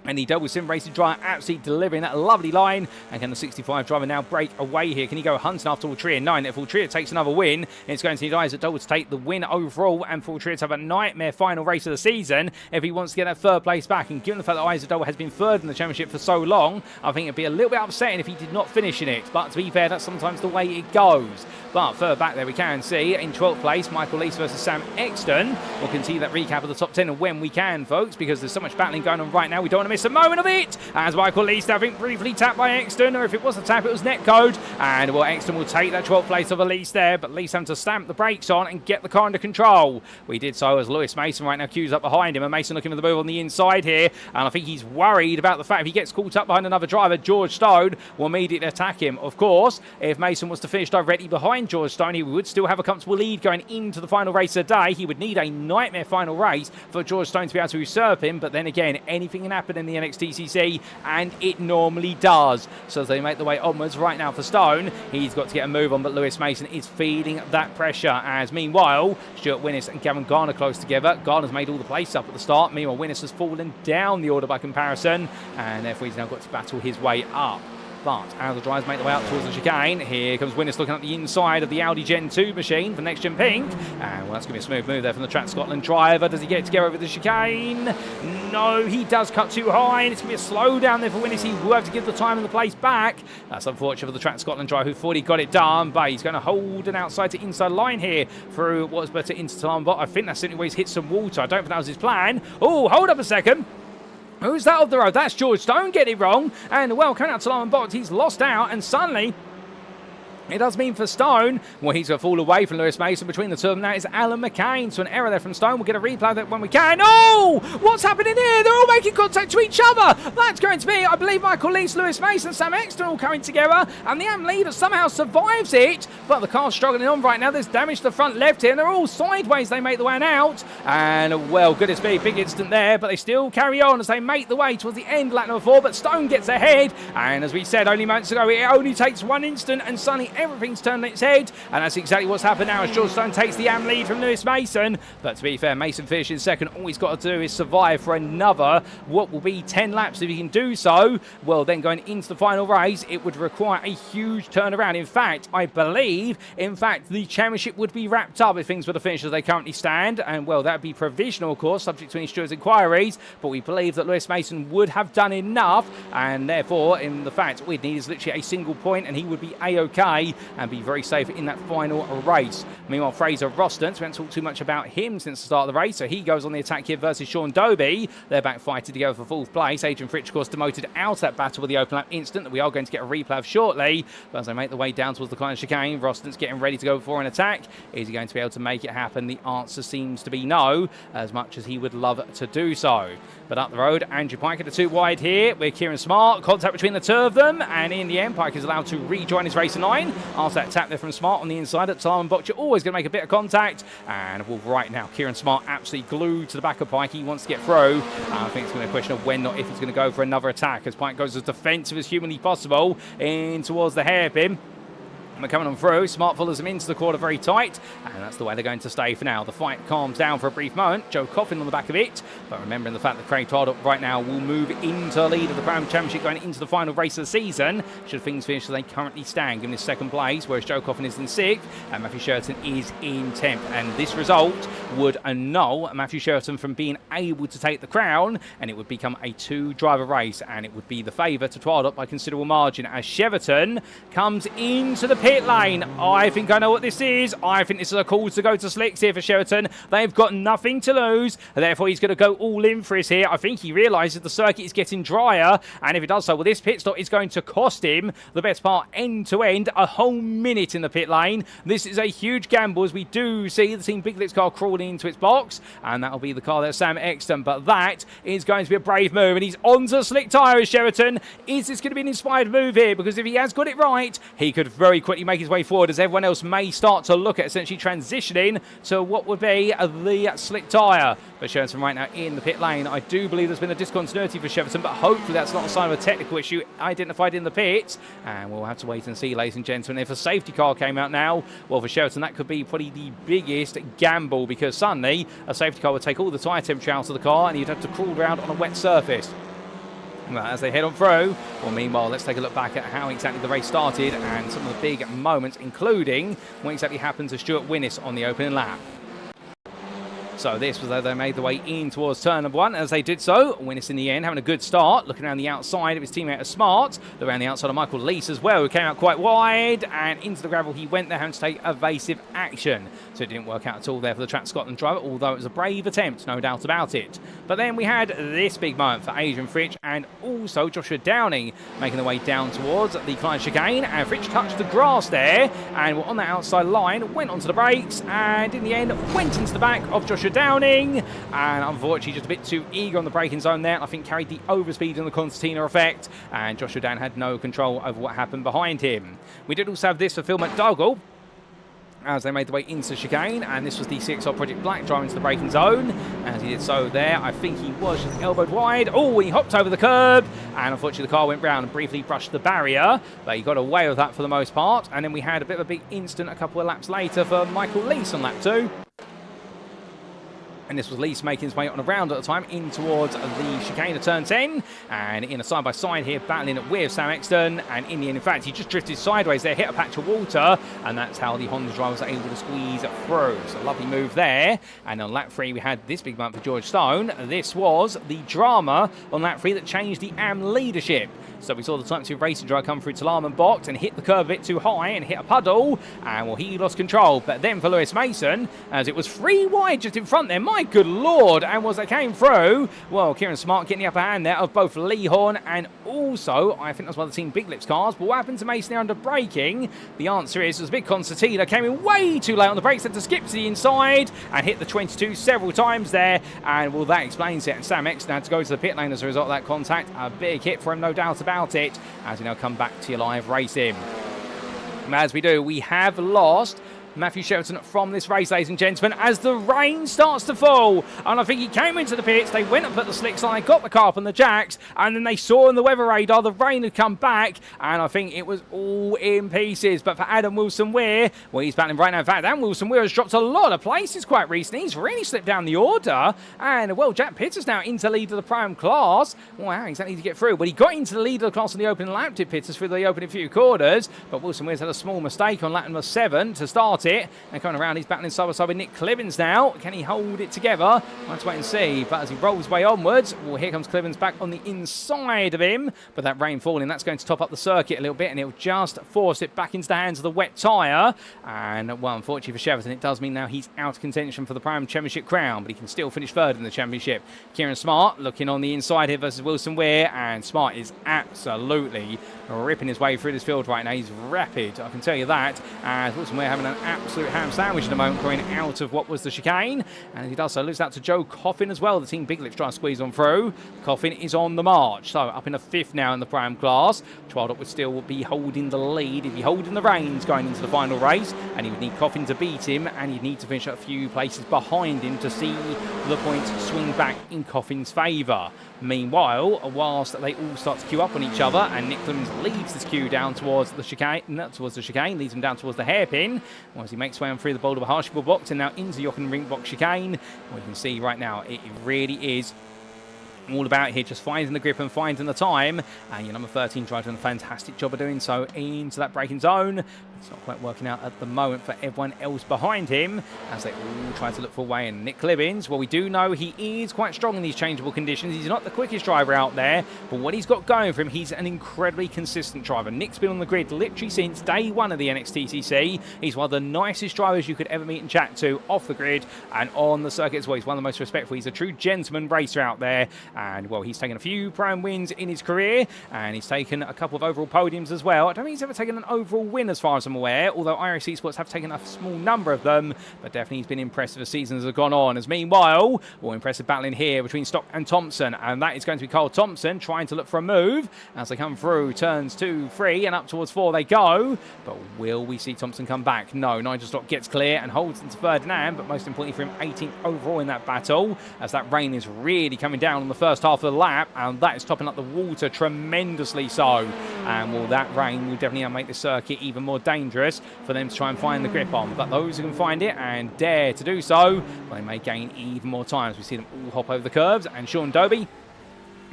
And the Double Sim Racing driver absolutely delivering that lovely line. And can the 65 driver now break away here? Can he go hunting after Altria? 9. If Altria takes another win, it's going to need Isaac Doble to take the win overall and for Altria to have a nightmare final race of the season if he wants to get that third place back. And given the fact that Isaac Doble has been third in the championship for so long, I think it'd be a little bit upsetting if he did not finish in it. But to be fair, that's sometimes the way it goes. But further back there we can see in 12th place, Michael Lees versus Sam Exton. We'll continue that recap of the top 10 when we can, folks, because there's so much battling going on right now. We don't want to miss a moment of it. As Michael Lees, I think, briefly tapped by Exton, or if it was a tap, it was netcode. And well, Exton will take that 12th place of Lees there, but Lees having to stamp the brakes on and get the car under control. We did so as Lewis Mason right now queues up behind him, and Mason looking for the move on the inside here. And I think he's worried about the fact if he gets caught up behind another driver, George Stone will immediately attack him. Of course, if Mason was to finish directly behind George Stone, he would still have a comfortable lead going into the final race of the day. He would need a nightmare final race for George Stone to be able to usurp him. But then again, anything can happen in the NXTCC, and it normally does. So as they make the way onwards right now for Stone, he's got to get a move on, but Lewis Mason is feeding that pressure. As meanwhile, Stuart Winnis and Gavin Garner close together. Garner's made all the place up at the start. Meanwhile, Winnis has fallen down the order by comparison, and therefore he's now got to battle his way up. But as the drivers make their way up towards the chicane, here comes Winnis looking at the inside of the Audi Gen 2 machine for Next Gen Pink. And well, that's going to be a smooth move there from the Track Scotland driver. Does he get to go over the chicane? No, he does cut too high, and it's going to be a slow down there for Winnis. He will have to give the time and the place back. That's unfortunate for the Track Scotland driver who thought he got it done, but he's going to hold an outside to inside line here through what's better into Tlamanbot. I think that's simply where he's hit some water. I don't think that was his plan. Oh, hold up a second. Who's that off the road? That's George Stone, get it wrong. And well, coming out to Tlamanbot, he's lost out, and suddenly it does mean for Stone, well, he's going to fall away from Lewis Mason. Between the two of them now is Alan McCain. So an error there from Stone. We'll get a replay of that when we can. Oh! What's happening here? They're all making contact to each other. That's going to be, I believe, Michael Lees, Lewis Mason, Sam Exton all coming together. And the AM leader somehow survives it. But the car's struggling on right now. There's damage to the front left here. And they're all sideways. They make the way out. And, well, goodness me, big incident there. But they still carry on as they make the way towards the end, lap number 4. But Stone gets ahead. And as we said only moments ago, it only takes one instant. And suddenly everything's turned its head, and that's exactly what's happened now as George Stone takes the AM lead from Lewis Mason. But to be fair, Mason finishes second. All he's got to do is survive for another, what will be 10 laps. If he can do so, well, then going into the final race, it would require a huge turnaround. In fact, I believe, the championship would be wrapped up if things were to finish as they currently stand. And, well, that would be provisional, of course, subject to any stewards' inquiries. But we believe that Lewis Mason would have done enough, and therefore, in the fact, we'd need is literally a single point, and he would be A-OK and be very safe in that final race. Meanwhile, Fraser Roston, we haven't talked too much about him since the start of the race, so he goes on the attack here versus Sean Doby. They're back fighting together for fourth place. Adrian Fritsch, of course, demoted out of that battle with the open lap instant that we are going to get a replay of shortly. But as they make the way down towards the Klein chicane, Roston's getting ready to go for an attack. Is he going to be able to make it happen? The answer seems to be no, as much as he would love to do so. But up the road, Andrew Pike at the two wide here with Kieran Smart. Contact between the two of them, and in the end, Pike is allowed to rejoin his racing line after that tap there from Smart on the inside at Tlamanbot. You're always going to make a bit of contact, and well, right now, Kieran Smart absolutely glued to the back of Pike. He wants to get through. I think it's going to be a question of when, not if, he's going to go for another attack as Pike goes as defensive as humanly possible in towards the hairpin. We're coming on through. Smart follows them into the quarter very tight, and that's the way they're going to stay for now. The fight calms down for a brief moment. Joe Coffin on the back of it, but remembering the fact that Craig Twardock right now will move into the lead of the Crown Championship going into the final race of the season, should things finish as they currently stand, given his second place, whereas Joe Coffin is in 6th, and Matthew Sheraton is in 10th. And this result would annul Matthew Sheraton from being able to take the crown, and it would become a 2-driver race, and it would be the favour to Twardock by considerable margin, as Sheraton comes into the pit lane. I think I know what this is. I think this is a call to go to slicks here for Sheraton. They've got nothing to lose. Therefore, he's going to go all in for us here. I think he realises the circuit is getting drier. And if it does so, well, this pit stop is going to cost him the best part end to end. A whole minute in the pit lane. This is a huge gamble as we do see the Team Big Lips car crawling into its box. And that'll be the car that's Sam Exton. But that is going to be a brave move. And he's onto slick tyres, Sheraton. Is this going to be an inspired move here? Because if he has got it right, he could very quickly make his way forward as everyone else may start to look at essentially transitioning to what would be the slick tyre. But Sheraton right now in the pit lane. I do believe there's been a discontinuity for Sheraton, but hopefully that's not a sign of a technical issue identified in the pit. And we'll have to wait and see, ladies and gentlemen. If a safety car came out now, well, for Sheraton, that could be probably the biggest gamble, because suddenly a safety car would take all the tyre temperature out of the car and you'd have to crawl around on a wet surface. Well, as they head on through, well, meanwhile, let's take a look back at how exactly the race started and some of the big moments, including what exactly happened to Stuart Winnis on the opening lap. So this was as they made the way in towards turn number 1. As they did so, Winnis in the end having a good start, looking around the outside of his teammate Smart, around the outside of Michael Lease as well, who came out quite wide, and into the gravel he went there having to take evasive action. So it didn't work out at all there for the Track Scotland driver, although it was a brave attempt, no doubt about it. But then we had this big moment for Adrian Fritsch and also Joshua Downing making their way down towards the Klein chicane, and Fritsch touched the grass there and were on the outside line, went onto the brakes, and in the end went into the back of Joshua Downing, and unfortunately just a bit too eager on the braking zone there. I think carried the overspeed and the concertina effect, and Joshua Downing had no control over what happened behind him. We did also have this for Phil McDougall as they made the way into chicane, and this was the CXR Project Black driving into the braking zone. As he did so there, I think he was just elbowed wide. Oh, he hopped over the curb, and unfortunately the car went round and briefly brushed the barrier, but he got away with that for the most part. And then we had a bit of a big incident a couple of laps later for Michael Lease on lap 2. And this was Lease making his way on a round at the time in towards the chicane of turn 10, and in a side-by-side here battling with Sam Exton, and in the end, in fact, he just drifted sideways there, hit a patch of water, and that's how the Honda drivers are able to squeeze through. So a lovely move there. And on lap 3 we had this big bump for George Stone. This was the drama on lap 3 that changed the AM leadership. So we saw the Type 2 racing driver come through Talarman box and hit the curb a bit too high and hit a puddle, and well, he lost control. But then for Lewis Mason, as it was 3 wide just in front there, my good lord, and as they came through, well, Kieran Smart getting the upper hand there of both Lee Horn and also, I think that's one of the Team Big Lips cars. But what happened to Mason there under braking? The answer is, it was a big concertina, came in way too late on the brakes, had to skip to the inside and hit the 22 several times there, and well, that explains it. And Sam Exton had to go to the pit lane as a result of that contact. A big hit for him, no doubt about it, as we now come back to your live racing. And as we do, we have lost Matthew Sheraton from this race, ladies and gentlemen, as the rain starts to fall. And I think he came into the pits, they went up at the slicks line, got the car up on the jacks, and then they saw on the weather radar the rain had come back, and I think it was all in pieces. But for Adam Wilson-Weir, well, he's battling right now. In fact, Adam Wilson-Weir has dropped a lot of places quite recently. He's really slipped down the order, and well, Jack Pitters now into lead of the Prime class. Wow, exactly to get through. But he got into the lead of the class on the opening lap, did Pitters, through the opening few quarters, but Wilson-Weir's had a small mistake on lap number 7 to start it, and coming around, he's battling side by side with Nick Clivens now. Can he hold it together? We'll have to wait and see. But as he rolls his way onwards, well, here comes Clivens back on the inside of him. But that rain falling, that's going to top up the circuit a little bit, and it'll just force it back into the hands of the wet tyre. And well, unfortunately for Sheraton, it does mean now he's out of contention for the Prime Championship crown, but he can still finish third in the championship. Kieran Smart looking on the inside here versus Wilson-Weir, and Smart is absolutely ripping his way through this field right now. He's rapid, I can tell you that. As Wilson-Weir having an absolute ham sandwich at the moment, going out of what was the chicane, and he does so, loses out to Joe Coffin as well. The Team Big Lips trying to squeeze on through. Coffin is on the march, so up in a 5th now in the Prime class. Twildop would still be holding the lead, he'd be holding the reins going into the final race, and he would need Coffin to beat him, and he'd need to finish a few places behind him to see the points swing back in Coffin's favour. Meanwhile, whilst they all start to queue up on each other, and Nick Clemens leads this queue down towards the chicane, leads him down towards the hairpin, as he makes way on through the Boulder Harshable box and now into the Jochen Ring box chicane. Well, you can see right now, it really is all about here, just finding the grip and finding the time. And your number 13 driver doing a fantastic job of doing so into that braking zone. It's not quite working out at the moment for everyone else behind him as they all try to look for a way. And Nick Clibbins, well, we do know he is quite strong in these changeable conditions. He's not the quickest driver out there, but what he's got going for him, he's an incredibly consistent driver. Nick's been on the grid literally since day one of the NXTCC. He's one of the nicest drivers you could ever meet and chat to off the grid and on the circuit as well. He's one of the most respectful. He's a true gentleman racer out there. And, well, he's taken a few Pro-Am wins in his career, and he's taken a couple of overall podiums as well. I don't think he's ever taken an overall win as far as I'm aware, although iRacing Sports have taken a small number of them, but definitely he's been impressive as seasons have gone on. As meanwhile, well, impressive battling here between Stock and Thompson, and that is going to be Kyle Thompson trying to look for a move as they come through turns 2, 3, and up towards 4 they go. But will we see Thompson come back? No, Nigel Stock gets clear and holds into Ferdinand, but most importantly for him, 18th overall in that battle, as that rain is really coming down on the first half of the lap, and that is topping up the water tremendously so. And well, that rain will definitely make the circuit even more dangerous for them to try and find the grip on. But those who can find it and dare to do so, well, they may gain even more time as we see them all hop over the curves. And Sean Dobe,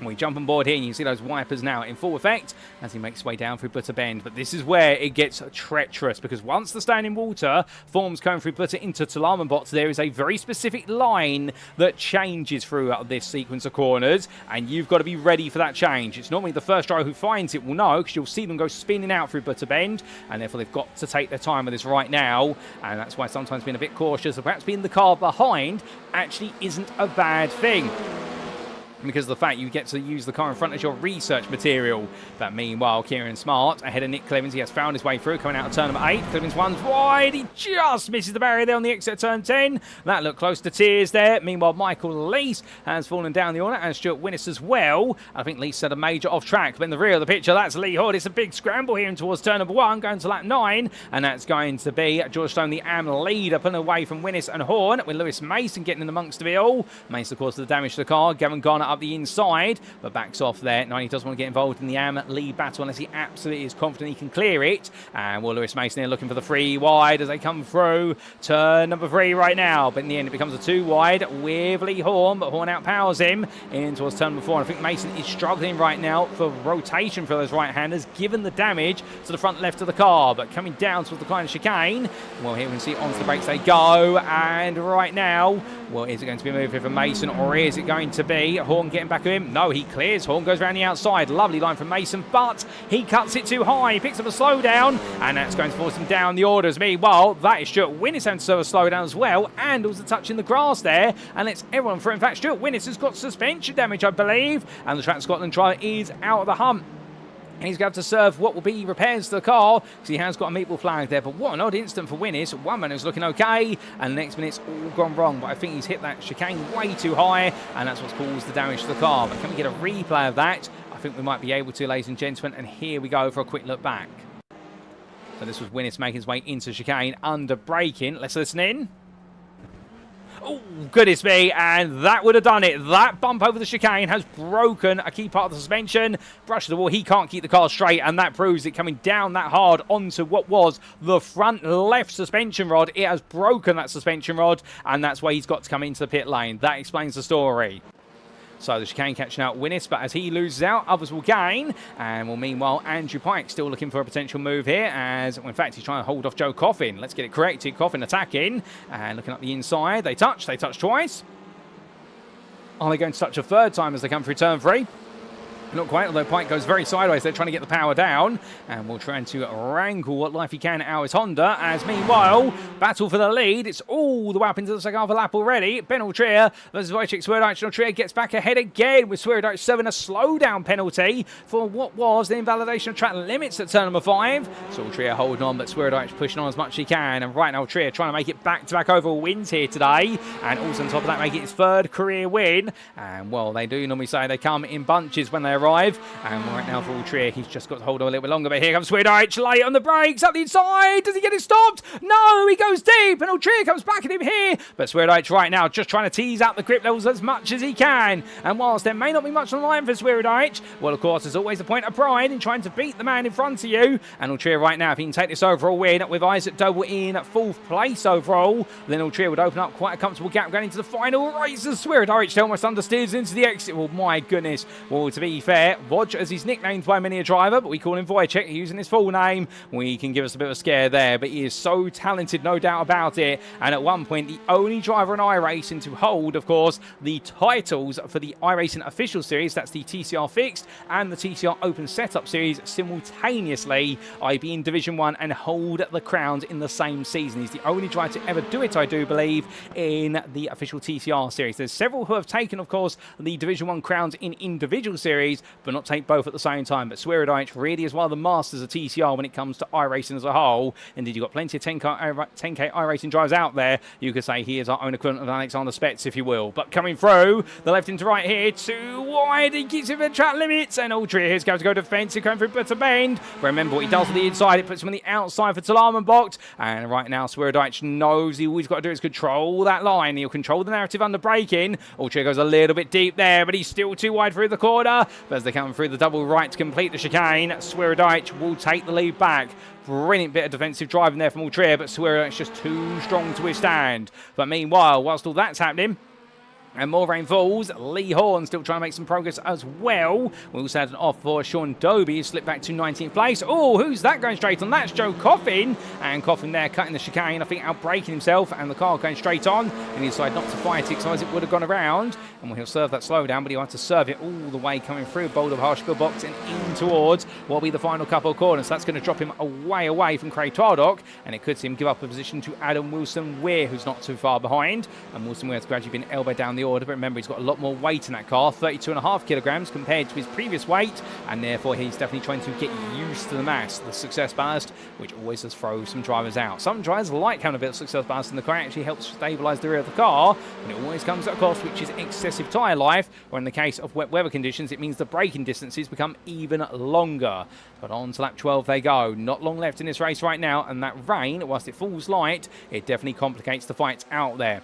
we jump on board here, and you can see those wipers now in full effect as he makes his way down through Butter Bend. But this is where it gets treacherous, because once the standing water forms going through Butter into Tulamenbot, there is a very specific line that changes throughout this sequence of corners, and you've got to be ready for that change. It's normally the first driver who finds it will know, because you'll see them go spinning out through Butter Bend, and therefore they've got to take their time with this right now. And that's why sometimes being a bit cautious, or perhaps being the car behind, actually isn't a bad thing, because of the fact you get to use the car in front as your research material. But meanwhile, Kieran Smart ahead of Nick Clemens. He has found his way through, coming out of turn number 8. Clemens one's wide. He just misses the barrier there on the exit of turn 10. That looked close to tears there. Meanwhile, Michael Lees has fallen down the order, and Stuart Winnis as well. I think Lees had a major off track, but in the rear of the picture, that's Lee Hood. It's a big scramble here in towards turn number 1, going to lap 9, and that's going to be George Stone, the AM leader, pulling away from Winnis and Horn, with Lewis Mason getting in amongst it all. Mason, of course, the damage to the car. Gavin Garner up the inside, but backs off there. No, he doesn't want to get involved in the AM lead battle unless he absolutely is confident he can clear it. And well, Lewis Mason here looking for the 3 wide as they come through turn number 3 right now. But in the end, it becomes a 2 wide with Lee Horn, but Horn outpowers him in towards turn number 4. And I think Mason is struggling right now for rotation for those right-handers, given the damage to the front left of the car. But coming down towards the kind of chicane, well, here we can see onto the brakes they go. And right now, well, is it going to be a move here for Mason, or is it going to be Horn getting back at him? No, he clears. Horn goes around the outside. Lovely line from Mason, but he cuts it too high. He picks up a slowdown, and that's going to force him down the orders. Meanwhile, that is Stuart Winnis having to serve a slowdown as well, and also touching the grass there, and it's everyone through. In fact, Stuart Winnis has got suspension damage, I believe, and the Track Scotland driver is out of the hunt. He's going to have to serve what will be repairs to the car, because he has got a meatball flag there. But what an odd instant for Winnis. One minute's looking okay, and the next minute's all gone wrong. But I think he's hit that chicane way too high, and that's what's caused the damage to the car. But can we get a replay of that? I think we might be able to, ladies and gentlemen. And here we go for a quick look back. So this was Winnis making his way into chicane under braking. Let's listen in. Oh, goodness me, and that would have done it. That bump over the chicane has broken a key part of the suspension. Brush to the wall, he can't keep the car straight, and that proves it coming down that hard onto what was the front left suspension rod. It has broken that suspension rod, and that's why he's got to come into the pit lane. That explains the story. So the chicane catching out Winnis, but as he loses out, others will gain. And well, meanwhile, Andrew Pike still looking for a potential move here, as well, in fact, he's trying to hold off Joe Coffin. Let's get it corrected. Coffin attacking and looking up the inside. They touch twice. Are they going to touch a third time as they come through turn 3? Not quite, although Pike goes very sideways. They're trying to get the power down, and we'll try to wrangle what life he can out of his Honda. As meanwhile, battle for the lead. It's all the way up into the second half of the lap already. Ben Altria versus Wojciech Swirydowicz. Altria gets back ahead again, with Swirydowicz serving a slowdown penalty for what was the invalidation of track limits at turn number 5. So Altria holding on, but Swirydowicz pushing on as much as he can. And right now, Altria trying to make it back-to-back overall wins here today, and also on top of that, make it his 3rd career win. And well, they do normally say they come in bunches when they arrive. And right now for Altria, he's just got to hold on a little bit longer. But here comes Swirydowicz, late on the brakes, up the inside. Does he get it stopped? No, he goes deep. And Altria comes back at him here. But Swirydowicz right now just trying to tease out the grip levels as much as he can. And whilst there may not be much on the line for Swirydowicz, well, of course, there's always a point of pride in trying to beat the man in front of you. And Altria right now, if he can take this overall win with Isaac Doble in 4th place overall, then Altria would open up quite a comfortable gap going into the final race. As Swirydowicz almost understeers into the exit. Well, my goodness. Well, to be fair, Woj, as he's nicknamed by many a driver, but we call him Wojciech, using his full name, we can give us a bit of a scare there. But he is so talented, no doubt about it. And at one point, the only driver in iRacing to hold, of course, the titles for the iRacing official series, that's the TCR Fixed and the TCR Open Setup series, simultaneously, IB in Division 1 and hold the crowns in the same season. He's the only driver to ever do it, I do believe, in the official TCR series. There's several who have taken, of course, the Division 1 crowns in individual series, but not take both at the same time. But Swirydowicz really is one of the masters of TCR when it comes to iRacing as a whole. Indeed, you've got plenty of 10K iRacing drivers out there. You could say he is our own equivalent of Alexander Spetz, if you will. But coming through, the left into right here, too wide, he keeps it for track limits, and Altria here's going to go defensive, going through Butter Bend. Remember what he does on the inside, it puts him on the outside for Talarman box, and right now Swirydowicz knows all he's got to do is control that line. He'll control the narrative under braking. Altria goes a little bit deep there, but he's still too wide through the corner. But as they come through the double right to complete the chicane, Swirydowicz will take the lead back. Brilliant bit of defensive driving there from Altria, but Swirydowicz just too strong to withstand. But meanwhile, whilst all that's happening, and more rain falls, Lee Horn still trying to make some progress as well. We also had an off for Sean Doby, who slipped back to 19th place. Oh, who's that going straight on? That's Joe Coffin. And Coffin there cutting the chicane, I think out-braking himself, and the car going straight on. And he decided not to fight it, so as it would have gone around. And he'll serve that slowdown, but he'll have to serve it all the way coming through Boulder Harshfield box and in towards what will be the final couple of corners. So that's going to drop him away from Craig Tardock, and it could see him give up a position to Adam Wilson-Weir, who's not too far behind. And Wilson-Weir has gradually been elbowed down the order, but remember, he's got a lot more weight in that car, 32.5 kilograms compared to his previous weight, and therefore he's definitely trying to get used to the mass, the success ballast, which always does throw some drivers out. Some drivers like having a bit of success ballast in the car. It actually helps stabilize the rear of the car, and it always comes at a cost, which is excessive tyre life, or in the case of wet weather conditions, it means the braking distances become even longer. But on to lap 12 they go. Not long left in this race right now, and that rain, whilst it falls light, it definitely complicates the fights out there.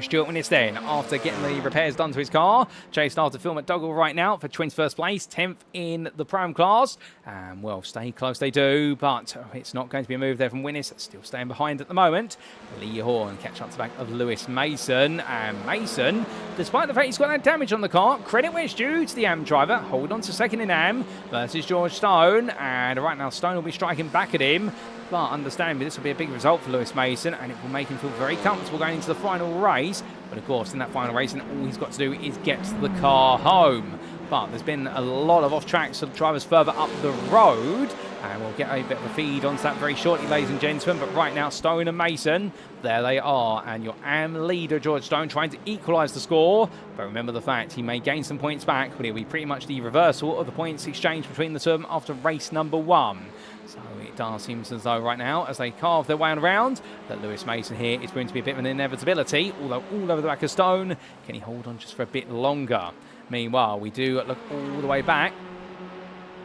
Stuart Winnis then, after getting the repairs done to his car, chased after Phil McDougall right now for 21st place, 10th in the Pro-Am class. And, well, stay close they do, but it's not going to be a move there from Winnis, still staying behind at the moment. Lee Horn catch up to the back of Lewis Mason, and Mason, despite the fact he's got that damage on the car, credit where it's due to the AM driver, hold on to second in AM versus George Stone, and right now Stone will be striking back at him. But understandably, this will be a big result for Lewis Mason, and it will make him feel very comfortable going into the final race. But of course, in that final race, all he's got to do is get the car home. But there's been a lot of off-tracks for the drivers further up the road, and we'll get a bit of a feed onto that very shortly, ladies and gentlemen. But right now, Stone and Mason, there they are, and your AM leader, George Stone, trying to equalise the score. But remember the fact, he may gain some points back, but it'll be pretty much the reversal of the points exchange between the two of them after race number 1. So it does seem as though right now, as they carve their way around, that Lewis Mason here is going to be a bit of an inevitability, although all over the back of Stone. Can he hold on just for a bit longer? Meanwhile, we do look all the way back.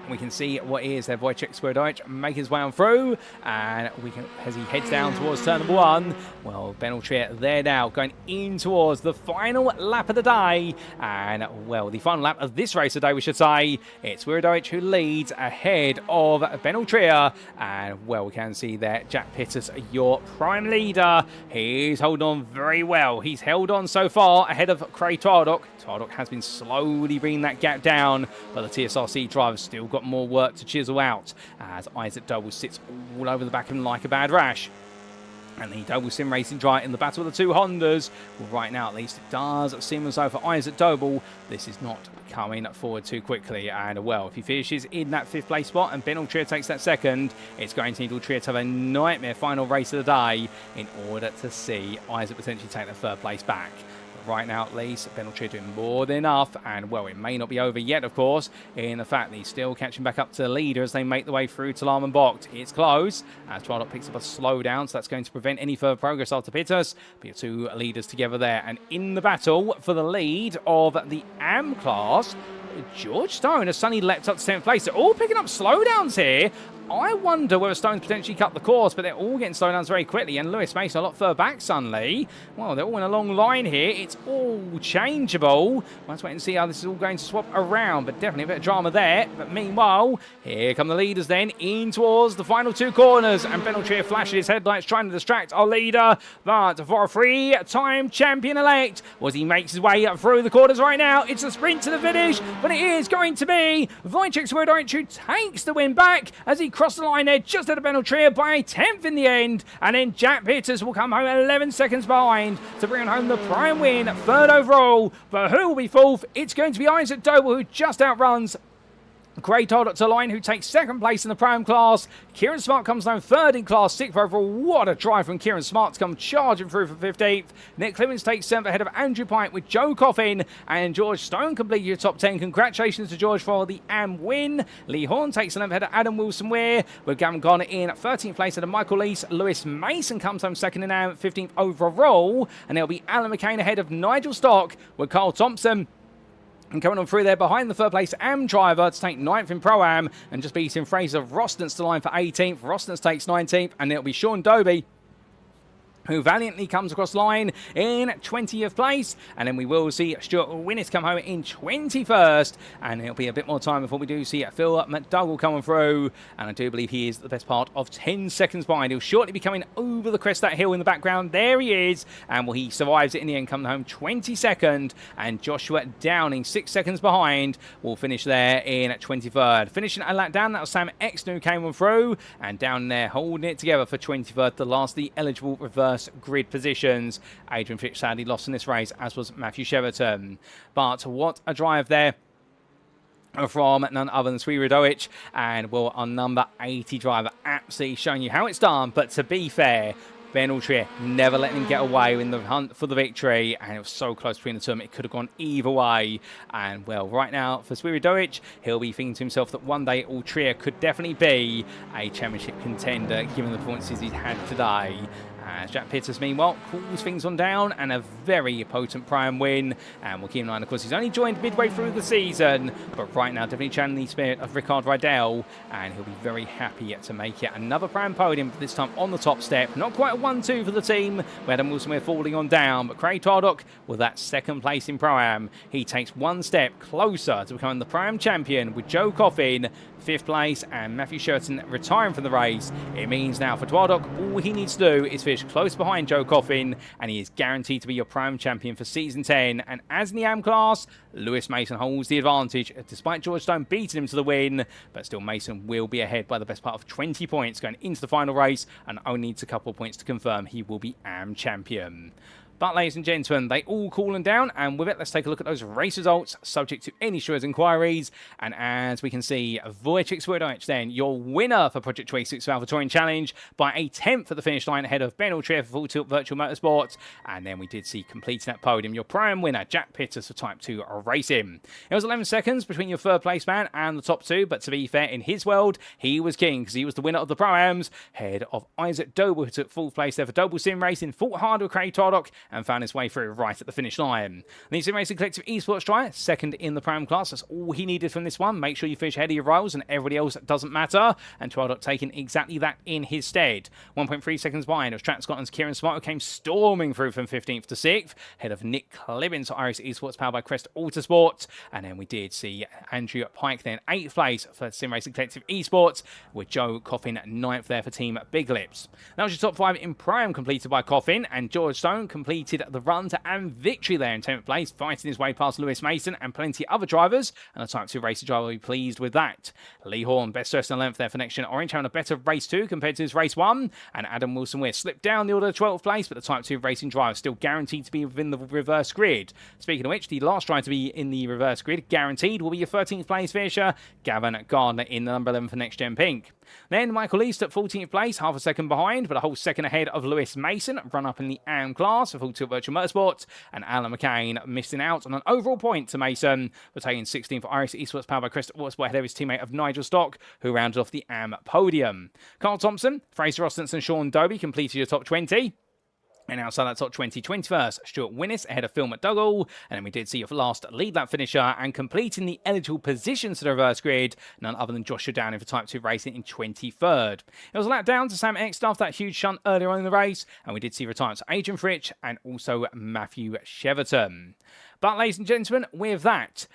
We can see what is there. Wojciech Swirydowicz make his way on through, and we can, as he heads down towards turn number 1. Well, Ben Altria there now, going in towards the final lap of the day, and well, the final lap of this race today, we should say. It's Swirydowicz who leads ahead of Ben Altria, and well, we can see there Jack Pittas, your prime leader. He's holding on very well. He's held on so far ahead of Craig Tardock. Tardock has been slowly bringing that gap down, but the TSRC driver's still got more work to chisel out, as Isaac Doble sits all over the back of him like a bad rash. And the Doble Sim Racing driver in the battle of the two Hondas. Well, right now, at least, it does seem as though for Isaac Doble, this is not coming forward too quickly. And, well, if he finishes in that 5th place spot and Ben Altria takes that 2nd, it's going to need Altria to have a nightmare final race of the day in order to see Isaac potentially take the 3rd place back. right now, at least, Ben Altria doing more than enough. And, well, it may not be over yet, of course, in the fact that he's still catching back up to the leader as they make the way through to Lahm and Bocht. It's close as Twilight picks up a slowdown, so that's going to prevent any further progress after Pittus. But your two leaders together there. And in the battle for the lead of the AM class, George Stone has suddenly leapt up to 10th place. They're all picking up slowdowns here. I wonder whether Stone's potentially cut the course, but they're all getting slowdowns very quickly. And Lewis Mason a lot further back suddenly. Well, they're all in a long line here. It's all changeable. Let's wait and see how this is all going to swap around. But definitely a bit of drama there. But meanwhile, here come the leaders then in towards the final two corners. And Ben Altria flashes his headlights trying to distract our leader. But for a three-time champion-elect, as he makes his way up through the corners right now, it's a sprint to the finish. But it is going to be Wojciech Swirydowicz who takes the win back as he crossed the line there just out of Ben Altria by a 10th in the end. And then Jack Pittus will come home 11 seconds behind to bring home the prime win, third overall. But who will be fourth? It's going to be Isaac Doble, who just outruns Great Todd to line, who takes second place in the Prime class. Kieran Smart comes down third in class, sixth overall. What a drive from Kieran Smart to come charging through for 15th. Nick Clemens takes 7th ahead of Andrew Pike with Joe Coffin. And George Stone completed your top 10. Congratulations to George for the AM win. Lee Horn takes 11th ahead of Adam Wilson-Weir, with Gavin Garner in 13th place ahead of Michael Lees. Lewis Mason comes home second in AM, 15th overall. And there'll be Alan McCain ahead of Nigel Stock, with Carl Thompson and coming on through there behind the third place AM driver to take 9th in Pro-Am, and just beating Fraser Rostance to line for 18th. Rostance takes 19th, and it'll be Sean Doby who valiantly comes across line in 20th place. And then we will see Stuart Winnis come home in 21st. And it'll be a bit more time before we do see Phil McDougall coming through. And I do believe he is the best part of 10 seconds behind. He'll shortly be coming over the crest of that hill in the background. There he is. And well, he survives it in the end, coming home 22nd. And Joshua Downing, 6 seconds behind, will finish there in 23rd. Finishing a lap down, that was Sam Exner who came on through. And down there holding it together for 23rd, the last of the eligible reverse grid positions. Adrian Fitch sadly lost in this race, as was Matthew Shepperton. But what a drive there from none other than Swirydowicz, and well, our number 80 driver absolutely showing you how it's done. But to be fair, Ben Altria never letting him get away in the hunt for the victory, and it was so close between the two of them, it could have gone either way. And well, right now for Swirydowicz, he'll be thinking to himself that one day Altria could definitely be a championship contender given the performances he's had today. As Jack Pittus, meanwhile, cools things on down, and a very potent Prime win. And we'll keep in mind, of course, he's only joined midway through the season, but right now definitely channeling the spirit of Ricard Rydell, and he'll be very happy to make it another Prime podium, this time on the top step. Not quite a 1-2 for the team, where Adam Wilson-Weir falling on down, but Craig Tardock with that second place in Pro-Am. He takes one step closer to becoming the Prime champion, with Joe Coffin 5th place and Matthew Sheraton retiring from the race. It means now for Twardock, all he needs to do is finish close behind Joe Coffin, and he is guaranteed to be your Prime champion for Season 10. And as in the AM class, Lewis Mason holds the advantage, despite George Stone beating him to the win. But still, Mason will be ahead by the best part of 20 points going into the final race, and only needs a couple of points to confirm he will be AM champion. But ladies and gentlemen, they all cooling down, and with it, let's take a look at those race results, subject to any Stewards inquiries. And as we can see, Wojciech Swirydowicz then, your winner for Project 26 Alpha Touring Challenge by a 10th at the finish line ahead of Ben Altria for Full Tilt Virtual Motorsports. And then we did see completing that podium, your Prime winner, Jack Pittus for Type 2 Racing. It was 11 seconds between your third place man and the top two, but to be fair, in his world, he was king, because he was the winner of the Pro-Ams, ahead of Isaac Doble, who took 4th place there for Doble Sim Racing, fought hard with Craig Tardock, and found his way through right at the finish line. The Sim Racing Collective Esports driver, second in the Prime class. That's all he needed from this one. Make sure you finish ahead of your rivals, and everybody else doesn't matter. And Twardock taking exactly that in his stead. 1.3 seconds behind of Strat Scotland's Kieran Smart, who came storming through from 15th to 6th, ahead of Nick Clemens, iRacing Esports powered by Crest Autosport. And then we did see Andrew Pike then 8th place for Sim Racing Collective Esports, with Joe Coffin 9th there for Team Big Lips. That was your top 5 in Prime completed by Coffin, and George Stone completed the run to AM victory there in 10th place, fighting his way past Lewis Mason and plenty of other drivers, and the Type 2 racer driver will be pleased with that. Lee Horn, best first and 11th there for NXTGEN Orange, having a better race 2 compared to his race 1, and Adam Wilson-Weir slipped down the order of 12th place, but the Type 2 racing driver still guaranteed to be within the reverse grid. Speaking of which, the last driver to be in the reverse grid, guaranteed, will be your 13th place finisher, Gavin Gardner, in the number 11 for NXTGEN Pink. Then Michael East at 14th place, half a second behind, but a whole second ahead of Lewis Mason, run up in the AM class with pulled to Virtual Motorsport, and Alan McCain missing out on an overall point to Mason for taking 16th for iRacing Esports powered by Crest Autosport ahead of his teammate of Nigel Stock, who rounded off the AM podium. Carl Thompson, Fraser Rostance and Sean Doby completed your top 20. And outside that top 20, 21st, Stuart Winnis ahead of Phil McDougall. And then we did see your last lead lap finisher and completing the eligible positions to the reverse grid, none other than Joshua Downing for Type 2 Racing in 23rd. It was a lap down to Sam X after that huge shunt earlier on in the race. And we did see retirements to Adrian Fritsch and also Matthew Cheverton. But ladies and gentlemen, with that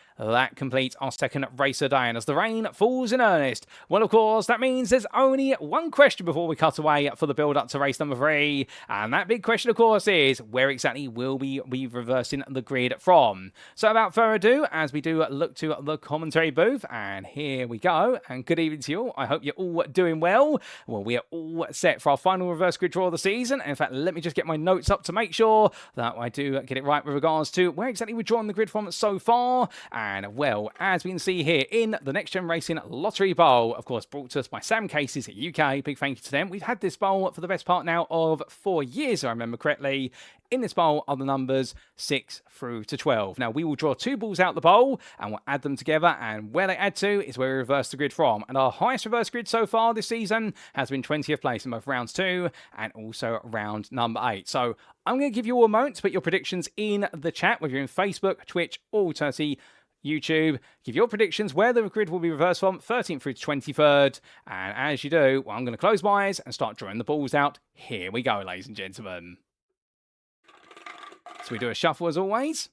completes our second race of the day. And as the rain falls in earnest, well, of course, that means there's only one question before we cut away for the build-up to race number 3. And that big question, of course, is where exactly will we be reversing the grid from? So without further ado, as we do look to the commentary booth, and here we go. And good evening to you all. I hope you're all doing well. Well, we are all set for our final reverse grid draw of the season. In fact, let me just get my notes up to make sure that I do get it right with regards to where exactly we're drawing the grid from so far. And, well, as we can see here in the Next Gen Racing Lottery Bowl, of course, brought to us by Sam Cases UK. Big thank you to them. We've had this bowl for the best part now of 4 years, if I remember correctly. In this bowl are the numbers 6 through to 12. Now, we will draw 2 balls out the bowl and we'll add them together. And where they add to is where we reverse the grid from. And our highest reverse grid so far this season has been 20th place in both rounds 2 and also round number 8. So I'm going to give you all a moment to put your predictions in the chat, whether you're in Facebook, Twitch, or alternatively YouTube. Give your predictions where the grid will be reversed from 13th through to 23rd. And as you do, well, I'm going to close my eyes and start drawing the balls out. Here we go, ladies and gentlemen. So we do a shuffle as always.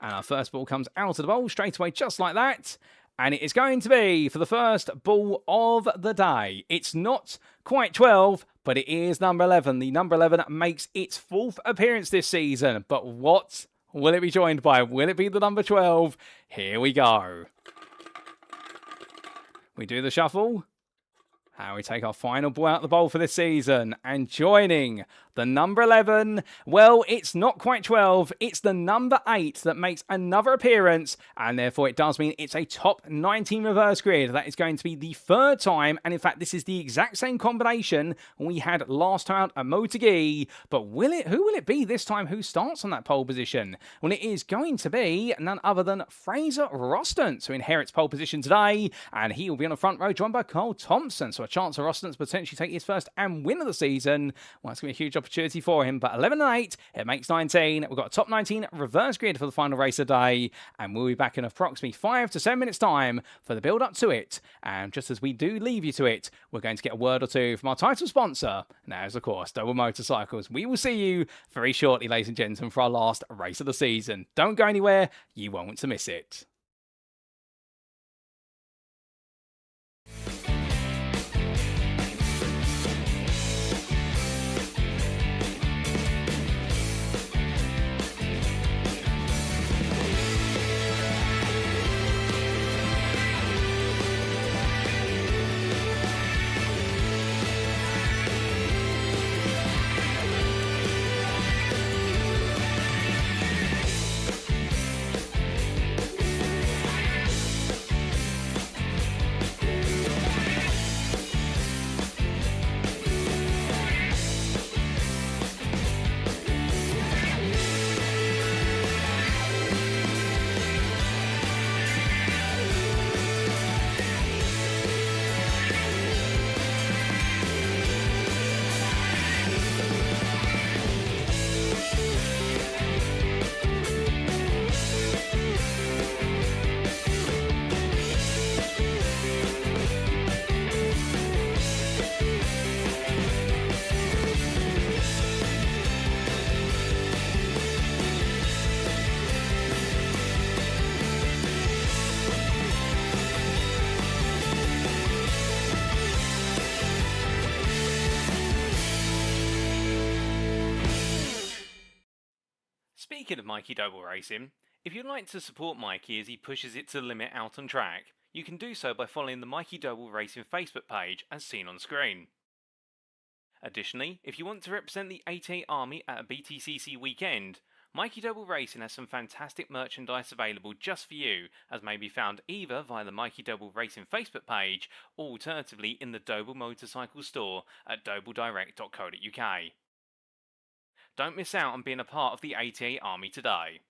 And our first ball comes out of the bowl straight away, just like that. And it is going to be for the first ball of the day. It's not quite 12, but it is number 11. The number 11 makes its 4th appearance this season. But what will it be joined by? Will it be the number 12? Here we go. We do the shuffle. And we take our final ball out of the bowl for this season. And joining the number 11, well, it's not quite 12. It's the number 8 that makes another appearance. And therefore, it does mean it's a top 19 reverse grid. That is going to be the 3rd time. And in fact, this is the exact same combination we had last time out at Motegi. But who will it be this time who starts on that pole position? Well, it is going to be none other than Fraser Rostance, who inherits pole position today. And he will be on the front row, joined by Carl Thompson. So a chance for Rostance potentially take his first and win of the season. Well, it's going to be a huge opportunity for him. But 11 and 8, it makes 19. We've got a top 19 reverse grid for the final race of the day. And we'll be back in approximately 5 to 7 minutes time for the build up to it. And just as we do leave you to it, we're going to get a word or two from our title sponsor. Now, of course, Doble Motorcycles. We will see you very shortly, ladies and gentlemen, for our last race of the season. Don't go anywhere. You won't want to miss it. Speaking of Mikey Doble Racing, if you'd like to support Mikey as he pushes it to the limit out on track, you can do so by following the Mikey Doble Racing Facebook page as seen on screen. Additionally, if you want to represent the 88 Army at a BTCC weekend, Mikey Doble Racing has some fantastic merchandise available just for you, as may be found either via the Mikey Doble Racing Facebook page or alternatively in the Doble Motorcycles store at dobledirect.co.uk. Don't miss out on being a part of the 88 Army today.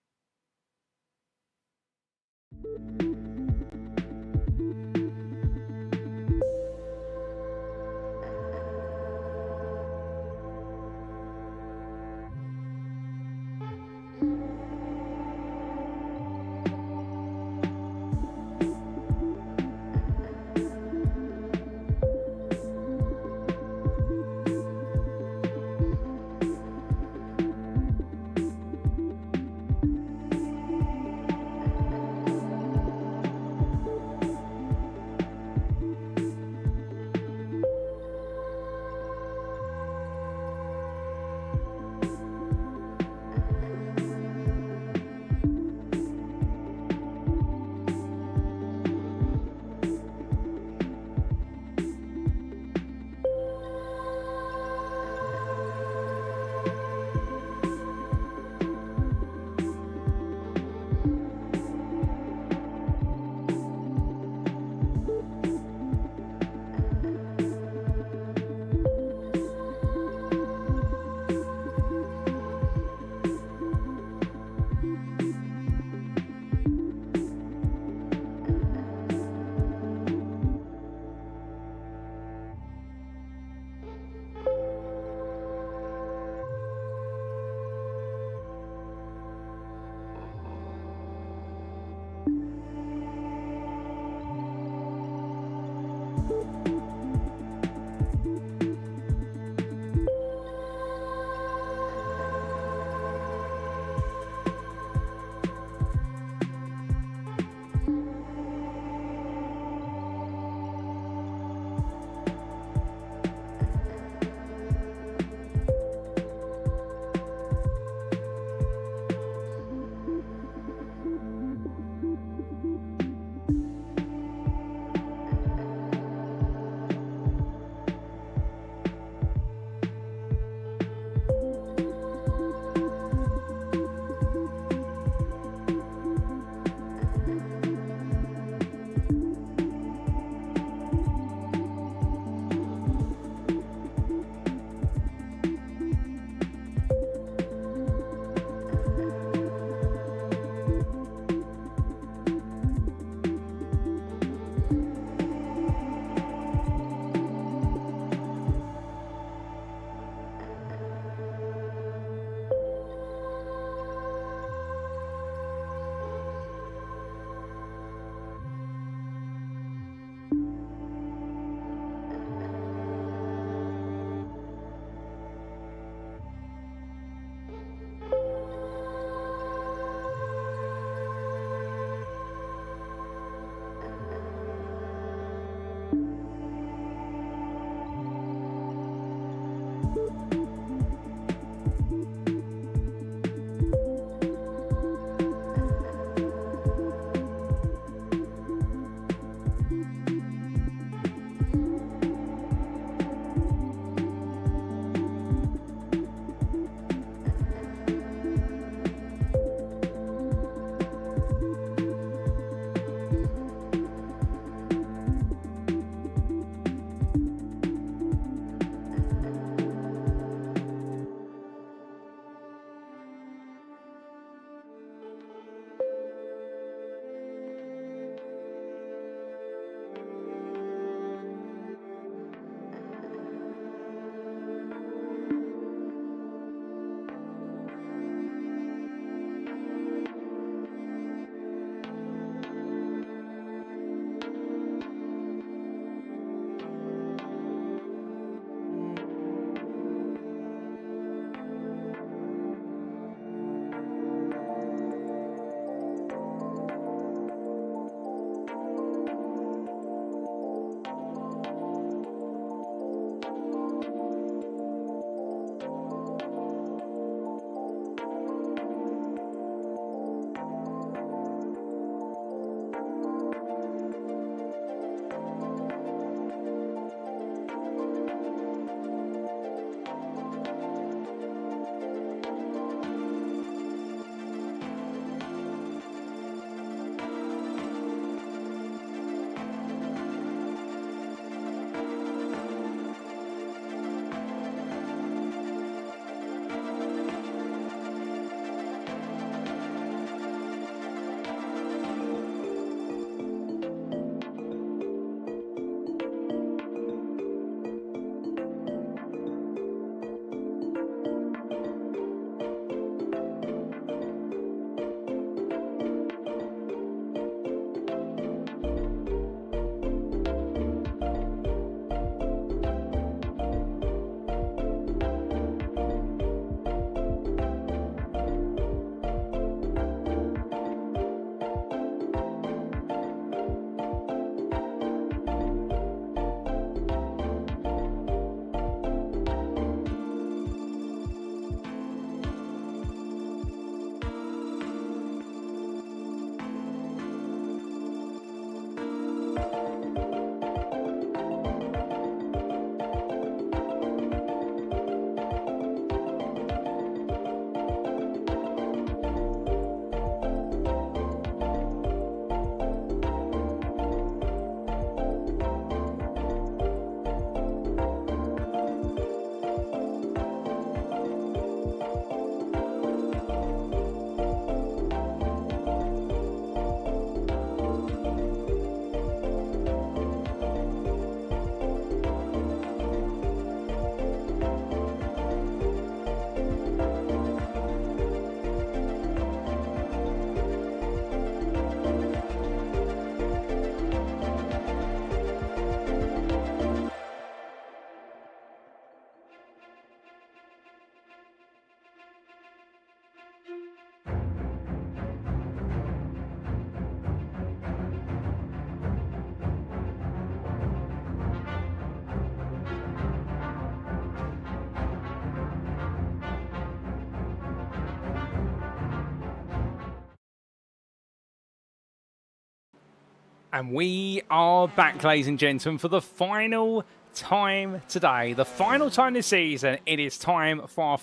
And we are back, ladies and gentlemen, for the final time today. The final time this season. It is time for our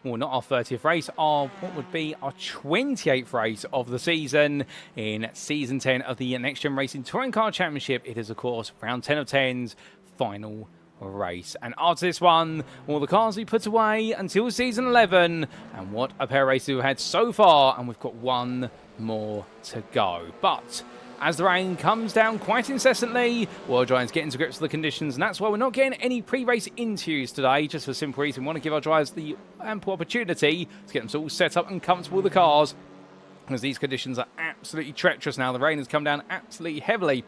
not our 30th race, what would be our 28th race of the season in Season 10 of the Next Gen Racing Touring Car Championship. It is, of course, round 10 of 10's final race. And after this one, all the cars will be put away until Season 11. And what a pair of races we've had so far, and we've got one more to go. But as the rain comes down quite incessantly, World Drivers get into grips with the conditions, and that's why we're not getting any pre-race interviews today, just for the simple reason we want to give our drivers the ample opportunity to get them all set up and comfortable with the cars, because these conditions are absolutely treacherous now. The rain has come down absolutely heavily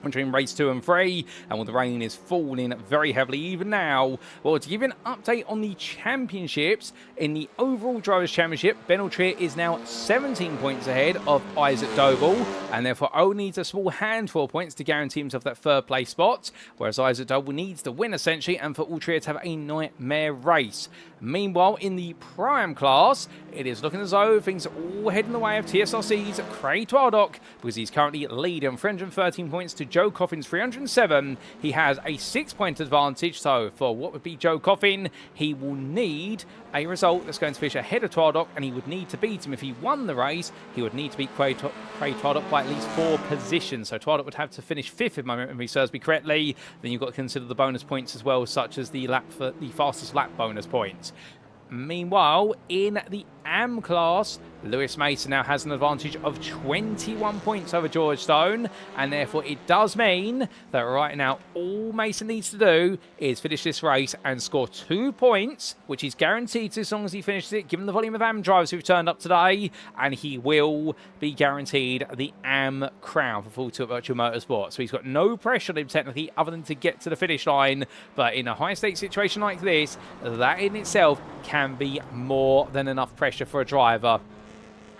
between race 2 and 3, and the rain is falling very heavily even now. Well, to give you an update on the championships, in the overall Drivers' Championship, Ben Altria is now 17 points ahead of Isaac Doble, and therefore only needs a small handful of points to guarantee himself that third place spot, whereas Isaac Doble needs to win essentially, and for Altria to have a nightmare race. Meanwhile, in the Prime class, it is looking as though things are all heading the way of TSRC's Craig Twardock, because he's currently leading 313 points to Joe Coffin's 307. He has a 6-point advantage, so for what would be Joe Coffin, he will need a result that's going to finish ahead of Twardock, and he would need to beat him. If he won the race, he would need to beat Craig Twardock by at least 4 positions. So Twardock would have to finish 5th, if my memory serves me correctly. Then you've got to consider the bonus points as well, such as the fastest lap bonus points. Meanwhile, in the AM class, Lewis Mason now has an advantage of 21 points over George Stone, and therefore it does mean that right now all Mason needs to do is finish this race and score 2 points, which is guaranteed as long as he finishes it, given the volume of AM drivers who've turned up today, and he will be guaranteed the AM crown for Full Tilt Virtual Motorsport. So he's got no pressure on him technically other than to get to the finish line, but in a high-stakes situation like this, that in itself can be more than enough pressure for a driver.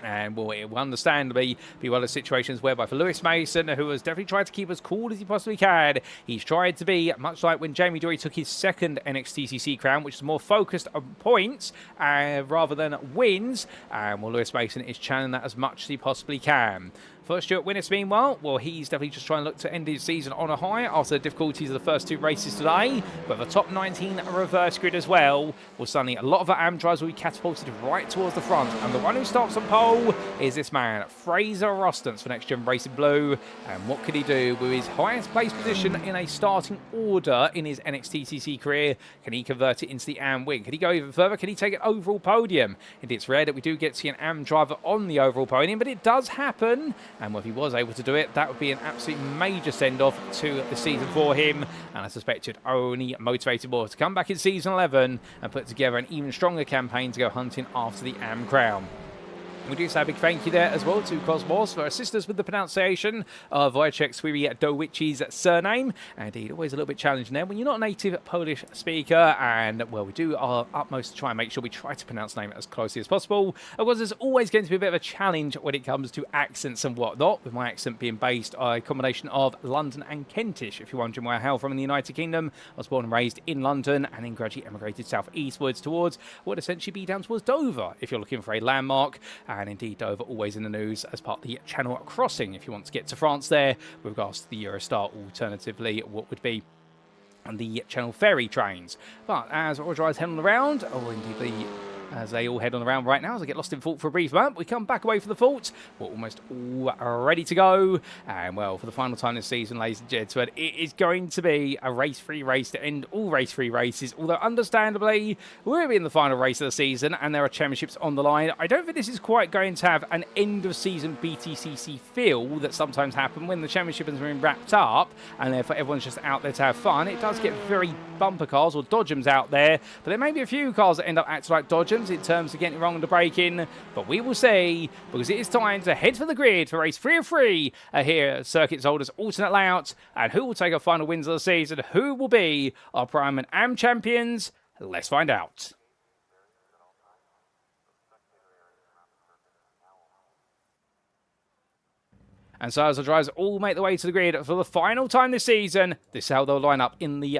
And it will understandably be one of the situations whereby for Lewis Mason, who has definitely tried to keep as cool as he possibly can, he's tried to be much like when Jamie Dory took his second NXTCC crown, which is more focused on points rather than wins. And Lewis Mason is channeling that as much as he possibly can. For Stuart Winnis, meanwhile, he's definitely just trying to look to end his season on a high after the difficulties of the first 2 races today. But the top 19 reverse grid as well, suddenly a lot of our AM drivers will be catapulted right towards the front. And the one who starts on pole is this man, Fraser Rostance for Next Gen Racing Blue. And what could he do with his highest place position in a starting order in his NXTCC career? Can he convert it into the AM win? Can he go even further? Can he take an overall podium? It's rare that we do get to see an AM driver on the overall podium, but it does happen. And if he was able to do it, that would be an absolute major send-off to the season for him. And I suspect it only motivated more to come back in Season 11 and put together an even stronger campaign to go hunting after the AM crown. We do say a big thank you there as well to Cosmos for assisting us with the pronunciation of Wojciech Swirydowicz's surname. Indeed, always a little bit challenging there when you're not a native Polish speaker. And, we do our utmost to try and make sure we try to pronounce the name as closely as possible. Of course, there's always going to be a bit of a challenge when it comes to accents and whatnot, with my accent being based on a combination of London and Kentish. If you're wondering where I hail from in the United Kingdom, I was born and raised in London and then gradually emigrated south-eastwards towards what would essentially be down towards Dover, if you're looking for a landmark. And indeed, Dover always in the news as part of the Channel crossing if you want to get to France there, with regards to the Eurostar, alternatively what would be the Channel ferry trains. But as all drivers head on around, indeed as they all head on around right now, as I get lost in thought for a brief moment, we come back away from the fort. We're almost all ready to go. And, for the final time this season, ladies and gentlemen, it is going to be a race-free race to end all race-free races. Although, understandably, we're in the final race of the season, and there are championships on the line. I don't think this is quite going to have an end-of-season BTCC feel that sometimes happen when the championship has been wrapped up, and therefore everyone's just out there to have fun. It does get very bumper cars or dodgems out there, but there may be a few cars that end up acting like dodgems in terms of getting wrong on the braking, but we will see, because it is time to head for the grid for race 3 of 3 here at Circuit Zolder's alternate layout. And who will take our final wins of the season? Who will be our Prime and AM champions? Let's find out. And so as the drivers all make their way to the grid for the final time this season, this is how they'll line up in the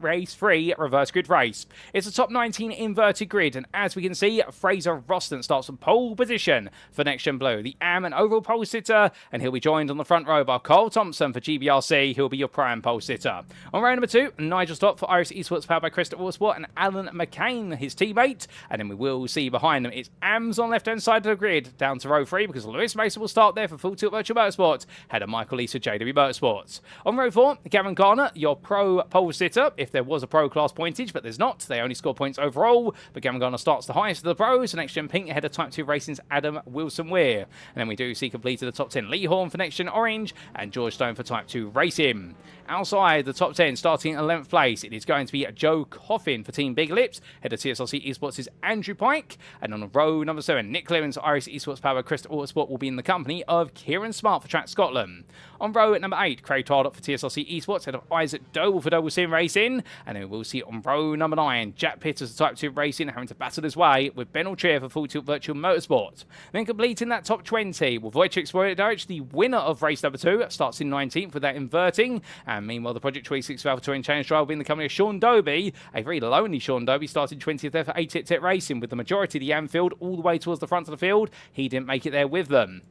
race 3 reverse grid race. It's a top 19 inverted grid, and as we can see, Fraser Roston starts from pole position for NXTGEN Blue, the AM and overall pole sitter, and he'll be joined on the front row by Carl Thompson for GBRC, who'll be your prime pole sitter. On row number 2, Nigel Stott for Irish Esports powered by Crystal Autosport and Alan McCain, his teammate, and then we will see behind them it's AMS on left hand side of the grid down to row 3 because Lewis Mason will start there for Full Tilt Virtual Motorsports, head of Michael Lees for JW Motorsports. On row 4, Gavin Garner, your pro pole sitter, if there was a pro class pointage, but there's not. They only score points overall, but Gavin Garner starts the highest of the pros, and NXTGEN Pink ahead of Type 2 Racing's Adam Wilson-Weir. And then we do see completed the top 10 Lee Horn for NXTGEN Orange and George Stone for Type 2 Racing. Outside the top 10, starting in 11th place, it is going to be Joe Coffin for Team Big Lips, head of TSLC Esports' Andrew Pike, and on row number 7, Nick Clemens, Irish Esports powered by Crystal Autosport, will be in the company of Kieran Smart for Track Scotland. On row at number 8, Craig Tardot for TSLC Esports, head of Isaac Doble for Doble Sim Racing, and then we'll see on row number 9, Jack Pitters for Type 2 Racing, having to battle his way with Ben Altria for Full Tilt Virtual Motorsport. Then completing that top 20, with Wojciech Swirydowicz, the winner of race number 2, starts in 19th with that inverting, and meanwhile the Project 26 Alpha Touring Challenge driver will be in the company of Sean Doby, a very lonely Sean Doby, starting 20th there for A-Tit Racing, with the majority of the Anfield all the way towards the front of the field. He didn't make it there with them.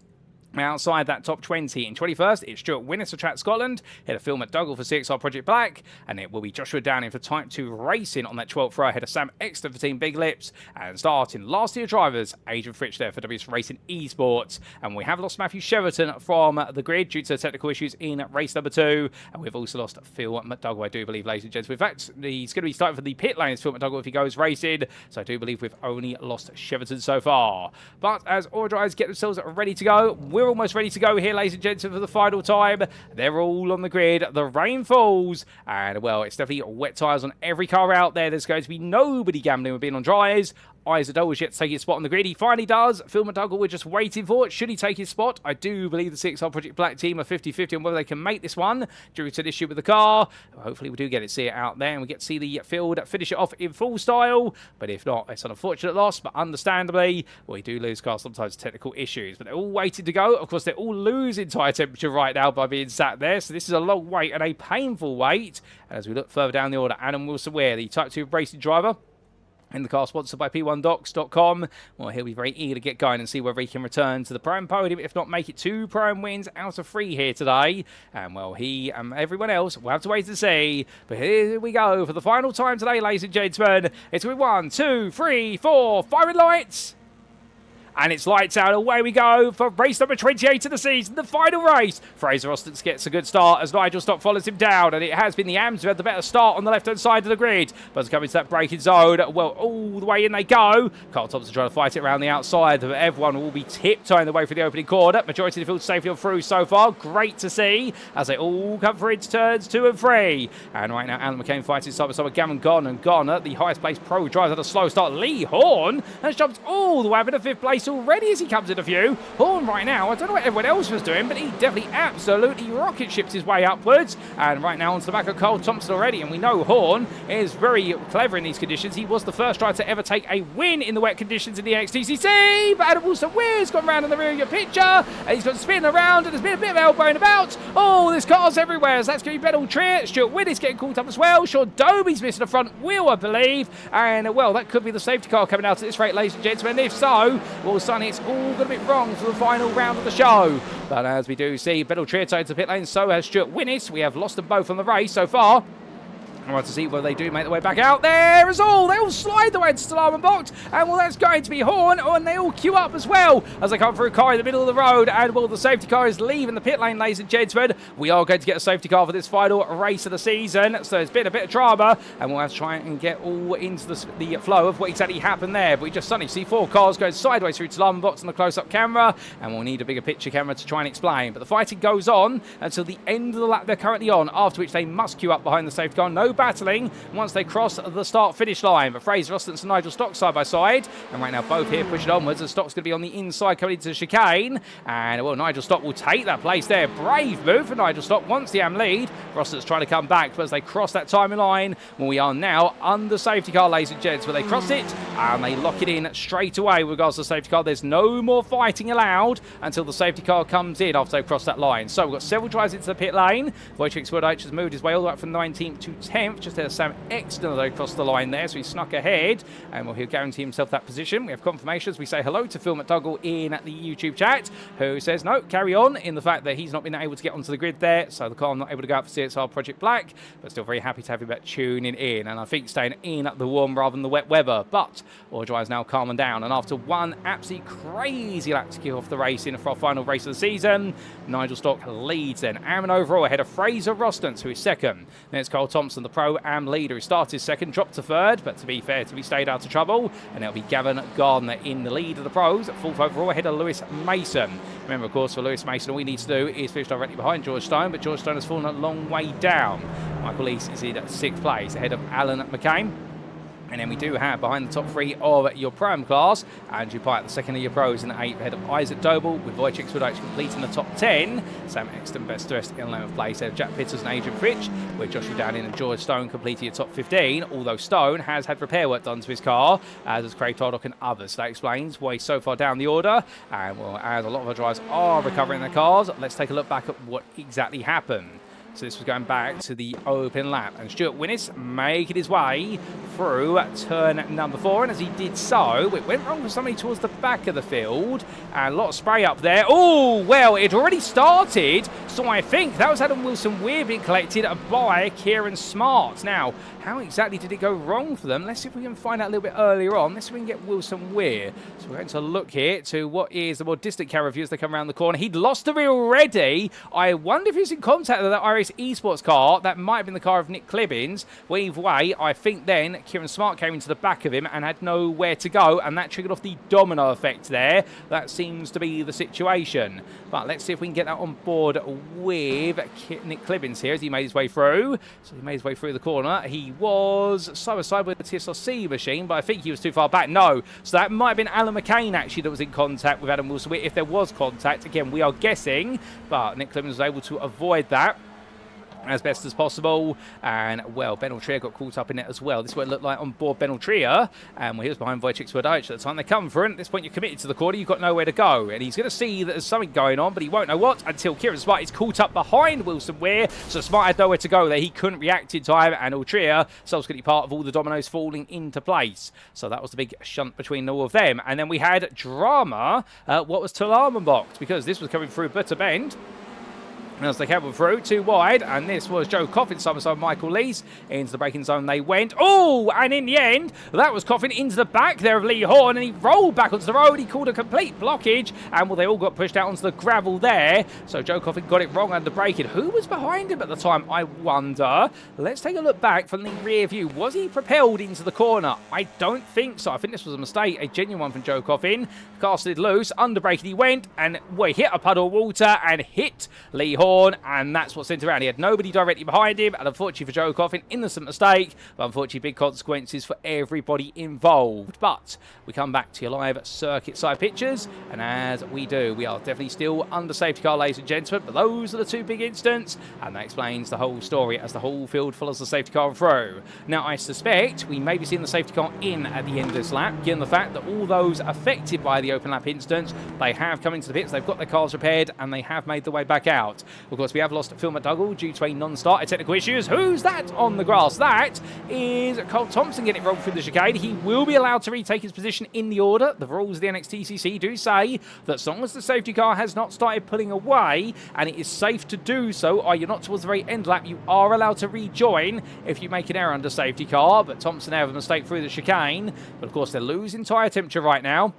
Outside that top 20, in 21st, it's Stuart Winnis for Track Scotland, head of Phil McDougall for CXR Project Black, and it will be Joshua Downing for Type 2 Racing on that 12th row, head of Sam Exton for Team Big Lips, and starting last year drivers, Adrian Fritsch there for WS Racing Esports. And we have lost Matthew Sheraton from the grid due to technical issues in race number 2, and we've also lost Phil McDougall, I do believe, ladies and gents. In fact, he's going to be starting for the pit lane as Phil McDougall if he goes racing, so I do believe we've only lost Sheraton so far. But as all drivers get themselves ready to go, we're almost ready to go here, ladies and gents, for the final time. They're all on the grid. The rain falls, and well, it's definitely wet tyres on every car out there. There's going to be nobody gambling with being on dries. Isaac Doble yet to take his spot on the grid. He finally does. Phil McDougall, we're just waiting for it. Should he take his spot? I do believe the CXR Project Black team are 50-50 on whether they can make this one due to an issue with the car. Hopefully we do get it, see it out there, and we get to see the field finish it off in full style. But if not, it's an unfortunate loss, but understandably, we do lose cars sometimes technical issues. But they're all waiting to go. Of course, they're all losing tyre temperature right now by being sat there. So this is a long wait and a painful wait. And as we look further down the order, Adam Wilson-Weir, the Type 2 racing driver, in the car sponsored by P1Docs.com. Well, he'll be very eager to get going and see whether he can return to the prime podium, if not make it 2 prime wins out of 3 here today. And well, he and everyone else will have to wait to see. But here we go for the final time today, ladies and gentlemen. It's going to be 1, 2, 3, 4, firing lights. And it's lights out. Away we go for race number 28 of the season, the final race. Fraser Austin gets a good start as Nigel Stock follows him down. And it has been the AMS who had the better start on the left-hand side of the grid. But as coming to that braking zone, well, all the way in they go. Carl Thompson trying to fight it around the outside. But everyone will be tiptoeing the way for the opening corner. Majority of the field safely on through so far. Great to see as they all come for into turns 2 and 3. And right now, Alan McCain fighting side by side with Gavin Garner. And Garner, the highest placed pro, drives at a slow start. Lee Horn has jumped all the way up into 5th place already as he comes in a few. Horn right now, I don't know what everyone else was doing, but he definitely absolutely rocket ships his way upwards. And right now onto the back of Carl Thompson already. And we know Horn is very clever in these conditions. He was the first driver to ever take a win in the wet conditions in the NXTCC. But Adam Wilson-Weir's gone round in the rear of your picture. And he's got spinning around and there's been a bit of elbowing about. Oh, there's cars everywhere. So that's going to be Ben Altria. Stuart Winnis getting caught up as well. Sean Doby's missing the front wheel, I believe. And well, that could be the safety car coming out at this rate, ladies and gentlemen. If so, well, Sonny, it's all going to be wrong for the final round of the show. But as we do see, Ben Altria to the pit lane, so has Stuart Winnis. We have lost them both on the race so far. I want to see whether they do make their way back out. There is all. They all slide the way into Stalama box. And well, that's going to be Horn. Oh, and they all queue up as well as they come through a car in the middle of the road. And well, the safety car is leaving the pit lane, ladies and gentlemen. We are going to get a safety car for this final race of the season. So it's been a bit of drama. And we'll have to try and get all into the flow of what exactly happened there. But we just suddenly see 4 cars going sideways through Stalama box on the close-up camera. And we'll need a bigger picture camera to try and explain. But the fighting goes on until the end of the lap they're currently on. After which they must queue up behind the safety car. Nobody battling once they cross the start-finish line. But Fraser Austin and Nigel Stock side by side. And right now both here pushing onwards. The Stock's going to be on the inside coming into the chicane. And, well, Nigel Stock will take that place there. Brave move for Nigel Stock. Wants the AM lead. Rossler's trying to come back. But as they cross that timing line, well, we are now under safety car, ladies and gents. Where they cross it and they lock it in straight away with regards to the safety car. There's no more fighting allowed until the safety car comes in after they've crossed that line. So we've got several drives into the pit lane. Wojciech Swirydowicz has moved his way all the way up from 19th to 10th. Just there, Sam Exton they crossed the line there, so he snuck ahead. And well, he'll guarantee himself that position. We have confirmations. We say hello to Phil McDougall in the YouTube chat, who says, no, carry on, in the fact that he's not been able to get onto the grid there, so the car not able to go out for CSR Project Black, but still very happy to have him back tuning in. And I think staying in at the warm rather than the wet weather. But all drives now calming down. And after one absolutely crazy lap to kick off the race for our final race of the season, Nigel Stock leads then. Am overall ahead of Fraser Rostance, who is second. Then it's Cole Thompson, the Pro-Am leader, who started second, dropped to third, but to be fair, to be stayed out of trouble. And it'll be Gavin Gardner in the lead of the pros, fourth overall ahead of Lewis Mason. Remember, of course, for Lewis Mason, all he needs to do is finish directly behind George Stone, but George Stone has fallen a long way down. Michael East is in sixth place ahead of Alan McCain. And then we do have behind the top three of your Pro-Am class, Andrew Pyatt, the second of your pros, in the 8th ahead of Isaac Doble, with Wojciech Swirydowicz completing the top 10. Sam Exton best dressed in 11th place ahead of Jack Pitters and Adrian Fritsch, with Joshua Downing and George Stone completing your top 15, although Stone has had repair work done to his car, as has Craig Tardock and others. So that explains why he's so far down the order. And well, as a lot of our drivers are recovering their cars, let's take a look back at what exactly happened. So this was going back to the open lap. And Stuart Winnis making his way through turn number 4. And as he did so, it went wrong for somebody towards the back of the field. And a lot of spray up there. Oh, well, it already started. So I think that was Adam Wilson-Weir being collected by Kieran Smart. Now, how exactly did it go wrong for them? Let's see if we can find out a little bit earlier on. Let's see if we can get Wilson-Weir. So we're going to look here to what is the more distant camera view as they come around the corner. He'd lost the wheel already. I wonder if he's in contact with that iRacing Esports car. That might have been the car of Nick Clibbins. Well, either way, I think then Kieran Smart came into the back of him and had nowhere to go, and that triggered off the domino effect there. That seems to be the situation. But let's see if we can get that on board with Nick Clibbins here as he made his way through. So he made his way through the corner. He was side by side with the TSRC machine, but I think he was too far back. No. So that might have been Alan McCain actually that was in contact with Adam Wilson. If there was contact, again, we are guessing, but Nick Clibbins was able to avoid that as best as possible. And well, Ben Altria got caught up in it as well. This is what it looked like on board Ben Altria, and well, he was behind Wojciech Swirydowicz at the time they come for it. At this point, you're committed to the corner, you've got nowhere to go, and he's going to see that there's something going on, but he won't know what until Kieran Smart is caught up behind Wilson-Weir. So Smart had nowhere to go there. He couldn't react in time, and Altria subsequently part of all the dominoes falling into place. So that was the big shunt between all of them. And then we had drama what was Tulama boxed, because this was coming through Butter Bend. As they came through, too wide, and this was Joe Coffin, side by side Michael Lees. Into the braking zone they went. Oh, and in the end, that was Coffin into the back there of Lee Horn, and he rolled back onto the road. He called a complete blockage, and well, they all got pushed out onto the gravel there. So Joe Coffin got it wrong under braking. Who was behind him at the time, I wonder? Let's take a look back from the rear view. Was he propelled into the corner? I don't think so. I think this was a mistake, a genuine one from Joe Coffin. Car slid loose, under braking he went, and well, he hit a puddle of water and hit Lee Horn. And that's what sent him around. He had nobody directly behind him, and unfortunately for Joe Coffin, innocent mistake, but unfortunately big consequences for everybody involved. But we come back to your live circuit side pictures, and as we do, we are definitely still under safety car, ladies and gentlemen, but those are the two big incidents, and that explains the whole story as the whole field follows the safety car through. Now, I suspect we may be seeing the safety car in at the end of this lap, given the fact that all those affected by the open lap incidents, they have come into the pits, they've got their cars repaired, and they have made their way back out. Of course, we have lost Phil McDougall due to a non-start of technical issues. Who's that on the grass? That is Cole Thompson getting it wrong through the chicane. He will be allowed to retake his position in the order. The rules of the NXTCC do say that as long as the safety car has not started pulling away, and it is safe to do so, or you're not towards the very end lap, you are allowed to rejoin if you make an error under safety car. But Thompson have a mistake through the chicane. But of course, they're losing tyre temperature right now.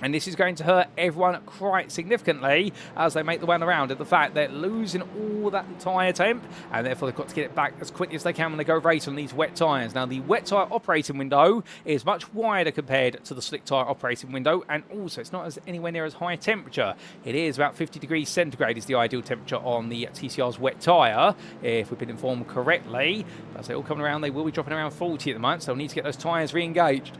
And this is going to hurt everyone quite significantly as they make the way around. And the fact they're losing all that tyre temp, and therefore they've got to get it back as quickly as they can when they go race on these wet tyres. Now, the wet tyre operating window is much wider compared to the slick tyre operating window, and also it's not as anywhere near as high temperature. It is about 50 degrees centigrade is the ideal temperature on the TCR's wet tyre, if we've been informed correctly. But as they all come around, they will be dropping around 40 at the moment, so they'll need to get those tyres re-engaged.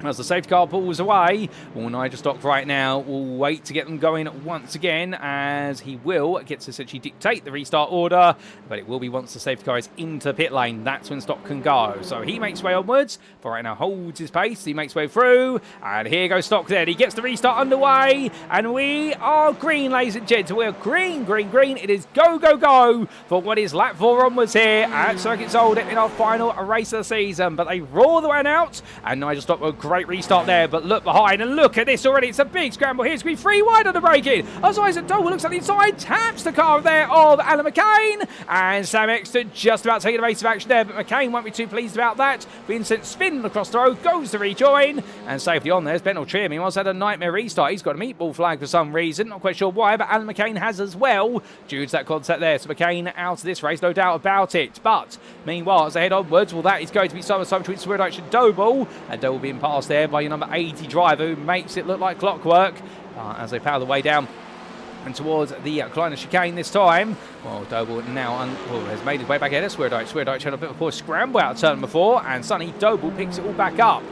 As the safety car pulls away, well, Nigel Stock right now will wait to get them going once again, as he will get to essentially dictate the restart order, but it will be once the safety car is into pit lane, that's when Stock can go. So he makes way onwards, but right now holds his pace, he makes way through, and here goes Stock then. He gets the restart underway, and we are green, ladies and gents. We're green, green, green. It is go, go, go for what is lap 4 onwards here at Circuit Zolder in our final race of the season, but they roar the one out, and Nigel Stock will great restart there, but look behind and look at this already. It's a big scramble here. It's going to be 3 wide on the braking. As Isaac Doble looks at the inside, taps the car there of Alan McCain, and Sam Exton just about taking a race of action there, but McCain won't be too pleased about that. Vincent spinning across the road, goes to rejoin, and safety on there. Ben Altria, meanwhile, had a nightmare restart. He's got a meatball flag for some reason, not quite sure why, but Alan McCain has as well due to that contact there. So McCain out of this race, no doubt about it. But meanwhile, as they head onwards, well, that is going to be some between Swirydowicz and Doble being passed there by your number 80 driver, who makes it look like clockwork as they power the way down and towards the Kleiner chicane this time. Well, Doble now has made his way back ahead of Swirydowicz. Swirydowicz had a bit of a poor scramble out of turn before, and suddenly Doble picks it all back up.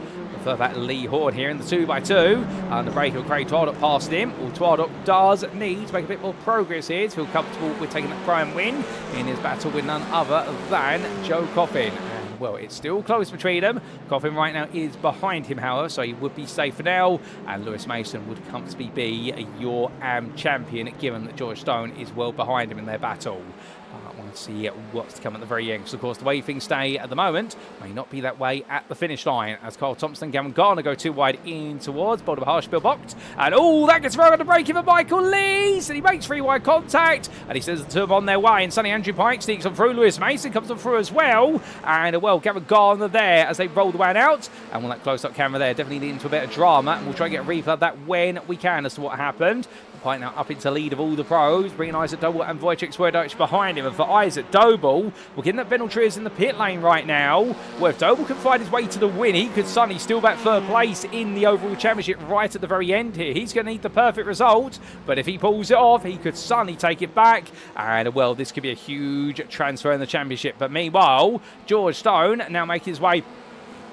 Further back Lee Horde here in the 2x2, and the brake of Craig Twardock past him. Well, Twardock does need to make a bit more progress here to feel comfortable with taking that prime win in his battle with none other than Joe Coffin. Well, it's still close between them. Coffin right now is behind him, however, so he would be safe for now. And Lewis Mason would comfortably be your AM champion, given that George Stone is well behind him in their battle. I want to see what's to come at the very end, because of course the way things stay at the moment may not be that way at the finish line, as Carl Thompson and Gavin Garner go too wide in towards Boulder Harshbill Bocht, and that gets thrown on the brake for Michael Lees, and he makes 3 wide contact, and he says the two of them on their way, and Sonny Andrew Pike sneaks on through. Lewis Mason comes on through as well, and Gavin Garner there as they roll the one out, and that close-up camera there definitely leading to a bit of drama, and we'll try and get a replay of that when we can as to what happened. Pike now up into lead of all the pros, bringing Isaac Doble and Wojciech Swirydowicz behind him. And for Isaac Doble, we're getting that Ben Altria is in the pit lane right now. Well, if Doble can find his way to the win, he could suddenly steal back third place in the overall championship right at the very end here. He's going to need the perfect result, but if he pulls it off, he could suddenly take it back. And, this could be a huge transfer in the championship. But meanwhile, George Stone now making his way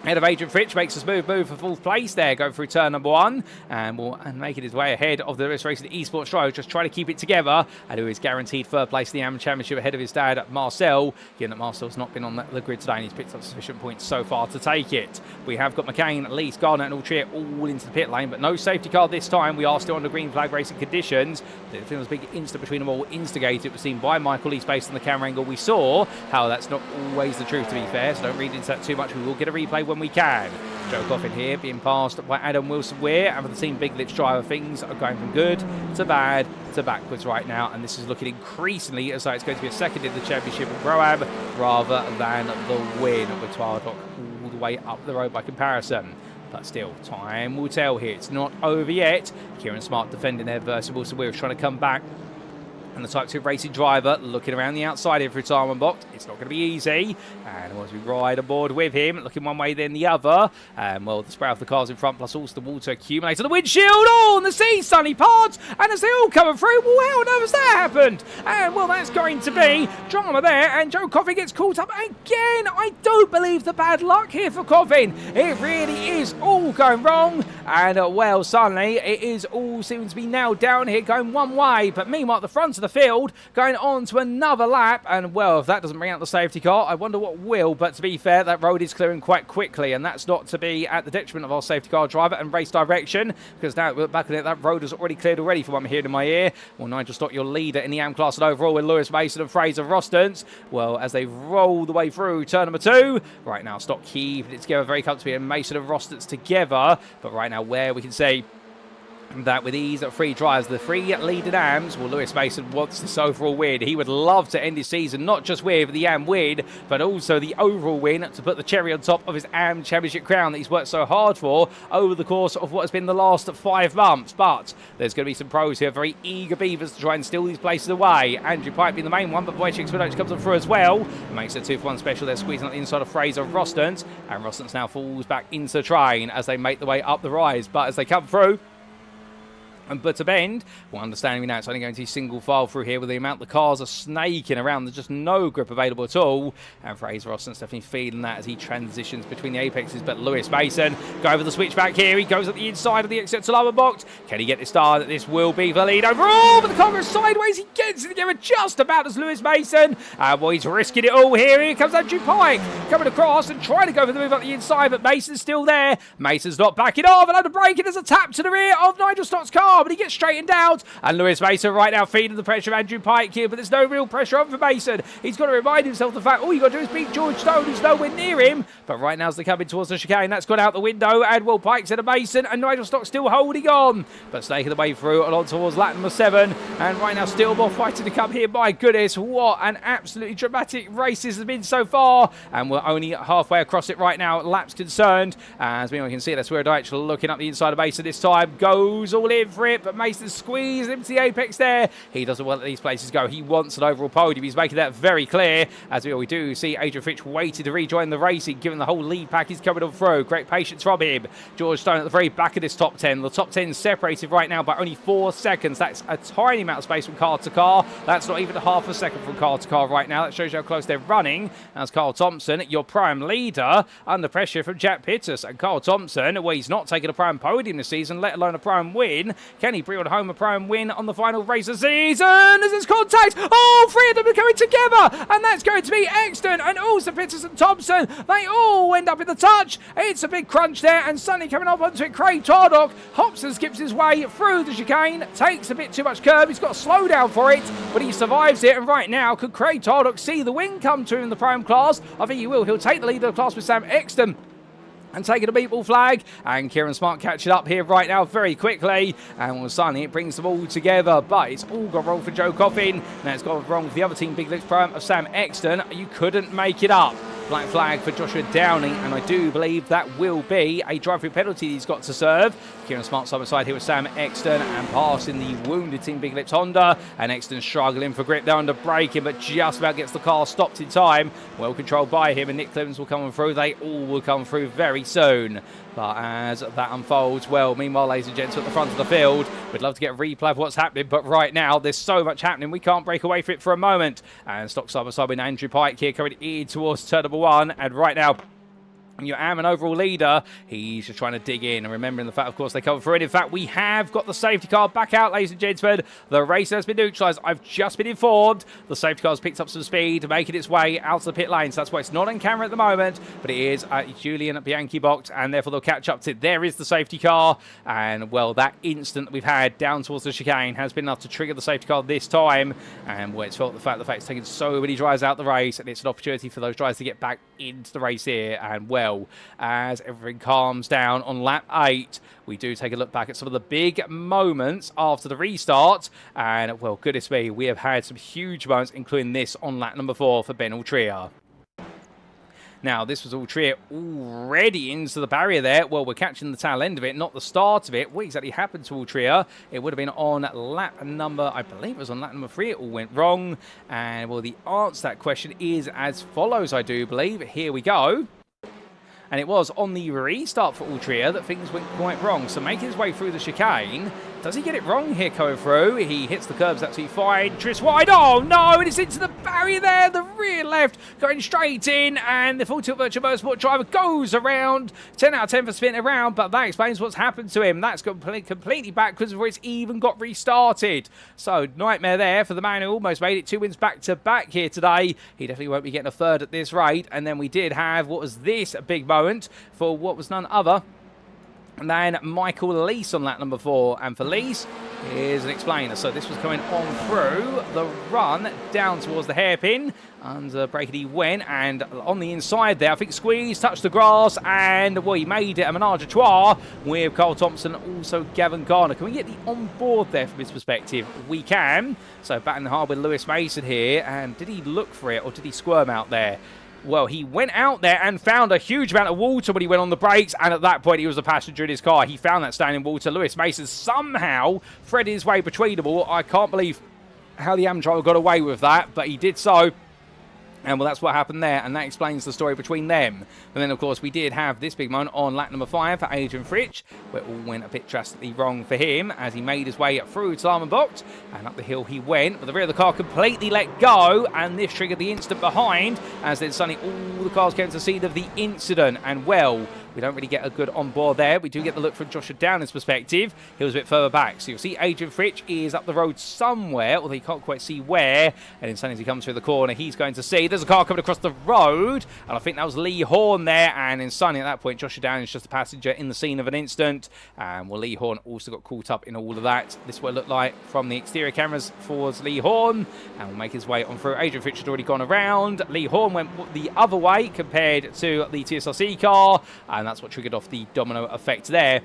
ahead of Adrian Fritsch, makes a smooth move for 4th place there, going through turn number 1, and making his way ahead of the rest racing esports driver, just trying to keep it together, and who is guaranteed 3rd place in the AM Championship ahead of his dad, Marcel, given that Marcel's not been on the grid today, and he's picked up sufficient points so far to take it. We have got McCain, Lees, Garner and Altria all into the pit lane, but no safety car this time. We are still under green flag racing conditions. There was a big instant between them all, instigated, it was seen by Michael Lees based on the camera angle we saw. How that's not always the truth, to be fair, so don't read into that too much. We will get a replay when we can. Joe Coffin here being passed by Adam Wilson-Weir, and for the Team Big Lips driver, things are going from good to bad to backwards right now, and this is looking increasingly as though it's going to be a second in the championship of Pro-Am rather than the win, with Twardock all the way up the road by comparison. But still, time will tell here. It's not over yet. Kieran Smart defending there versus Wilson-Weir, trying to come back. And the Type 2 racing driver looking around the outside here for retirement box. It's not going to be easy. And as we ride aboard with him, looking one way then the other. The spray off the cars in front, plus also the water accumulates on the windshield. And the sea sunny parts. And as they all coming through, how on earth has that happened? And that's going to be drama there. And Joe Coffin gets caught up again. I don't believe the bad luck here for Coffin. It really is all going wrong. And suddenly it is all seems to be now down here going one way. But meanwhile, at the front of the field, going on to another lap, and if that doesn't bring out the safety car, I wonder what will. But to be fair, that road is clearing quite quickly, and that's not to be at the detriment of our safety car driver and race direction, because now we're back at it, that road is already cleared already from what I'm hearing in my ear. Nigel Stock, your leader in the AM class and overall, with Lewis Mason and Fraser Rostons, as they roll the way through turn number 2, right now Stock keeping it together very comfortably, and Mason and Rostons together, but right now where we can say that with these 3 drives, the 3 leading AMs, well, Lewis Mason wants this overall win. He would love to end his season not just with the AM win, but also the overall win to put the cherry on top of his AM championship crown that he's worked so hard for over the course of what has been the last 5 months. But there's going to be some pros here, very eager beavers to try and steal these places away. Andrew Pipe being the main one, but Wojciech Swirydowicz comes on through as well. Makes it a 2-for-1 special. They're squeezing up the inside of Fraser Rostant, and Rostant now falls back into the train as they make the way up the rise. But as they come through, but to bend, well, understanding now it's only going to be single file through here with the amount the cars are snaking around. There's just no grip available at all. And Fraser Roston's definitely feeling that as he transitions between the apexes. But Lewis Mason go over the switchback here. He goes at the inside of the exit to lower box. Can he get this start? This will be the lead overall. But the car goes sideways. He gets it together just about as Lewis Mason. Well, he's risking it all here. Here comes Andrew Pike coming across and trying to go for the move up the inside. But Mason's still there. Mason's not backing off. And under braking, there's a tap to the rear of Nigel Stott's car. But he gets straightened out, and Lewis Mason right now feeding the pressure of Andrew Pike here, but there's no real pressure on for Mason. He's got to remind himself the fact all you got to do is beat George Stone, who's nowhere near him. But right now as they're coming towards the chicane, that's gone out the window, and Will Pike's in a Mason, and Nigel Stock still holding on, but snaking the way through and on towards lap number 7, and right now Stillmore fighting to come here. My goodness, what an absolutely dramatic race this has been so far, and we're only halfway across it right now, laps concerned, as we can see that's Swirydowicz looking up the inside of Mason this time, goes all in for it, but Mason squeezed him to the apex there. He doesn't want to let these places go. He wants an overall podium. He's making that very clear, as we do see Adrian Fitch waiting to rejoin the racing, given the whole lead pack is coming on through. Great patience from him. George Stone at the very back of this top 10. The top 10 separated right now by only 4 seconds. That's a tiny amount of space from car to car. That's not even half a second from car to car right now. That shows you how close they're running. As Carl Thompson, your prime leader, under pressure from Jack Pittus. And Carl Thompson, well, he's not taken a prime podium this season, let alone a prime win. Can he bring on home a prime win on the final race of the season as it's contact? Oh, 3 of them are coming together, and that's going to be Exton and also Pittis and Thompson. They all end up in the touch. It's a big crunch there, and suddenly coming up onto it, Craig Tardock hops and skips his way through the chicane, takes a bit too much curb. He's got to slow down for it, but he survives it, and right now, could Craig Tardock see the win come to him in the prime class? I think he will. He'll take the lead of the class with Sam Exton and taking a meatball flag, and Kieran Smart catching up here right now very quickly, and all of a sudden it brings them all together, but it's all gone wrong for Joe Coffin. Now it's gone wrong for the other team, Big Licks Prime of Sam Exton. You couldn't make it up. Black flag for Joshua Downey, and I do believe that will be a drive-through penalty he's got to serve. Kieran Smart side by side here with Sam Exton, and passing the wounded team Big Lips Honda, and Exton struggling for grip there under braking, but just about gets the car stopped in time. Well controlled by him, and Nick Clemens will come on through. They all will come through very soon. But as that unfolds, well, meanwhile, ladies and gents, at the front of the field, we'd love to get a replay of what's happening, but right now, there's so much happening, we can't break away from it for a moment. And stock side by side with Andrew Pike here, coming in towards turn number 1, and right now, your AM and overall leader, he's just trying to dig in, and remembering the fact, of course, they come through it. In fact, we have got the safety car back out, ladies and gentlemen. The race has been neutralised. I've just been informed. The safety car's picked up some speed, making its way out of the pit lane, so that's why it's not on camera at the moment, but it is Julian Bianchi box, and therefore they'll catch up to it. There is the safety car, and, well, that instant that we've had down towards the chicane has been enough to trigger the safety car this time, and, well, it's felt the fact it's taken so many drivers out the race, and it's an opportunity for those drivers to get back into the race here, and, well, as everything calms down on lap 8, we do take a look back at some of the big moments after the restart, and, well, goodness me, we have had some huge moments, including this on lap number 4 for Ben Altria. Now, this was Altria already into the barrier there. Well, we're catching the tail end of it, not the start of it. What exactly happened to Altria? It would have been on lap number, I believe it was on lap number 3. It all went wrong. And, well, the answer to that question is as follows, I do believe. Here we go. And it was on the restart for Altria that things went quite wrong. So making his way through the chicane, does he get it wrong here coming through? He hits the curbs absolutely fine. Tris wide, oh no, and it's into the barrier there, the rear left, going straight in, and the Full Tilt Virtual Motorsport driver goes around. 10 out of 10 for spinning around, but that explains what's happened to him. That's completely backwards before it's even got restarted. So, nightmare there for the man who almost made it 2 wins back-to-back here today. He definitely won't be getting a third at this rate. And then we did have, what was this, a big moment for what was none other And then Michael Leese on lap number 4. And for Leese, here's an explainer. So this was coming on through the run down towards the hairpin. Under bracket he went, and on the inside there, I think Squeeze touched the grass, and well, he made it a menage a trois with Carl Thompson, also Gavin Garner. Can we get the on board there from his perspective? We can. So batting hard with Lewis Mason here, and did he look for it, or did he squirm out there? Well, he went out there and found a huge amount of water when he went on the brakes, and at that point, he was a passenger in his car. He found that standing water. Lewis Mason somehow threaded his way between them all. I can't believe how the AM driver got away with that, but he did so. And well, that's what happened there, and that explains the story between them. And then, of course, we did have this big moment on lap number 5 for Adrian Fritsch, where it all went a bit drastically wrong for him as he made his way through Salmenbocht, and up the hill he went. But the rear of the car completely let go, and this triggered the instant behind, as then suddenly all the cars came to the scene of the incident. And well, we don't really get a good on board there. We do get the look from Joshua Downey's perspective. He was a bit further back. So you'll see Adrian Fritsch is up the road somewhere, although you can't quite see where. And then suddenly as he comes through the corner, he's going to see there's a car coming across the road. And I think that was Lee Horn there. And then suddenly at that point, Joshua Downey is just a passenger in the scene of an instant. And well, Lee Horn also got caught up in all of that. This is what it looked like from the exterior cameras for Lee Horn. And will make his way on through. Adrian Fritsch had already gone around. Lee Horn went the other way compared to the TSRC car. And that's what triggered off the domino effect there.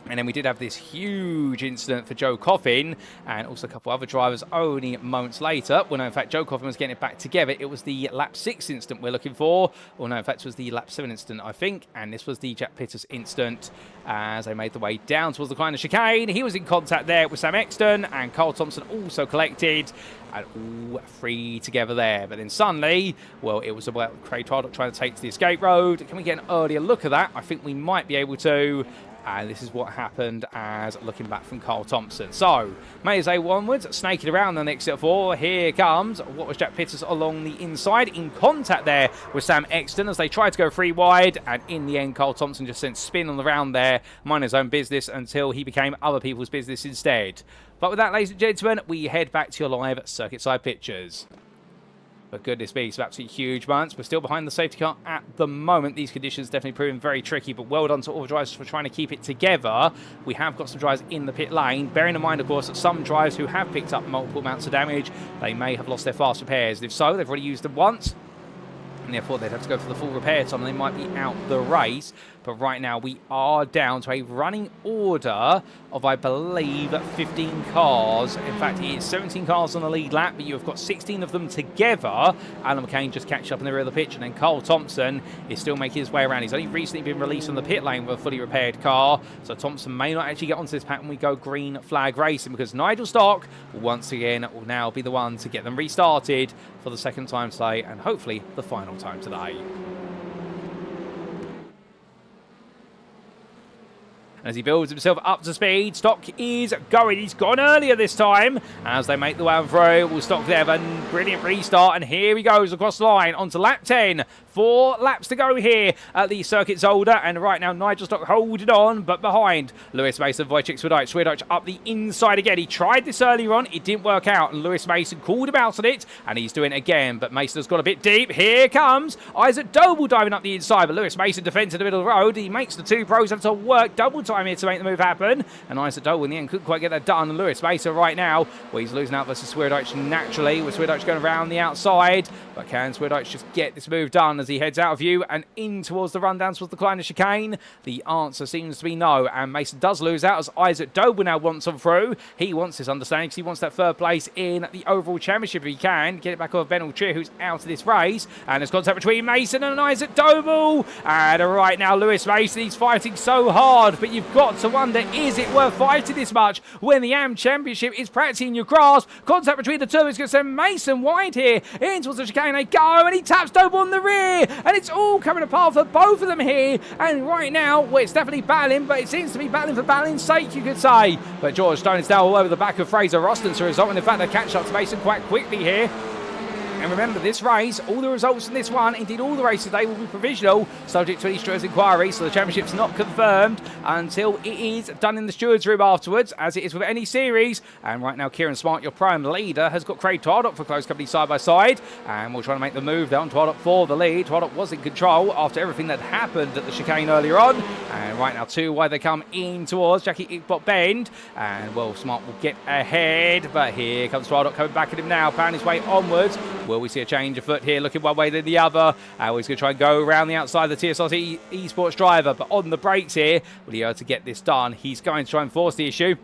And then we did have this huge incident for Joe Coffin and also a couple other drivers only moments later. Well, no, in fact, Joe Coffin was getting it back together. It was the lap 6 incident we're looking for. Or no, in fact, it was the lap 7 incident, I think. And this was the Jack Pitters incident as they made the way down towards the kind of chicane. He was in contact there with Sam Exton, and Carl Thompson also collected. And all three together there. But then suddenly, well, it was about Craig Tardot trying to take to the escape road. Can we get an earlier look at that? I think we might be able to. And this is what happened as looking back from Carl Thompson. So, Maze A onwards, snaking around the next at 4. Here comes what was Jack Pitters along the inside, in contact there with Sam Exton as they tried to go 3 wide. And in the end, Carl Thompson just sent spin on the round there, minding his own business until he became other people's business instead. But with that, ladies and gentlemen, we head back to your live circuit side pictures. But goodness me, some absolutely huge moments. We're still behind the safety car at the moment. These conditions definitely proving very tricky, but well done to all the drivers for trying to keep it together. We have got some drivers in the pit lane. Bearing in mind, of course, that some drivers who have picked up multiple amounts of damage, they may have lost their fast repairs. And if so, they've already used them once, and therefore they'd have to go for the full repair time, and they might be out the race. But right now we are down to a running order of, I believe, 15 cars. In fact, it is 17 cars on the lead lap, but you've got 16 of them together. Alan McCain just catch up in the rear of the pitch, and then Carl Thompson is still making his way around. He's only recently been released from the pit lane with a fully repaired car, so Thompson may not actually get onto this pack when we go green flag racing, because Nigel Stock, once again, will now be the one to get them restarted for the second time today, and hopefully the final time today. As he builds himself up to speed, Stock is going. He's gone earlier this time. As they make the way through, will Stock there have a brilliant restart. And here he goes across the line onto lap 10. 4 laps to go here at the circuit Zolder. And right now, Nigel Stock holding on, but behind Lewis Mason, Wojciech Swirydowicz. Swirydowicz up the inside again. He tried this earlier on. It didn't work out. And Lewis Mason called him out on it. And he's doing it again. But Mason's got a bit deep. Here comes Isaac Doble diving up the inside. But Lewis Mason defends in the middle of the road. He makes the 2 pros have to work double time here to make the move happen. And Isaac Doble in the end couldn't quite get that done. And Lewis Mason right now, well, he's losing out versus Swirydowicz naturally, with Swirydowicz going around the outside. But can Swirydowicz just get this move done as he heads out of view and in towards the rundown towards the Kleiner chicane? The answer seems to be no. And Mason does lose out as Isaac Doble now wants him through. He wants this understanding because he wants that 3rd place in the overall championship if he can. Get it back over Ben Altria, who's out of this race. And there's contact between Mason and Isaac Doble. And right now, Lewis Mason, he's fighting so hard, but you've got to wonder, is it worth fighting this much when the AM Championship is practically in your grasp? Contact between the two is going to send Mason wide here in towards the chicane. They go, and he taps Doble on the rear, and it's all coming apart for both of them here. And right now, well, it's definitely battling, but it seems to be battling for battling's sake, you could say. But George Stone is now all over the back of Fraser Roston, so result in the fact they catch up to Mason quite quickly here. And remember, this race, all the results from this one, indeed all the races today, will be provisional, subject to any stewards' inquiry, so the championship's not confirmed until it is done in the stewards' room afterwards, as it is with any series. And right now, Kieran Smart, your prime leader, has got Craig Twardock for close company side by side, and we'll try to make the move down. Twardock for the lead. Twardock was in control after everything that happened at the chicane earlier on, and right now, two wide they come in towards Jackie Igbot Bend, and well, Smart will get ahead, but here comes Twardock coming back at him now, powering his way onwards. Will we see a change of foot here, looking one way then the other? He's going to try and go around the outside of the TSRT esports driver, but on the brakes here, will he be able to get this done? He's going to try and force the issue.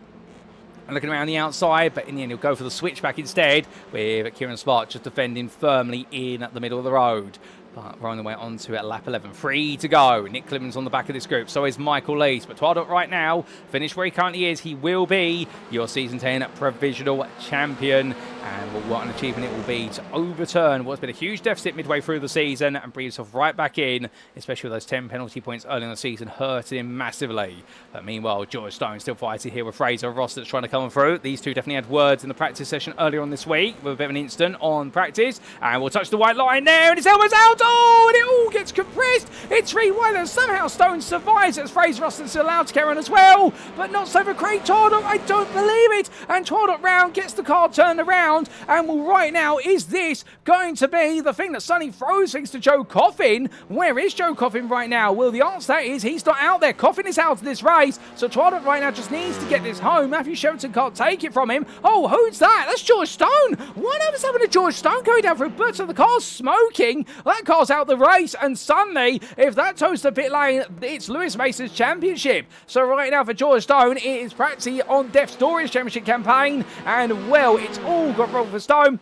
And looking around the outside, but in the end he'll go for the switchback instead, with Kieran Smart just defending firmly in at the middle of the road. But we're on the way on to at lap 11. 3 to go. Nick Clemens on the back of this group. So is Michael Lees. But Twardock right now, finished where he currently is. He will be your Season 10 provisional champion. And what an achievement it will be to overturn what's been a huge deficit midway through the season and bring himself right back in, especially with those 10 penalty points early in the season hurting him massively. But meanwhile, George Stone still fighting here with Fraser Ross that's trying to come through. These two definitely had words in the practice session earlier on this week with a bit of an incident on practice. And we'll touch the white line there, and his helmet's out. Oh, and it all gets compressed. It's 3 wide, and somehow Stone survives as Fraser Ross is allowed to carry on as well. But not so for Craig Twardock. I don't believe it. And Twardock round gets the car turned around. And well, right now, is this going to be the thing that suddenly throws things to Joe Coffin? Where is Joe Coffin right now? Well, the answer is he's not out there. Coffin is out of this race. So Twardock right now just needs to get this home. Matthew Sheraton can't take it from him. Oh, who's that? That's George Stone. What ever's happened to George Stone going down for a bit? So the car's smoking. That car's out the race. And suddenly, if that toes the pit lane, it's Lewis Mason's championship. So right now for George Stone, it is practically on death's door his championship campaign. And well, it's all got wrong for Stone.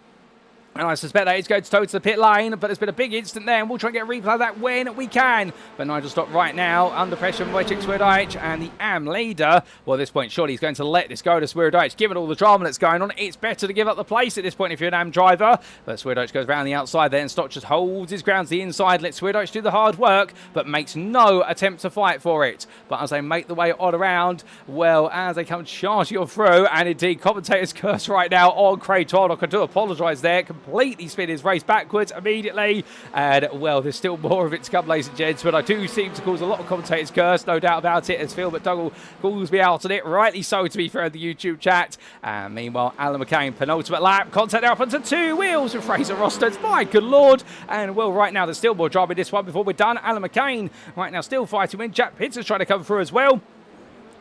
And I suspect that it's going to toe to the pit lane, but there's been a big incident there, and we'll try and get a replay of that when we can. But Nigel Stock right now, under pressure from Wojciech Swirydowicz, and the AM leader, well, at this point, surely he's going to let this go to Swirydowicz. Given all the drama that's going on, it's better to give up the place at this point if you're an AM driver. But Swirydowicz goes around the outside there, and Stock just holds his ground to the inside, lets Swirydowicz do the hard work, but makes no attempt to fight for it. But as they make the way on around, well, as they come charging on through, and indeed, commentators curse right now on Craig Twardock. I do apologise there. Completely spin his race backwards immediately, and well, there's still more of it to come, ladies and gents, but I do seem to cause a lot of commentators curse, no doubt about it, as Phil McDougall calls me out on it, rightly so, to be fair, in the YouTube chat. And meanwhile, Alan McCain, penultimate lap, contact now up onto 2 wheels with Fraser Rosters, my good lord. And well, right now there's still more drama in this one before we're done. Alan McCain right now still fighting when Jack Pitts is trying to come through as well.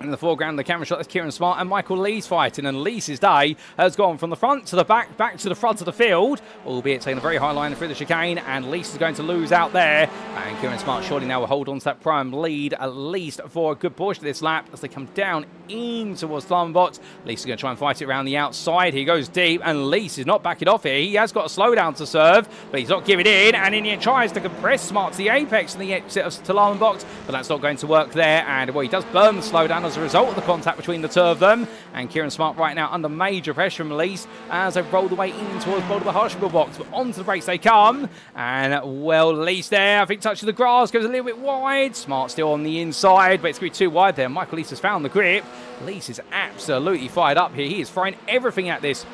In the foreground, the camera shot, that's Kieran Smart and Michael Lees fighting, and Lees' day has gone from the front to the back, back to the front of the field, albeit taking a very high line through the chicane, and Lees is going to lose out there, and Kieran Smart surely now will hold on to that prime lead, at least for a good portion of this lap, as they come down in towards Slambots. Lees is going to try and fight it around the outside. He goes deep, and Lees is not backing off here. He has got a slowdown to serve, but he's not giving in, and in the end tries to compress Smart to the apex in the exit of Talan box, but that's not going to work there, and well, he does burn the slowdown as a result of the contact between the two of them. And Kieran Smart right now under major pressure from Lees as they roll the way in towards the Harshabill box, but onto the brakes they come, and well, Lees there, I think touching the grass, goes a little bit wide. Smart still on the inside, but it's going to be too wide there. Michael Lees has found the grip. Lees is absolutely fired up here. He is throwing everything at this.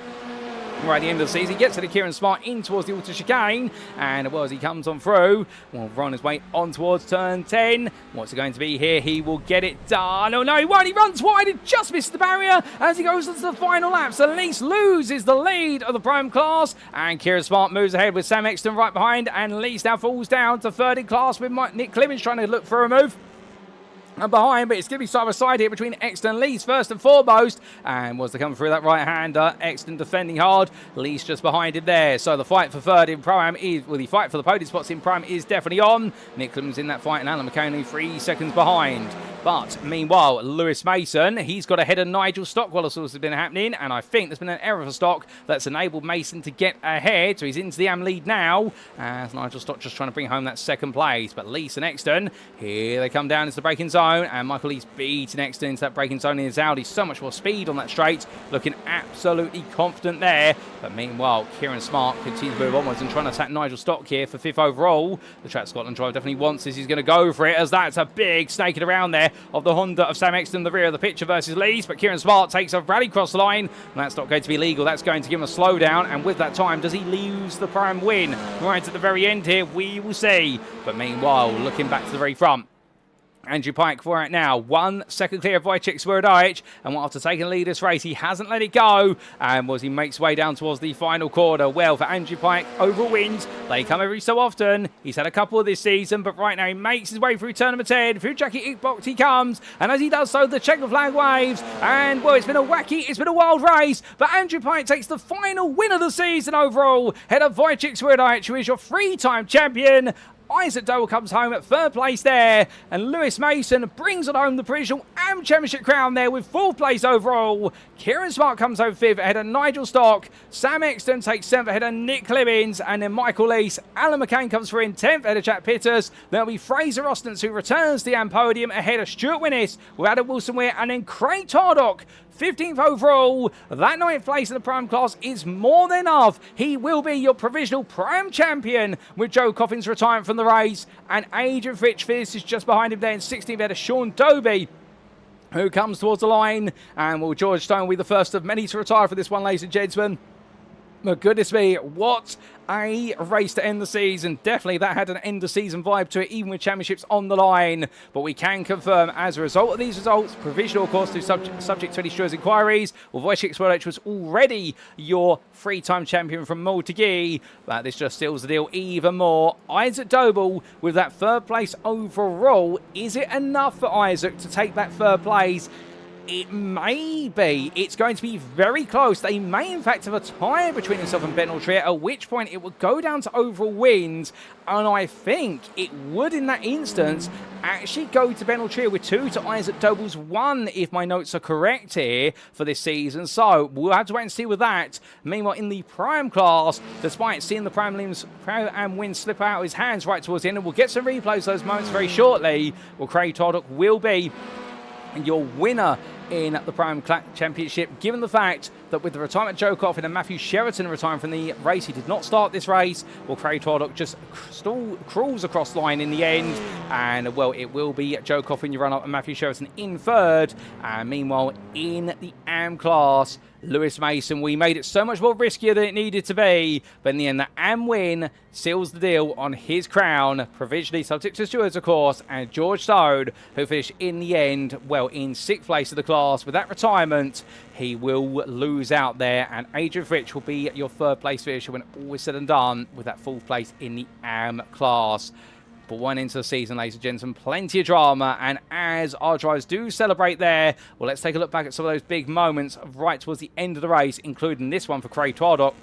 Right at the end of the season, he gets to the Kieran Smart in towards the auto chicane, and well, as he comes on through, well, on his way on towards turn 10. What's it going to be here? He will get it done. Oh no, he won't. He runs wide and just misses the barrier as he goes into the final lap. So Lees loses the lead of the prime class, and Kieran Smart moves ahead with Sam Exton right behind, and Lees now falls down to third in class with Nick Clemens trying to look for a move. And behind, but it's going to be side by side here between Exton and Lees first and foremost. And was to come through that right-hander, Exton defending hard, Lees just behind him there. So the fight for third in Prime is, well, the fight for the podium spots in Prime is definitely on. Nick Clemens in that fight, and Alan McCain 3 seconds behind. But meanwhile, Lewis Mason, he's got ahead of Nigel Stock while this has been happening, and I think there's been an error for Stock that's enabled Mason to get ahead. So he's into the AM lead now, as Nigel Stock just trying to bring home that second place. But Lees and Exton, here they come down into the braking zone, and Michael Lees beating Exton into that braking zone in his Audi. So much more speed on that straight, looking absolutely confident there. But meanwhile, Kieran Smart continues to move onwards and trying to attack Nigel Stock here for 5th overall. The Track Scotland driver definitely wants this. He's going to go for it, as that's a big snaking around there. of the Honda of Sam Exton, the rear of the picture versus Lees, but Kieran Smart takes a rally cross line, and that's not going to be legal. That's going to give him a slowdown, and with that time, does he lose the prime win? Right at the very end here, we will see. But meanwhile, looking back to the very front, Andrew Pike for it now, 1 second clear of Wojciech Swirydowicz, and after taking the lead this race, he hasn't let it go, and as he makes his way down towards the final quarter. Well, for Andrew Pike, overall wins, they come every so often. He's had a couple this season, but right now he makes his way through turn number 10, through Jackie Ickbox he comes, and as he does so, the checker flag waves, and well, it's been a wild race, but Andrew Pike takes the final win of the season overall, ahead of Wojciech Swirydowicz, who is your 3-time champion. Isaac Doble comes home at 3rd place there, and Lewis Mason brings it home the provisional and championship crown there with 4th place overall. Kieran Smart comes home 5th ahead of Nigel Stock. Sam Exton takes 7th ahead of Nick Clemens, and then Michael Lees. Alan McCain comes through in 10th ahead of Jack Pitters. There'll be Fraser Ostens who returns the AM podium ahead of Stuart Winnis with Adam Wilson-Weir, and then Craig Tardock 15th overall. That 9th place in the Prime class is more than enough. He will be your provisional Prime champion with Joe Coffin's retirement from the race. And Adrian Fitch finishes just behind him there in 16th ahead of Sean Doby, who comes towards the line. And will George Stone will be the first of many to retire for this one, ladies and gentlemen. Oh, goodness me, what a race to end the season. Definitely that had an end of season vibe to it, even with championships on the line. But we can confirm, as a result of these results, provisional, of course, to subject to any Stewards inquiries, well, Wojciech Swirydowicz was already your 3-time champion from Motegi. But this just seals the deal even more. Isaac Doble with that 3rd place overall. Is it enough for Isaac to take that 3rd place? It may be. It's going to be very close. They may, in fact, have a tie between himself and Ben Altria, at which point it would go down to overall wins. And I think it would, in that instance, actually go to Ben Altria with 2 to Isaac Doble's 1, if my notes are correct here for this season. So we'll have to wait and see with that. Meanwhile, in the Prime class, despite seeing the Prime Limbs Pro-Am win slip out of his hands right towards the end, and we'll get some replays of those moments very shortly, well, Craig Tardock will be your winner in the Prime Championship, given the fact that with the retirement of Joe Coffin and Matthew Sheraton retiring from the race, he did not start this race. Well, Craig Tardock just crawls across the line in the end, and well, it will be Joe Coffin, your run-up, and Matthew Sheraton in 3rd. And meanwhile, in the AM class, Lewis Mason, we made it so much more riskier than it needed to be, but in the end, the AM win seals the deal on his crown, provisionally subject to stewards, of course, and George Stone, who finished in the end, well, in 6th place of the class. With that retirement, he will lose out there, and Adrian Fitch will be your 3rd place finisher when all is said and done with that 4th place in the AM class. But one into the season, ladies and gentlemen, plenty of drama, and as our drivers do celebrate there, well, let's take a look back at some of those big moments right towards the end of the race, including this one for Craig Tardock.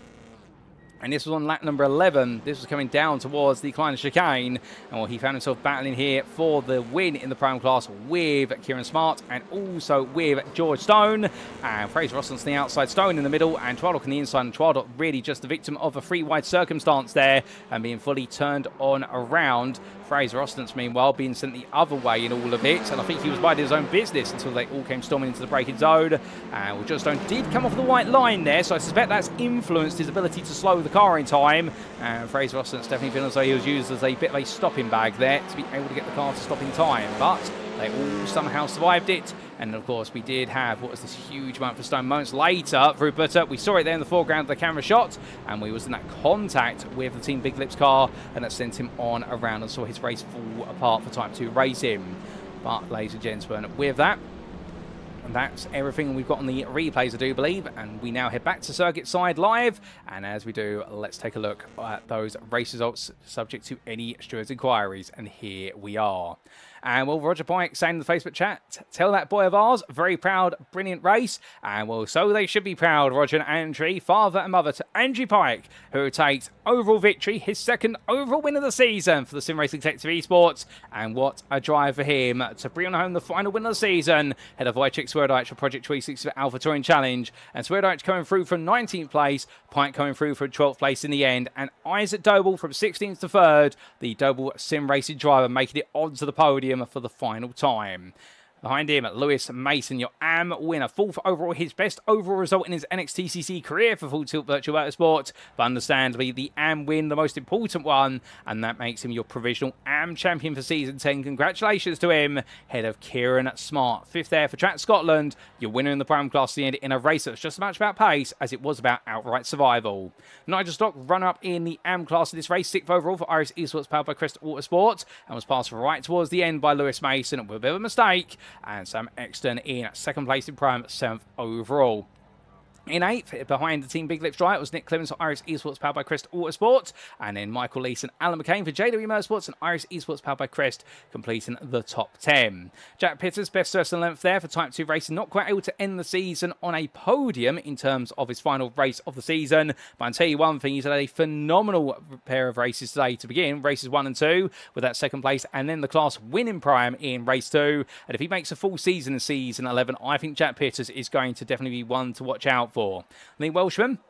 And this was on lap number 11. This was coming down towards the Kleiner chicane. And well, he found himself battling here for the win in the Prime class with Kieran Smart and also with George Stone. And Fraser Rosson's on the outside, Stone in the middle, and Tardock on the inside. And Tardock really just the victim of a free-wide circumstance there and being fully turned on around. Fraser Ostens, meanwhile, being sent the other way in all of it. And I think he was minding his own business until they all came storming into the braking zone. And well, George Stone did come off the white line there, so I suspect that's influenced his ability to slow the car in time. And Fraser Ostens definitely feels as though he was used as a bit of a stopping bag there to be able to get the car to stop in time. But they all somehow survived it. And of course, we did have what was this huge moment for Stone moments later through Butter. We saw it there in the foreground of the camera shot, and we was in that contact with the Team Big Lips car, and that sent him on around and saw his race fall apart for Type 2 racing. But, ladies and gentlemen, with that, and that's everything we've got on the replays, I do believe. And we now head back to Circuit Side Live. And as we do, let's take a look at those race results subject to any stewards inquiries. And here we are. And well, Roger Pike saying in the Facebook chat, tell that boy of ours, very proud, brilliant race. And well, so they should be proud, Roger and Andrew, father and mother to Andrew Pike, who takes overall victory, his 2nd overall win of the season for the Sim Racing Collective Esports. And what a drive for him to bring home the final win of the season, head of Wojciech Swirydowicz for Project 26 for Alpha Touring Challenge. And Swirydowicz coming through from 19th place, Pike coming through from 12th place in the end. And Isaac Doble from 16th to 3rd, the Doble Sim Racing driver, making it onto the podium for the final time. Behind him, Lewis Mason, your AM winner. 4th overall, his best overall result in his NXTCC career for Full Tilt Virtual Motorsport. But understandably, the AM win, the most important one, and that makes him your provisional AM champion for Season 10. Congratulations to him, head of Kieran Smart. 5th there for Track Scotland, your winner in the Prime Class at the end in a race that's just as much about pace as it was about outright survival. Nigel Stock, runner-up in the AM class of this race, 6th overall for Irish Esports powered by Crest Autosport, and was passed right towards the end by Lewis Mason with a bit of a mistake, and Sam Exton in 2nd place in Prime, 7th overall. In 8th, behind the Team Big Lips Dry, it was Nick Clemens for Irish Esports powered by Crest Autosport, and then Michael Leeson, Alan McCain for JW Motorsports and Irish Esports powered by Crest, completing the top 10. Jack Pitters, best first and 11th there for Type 2 racing, not quite able to end the season on a podium in terms of his final race of the season, but I'll tell you one thing, he's had a phenomenal pair of races today to begin, races 1 and 2, with that 2nd place, and then the class winning Prime in race 2, and if he makes a full season in season 11, I think Jack Pitters is going to definitely be one to watch out for. The Welshman,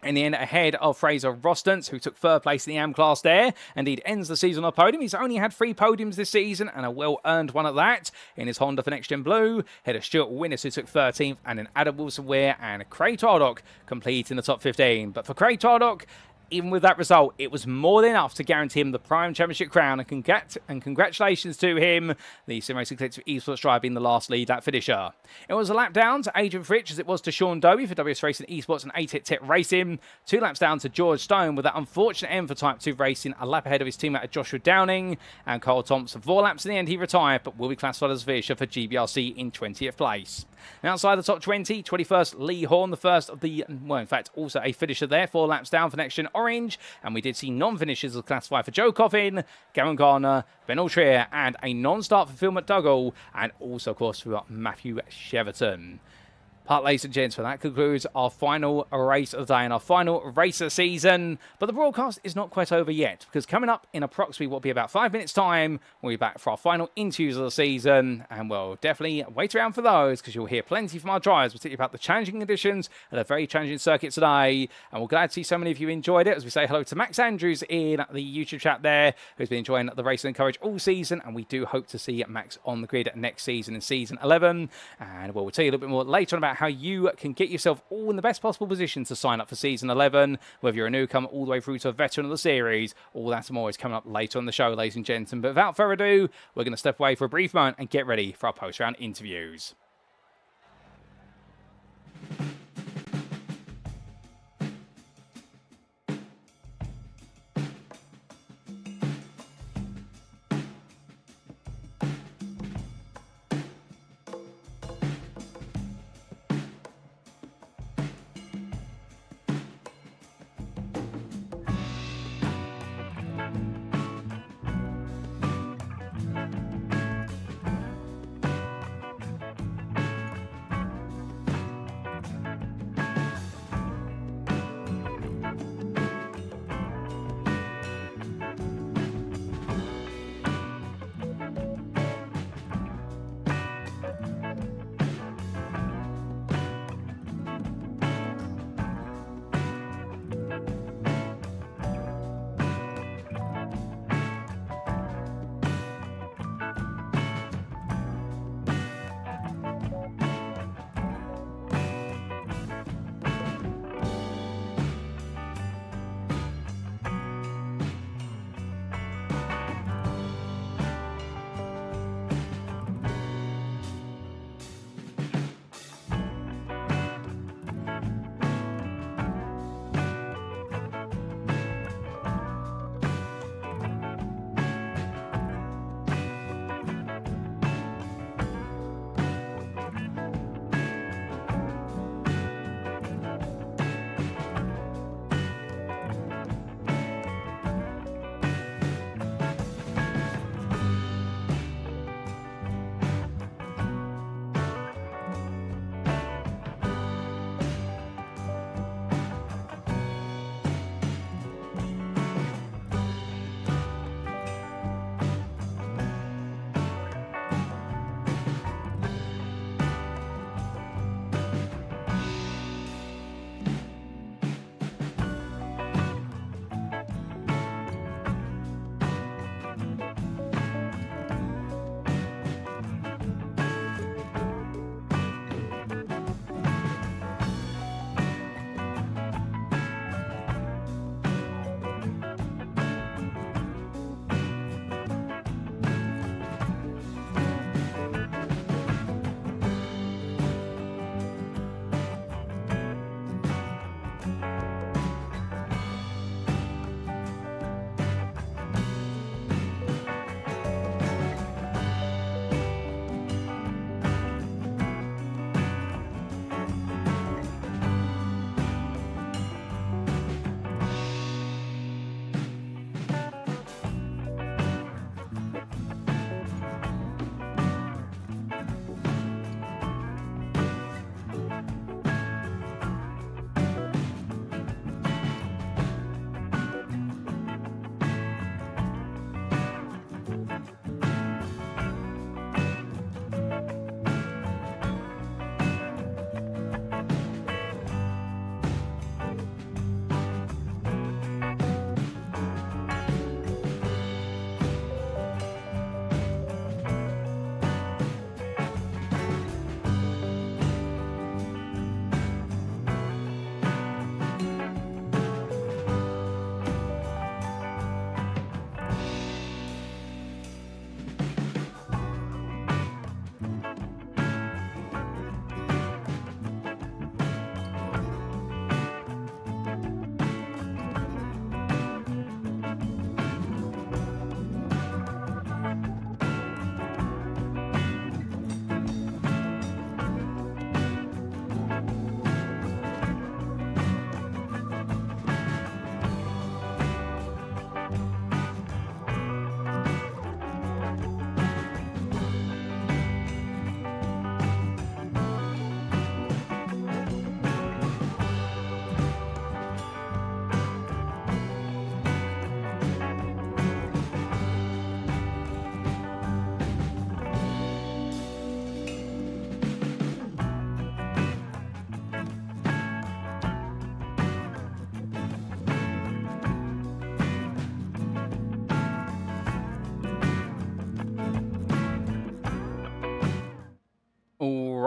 in the end, ahead of Fraser Rostance, who took 3rd place in the AM class there. Indeed, ends the season on a podium. He's only had 3 podiums this season, and a well-earned one at that. In his Honda for NXTGEN Blue, ahead of Stuart Winnis, who took 13th, and then Adam Wilson-Weir and Craig Tardock completing the top 15. But for Craig Tardock, even with that result, it was more than enough to guarantee him the Prime Championship crown, and congratulations to him, the Sim Racing Collective Esports driver being the last lead lap finisher. It was a lap down to Adrian Fritsch as it was to Sean Doby for WS Racing Esports and ATEC Tech Racing. 2 laps down to George Stone with that unfortunate end for Type 2 Racing, a lap ahead of his teammate Joshua Downing, and Carl Thompson. 4 laps in the end, he retired, but will be classified as a finisher for GBRC in 20th place. And outside the top 20, 21st, Lee Horn, the first of the, well, in fact, also a finisher there, 4 laps down for NXTGEN Orange, and we did see non-finishers classified for Joe Coffin, Gavin Garner, Ben Altria, and a non-start for Phil McDougall, and also, of course, we've got Matthew Cheverton. Part, ladies and gents, that concludes our final race of the day and our final race of the season. But the broadcast is not quite over yet, because coming up in approximately what will be about 5 minutes' time, we'll be back for our final interviews of the season. And we'll definitely wait around for those, because you'll hear plenty from our drivers, particularly about the challenging conditions at a very challenging circuit today. And we're glad to see so many of you enjoyed it, as we say hello to Max Andrews in the YouTube chat there, who's been enjoying the racing and coverage all season. And we do hope to see Max on the grid next season in season 11. And we'll tell you a little bit more later on about how you can get yourself all in the best possible position to sign up for Season 11, whether you're a newcomer all the way through to a veteran of the series. All that and more is coming up later on the show, ladies and gentlemen. But without further ado, we're going to step away for a brief moment and get ready for our post-round interviews.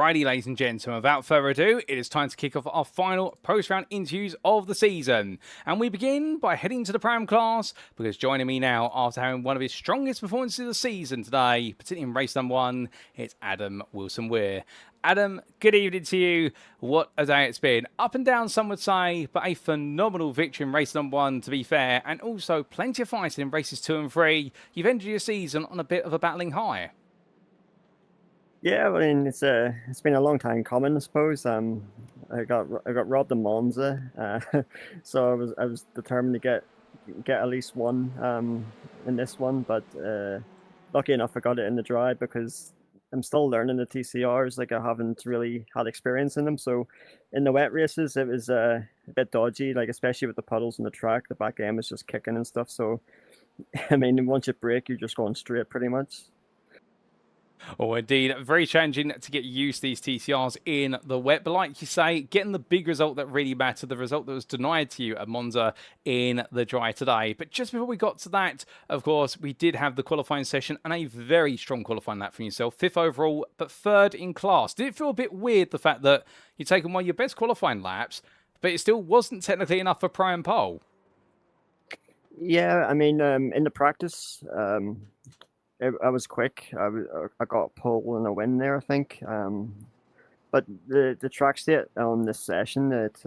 Alrighty, ladies and gentlemen, without further ado, it is time to kick off our final post-round interviews of the season. And we begin by heading to the Pram class, because joining me now after having one of his strongest performances of the season today, particularly in race number 1, it's Adam Wilson-Weir. Adam, good evening to you. What a day it's been. Up and down, some would say, but a phenomenal victory in race number 1, to be fair, and also plenty of fighting in races 2 and 3. You've ended your season on a bit of a battling high. Yeah, I mean it's been a long time coming, I suppose. I got robbed in Monza, so I was determined to get at least one in this one, but lucky enough I got it in the dry because I'm still learning the TCRs. Like, I haven't really had experience in them, so in the wet races it was a bit dodgy, like especially with the puddles on the track. The back end was just kicking and stuff. So I mean, once you brake, you're just going straight pretty much. Oh, indeed. Very challenging to get used to these TCRs in the wet. But like you say, getting the big result that really mattered, the result that was denied to you at Monza in the dry today. But just before we got to that, of course, we did have the qualifying session and a very strong qualifying lap from yourself. 5th overall, but 3rd in class. Did it feel a bit weird, the fact that you'd taken one of your best qualifying laps, but it still wasn't technically enough for prime pole? Yeah, I mean, in the practice, I was quick. I got a pole and a win there, I think. But the track state on this session, it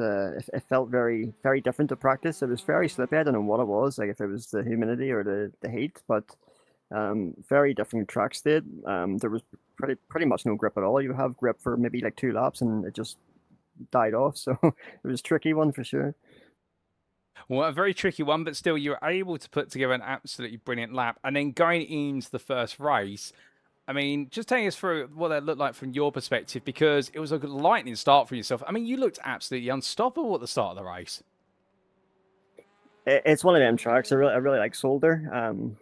felt very, very different to practice. It was very slippy. I don't know what it was, like if it was the humidity or the heat, but very different track state. There was pretty much no grip at all. You have grip for maybe like 2 laps and it just died off. So it was a tricky one for sure. Well, a very tricky one, but still you were able to put together an absolutely brilliant lap. And then going into the first race, I mean, just take us through what that looked like from your perspective, because it was a lightning start for yourself. I mean, you looked absolutely unstoppable at the start of the race. It's one of them tracks. I really like Zolder.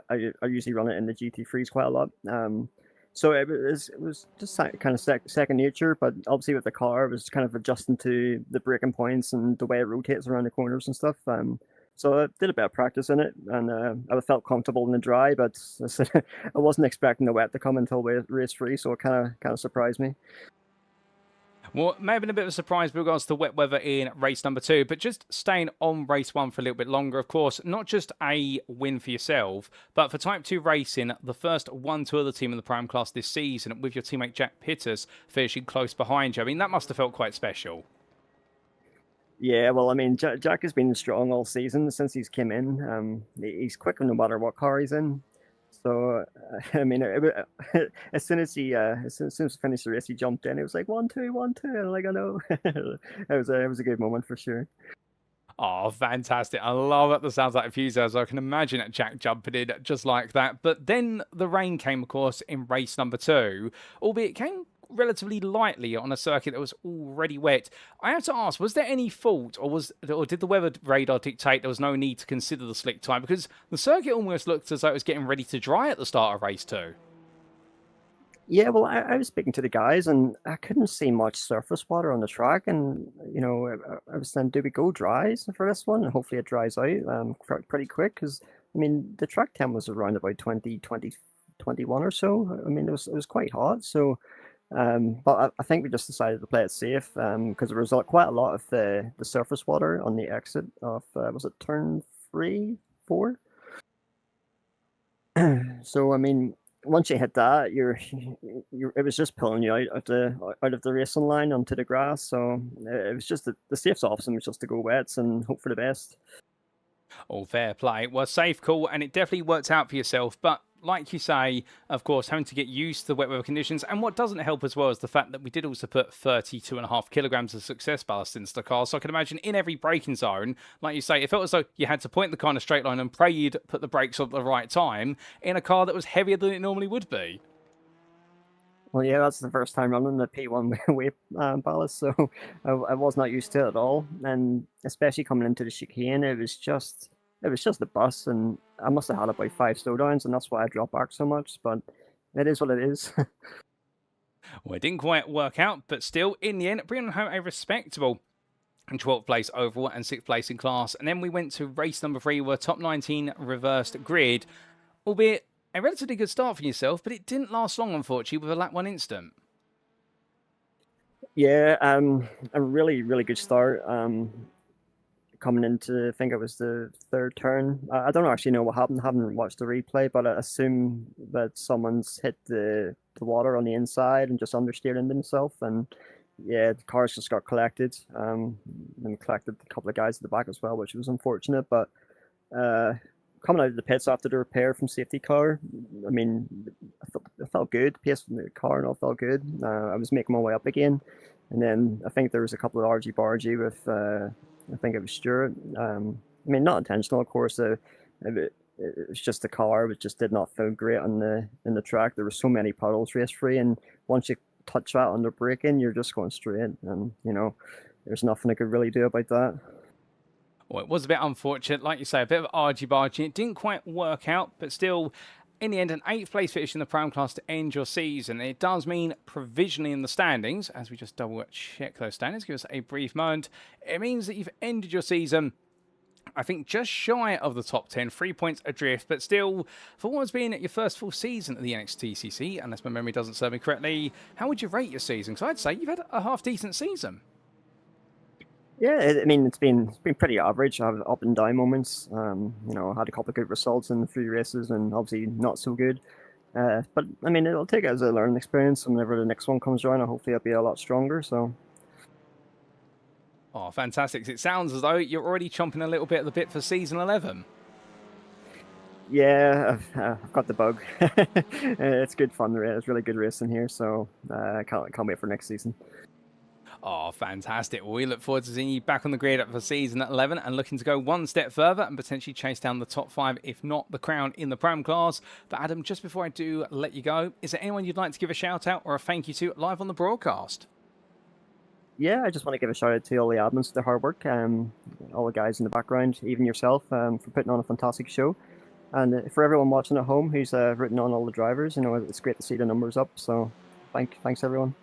I usually run it in the GT3s quite a lot. So it was just kind of second nature, but obviously with the car, it was kind of adjusting to the braking points and the way it rotates around the corners and stuff. So I did a bit of practice in it, and I felt comfortable in the dry, but I wasn't expecting the wet to come until race 3, so it kind of surprised me. Well, it may have been a bit of a surprise with regards to wet weather in race number 2, but just staying on race 1 for a little bit longer, of course, not just a win for yourself, but for Type 2 racing, the first 1-2 of the team in the Prime class this season, with your teammate Jack Pitters finishing close behind you. I mean, that must have felt quite special. Yeah, well, I mean, Jack has been strong all season since he's came in. He's quick no matter what car he's in. So I mean, as soon as he finished the race, he jumped in. It was like 1-2, 1-2, and I'm like, I know. It was a good moment for sure. Oh, fantastic. I love that. That sounds like enthusiasm. I can imagine Jack jumping in just like that. But then the rain came, of course, in race number 2, albeit it came relatively lightly on a circuit that was already wet. I have to ask, was there any fault, or did the weather radar dictate there was no need to consider the slick time? Because the circuit almost looked as though it was getting ready to dry at the start of race 2. Yeah, well, I was speaking to the guys, and I couldn't see much surface water on the track, and you know, I was saying, do we go dries for this one? And hopefully it dries out pretty quick, because I mean, the track temp was around about 21 or so. I mean, it was quite hot, so. But I think we just decided to play it safe because there was quite a lot of the surface water on the exit of was it turn 3, 4? So I mean, once you hit that, it was just pulling you out of the racing line onto the grass. So it was just the safe option was just to go wets and hope for the best. All fair play. Well, safe call, and it definitely worked out for yourself, but like you say, of course, having to get used to the wet weather conditions. And what doesn't help as well is the fact that we did also put 32.5 kilograms of success ballast into the car. So I can imagine in every braking zone, like you say, it felt as though you had to point the car in a straight line and pray you'd put the brakes on at the right time in a car that was heavier than it normally would be. Well, yeah, that's the first time running the P1 weight ballast, so I was not used to it at all. And especially coming into the chicane, it was just the bus, and I must have had about 5 slowdowns, and that's why I dropped back so much, but it is what it is. Well, it didn't quite work out, but still, in the end, bringing home a respectable 12th place overall and 6th place in class. And then we went to race number 3, where top 19 reversed grid, albeit a relatively good start for yourself, but it didn't last long, unfortunately, with a lap 1 incident. Yeah, a really, really good start. Coming into, I think it was the third turn. I don't actually know what happened. I haven't watched the replay, but I assume that someone's hit the water on the inside and just understeered into himself. And yeah, the cars just got collected. And collected a couple of guys at the back as well, which was unfortunate. But coming out of the pits after the repair from safety car, I mean, I felt good. Pace from the car and all felt good. I was making my way up again. And then I think there was a couple of argy-bargy with, I think it was Stuart. I mean, not intentional, of course. It was just the car, it just did not feel great on in the track. There were so many puddles race free, and once you touch that under braking, you're just going straight. And you know, there's nothing I could really do about that. Well, it was a bit unfortunate, like you say, a bit of argy-bargy. It didn't quite work out, but still, in the end, an 8th place finish in the Prime class to end your season. It does mean provisionally in the standings, as we just double check those standings, give us a brief moment. It means that you've ended your season, I think, just shy of the top 10, 3 points adrift, but still, for what has been your first full season at the NXTCC, unless my memory doesn't serve me correctly, how would you rate your season? Because I'd say you've had a half-decent season. Yeah, I mean, it's been pretty average. I have up and down moments. You know, I had a couple of good results in 3 races, and obviously not so good. But I mean, it'll take it as a learning experience. And whenever the next one comes around, hopefully I'll be a lot stronger. So. Oh, fantastic! It sounds as though you're already chomping a little bit at the bit for season 11. Yeah, I've got the bug. It's good fun. It's really good racing here. So I can't wait for next season. Oh, fantastic. Well, we look forward to seeing you back on the grid for season 11 and looking to go one step further and potentially chase down the top 5, if not the crown in the Prem class. But Adam, just before I do let you go, is there anyone you'd like to give a shout out or a thank you to live on the broadcast? Yeah, I just want to give a shout out to all the admins for their hard work, all the guys in the background, even yourself, for putting on a fantastic show. And for everyone watching at home who's written on all the drivers, you know, it's great to see the numbers up. So thanks everyone.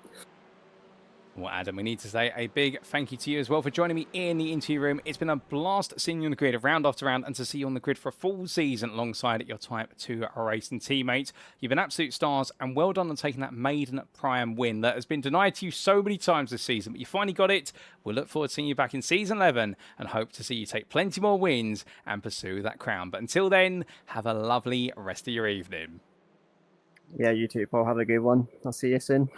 Well, Adam, we need to say a big thank you to you as well for joining me in the interview room. It's been a blast seeing you on the grid round after round and to see you on the grid for a full season alongside your Type 2 racing teammates. You've been absolute stars and well done on taking that maiden Prime win that has been denied to you so many times this season, but you finally got it. We'll look forward to seeing you back in season 11 and hope to see you take plenty more wins and pursue that crown. But until then, have a lovely rest of your evening. Yeah, you too, Paul. Have a good one. I'll see you soon.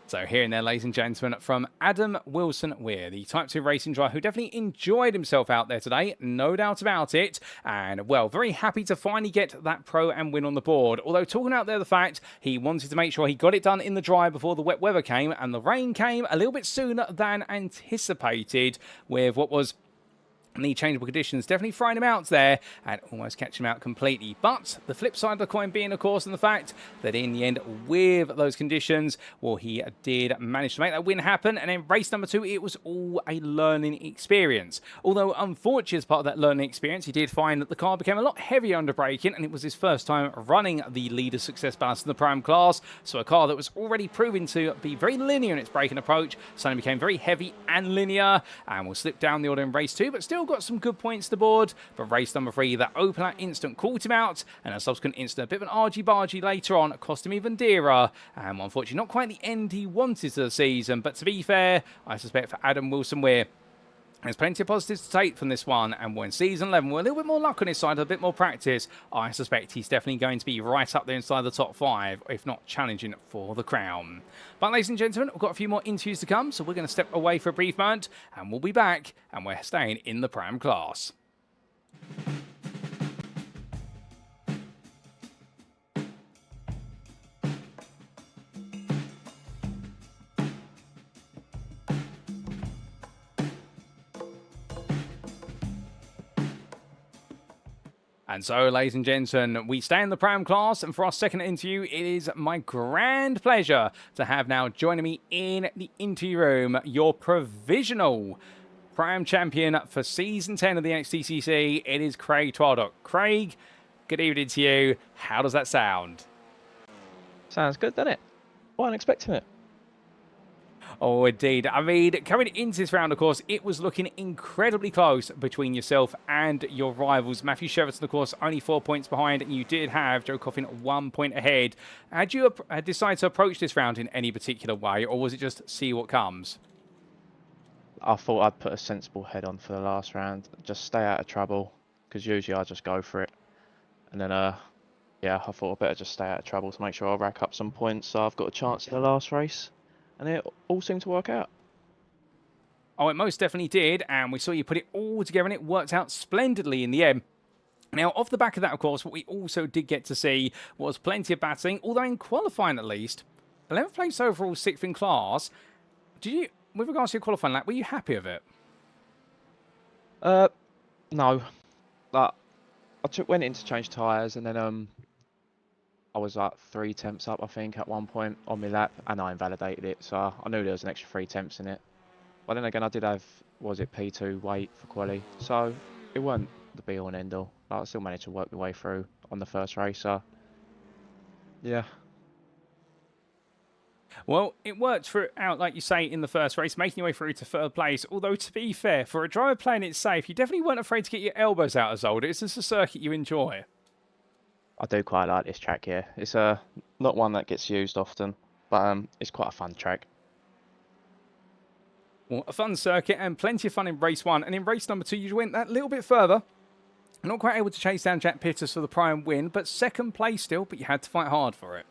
So here and there, ladies and gentlemen, from Adam Wilson-Weir, the Type 2 racing driver who definitely enjoyed himself out there today, no doubt about it. And, well, very happy to finally get that Pro and win on the board. Although talking out there the fact he wanted to make sure he got it done in the dry before the wet weather came, and the rain came a little bit sooner than anticipated with what was the changeable conditions definitely throwing him out there and almost catching him out completely. But the flip side of the coin being, of course, in the fact that in the end, with those conditions, well, he did manage to make that win happen. And then race number 2, it was all a learning experience. Although, unfortunately, as part of that learning experience, he did find that the car became a lot heavier under braking, and it was his first time running the leader success balance in the Prime class. So a car that was already proven to be very linear in its braking approach suddenly became very heavy and linear and will slip down the order in race 2, but still got some good points to board. But race number 3, that open out instant caught him out, and a subsequent instant, a bit of an argy-bargy later on, cost him even dearer. And unfortunately, not quite the end he wanted to the season. But to be fair, I suspect for Adam Wilson-Weir, there's plenty of positives to take from this one, and when season 11 with a little bit more luck on his side, a bit more practice, I suspect he's definitely going to be right up there inside the top 5, if not challenging for the crown. But ladies and gentlemen, we've got a few more interviews to come, so we're going to step away for a brief moment, and we'll be back, and we're staying in the Prime class. And so, ladies and gentlemen, we stay in the Prime class, and for our second interview, it is my grand pleasure to have now joining me in the interview room your provisional Prime champion for Season 10 of the NXTCC. It is Craig Twardock. Craig, good evening to you. How does that sound? Sounds good, doesn't it? Wasn't expecting it. Oh, indeed. I mean, coming into this round, of course, it was looking incredibly close between yourself and your rivals. Matthew Sheverton, of course, only 4 points behind, and you did have Joe Coffin 1 point ahead. Had you decided to approach this round in any particular way, or was it just see what comes? I thought I'd put a sensible head on for the last round. Just stay out of trouble, because usually I just go for it. And then, yeah, I thought I'd better just stay out of trouble to make sure I rack up some points so I've got a chance in the last race. And it all seemed to work out. Oh, it most definitely did, and we saw you put it all together, and it worked out splendidly in the end. Now, off the back of that, of course, what we also did get to see was plenty of battling, although in qualifying at least. 11th place overall, 6th in class. Did you, with regards to your qualifying lap, were you happy with it? No. But went in to change tyres, and then I was like 3 temps up, I think, at one point on my lap, and I invalidated it, so I knew there was an extra 3 temps in it. But then again, I did have, P2 weight for quali, so it wasn't the be all and end all. I still managed to work my way through on the first race, so yeah. Well, it worked out, like you say, in the first race, making your way through to 3rd place. Although, to be fair, for a driver playing it safe, you definitely weren't afraid to get your elbows out of Zolder. It's just a circuit you enjoy. I do quite like this track here. It's not one that gets used often, but it's quite a fun track. Well, a fun circuit and plenty of fun in race 1. And in race number 2, you went that little bit further. Not quite able to chase down Jack Pitters for the prime win, but 2nd place still, but you had to fight hard for it.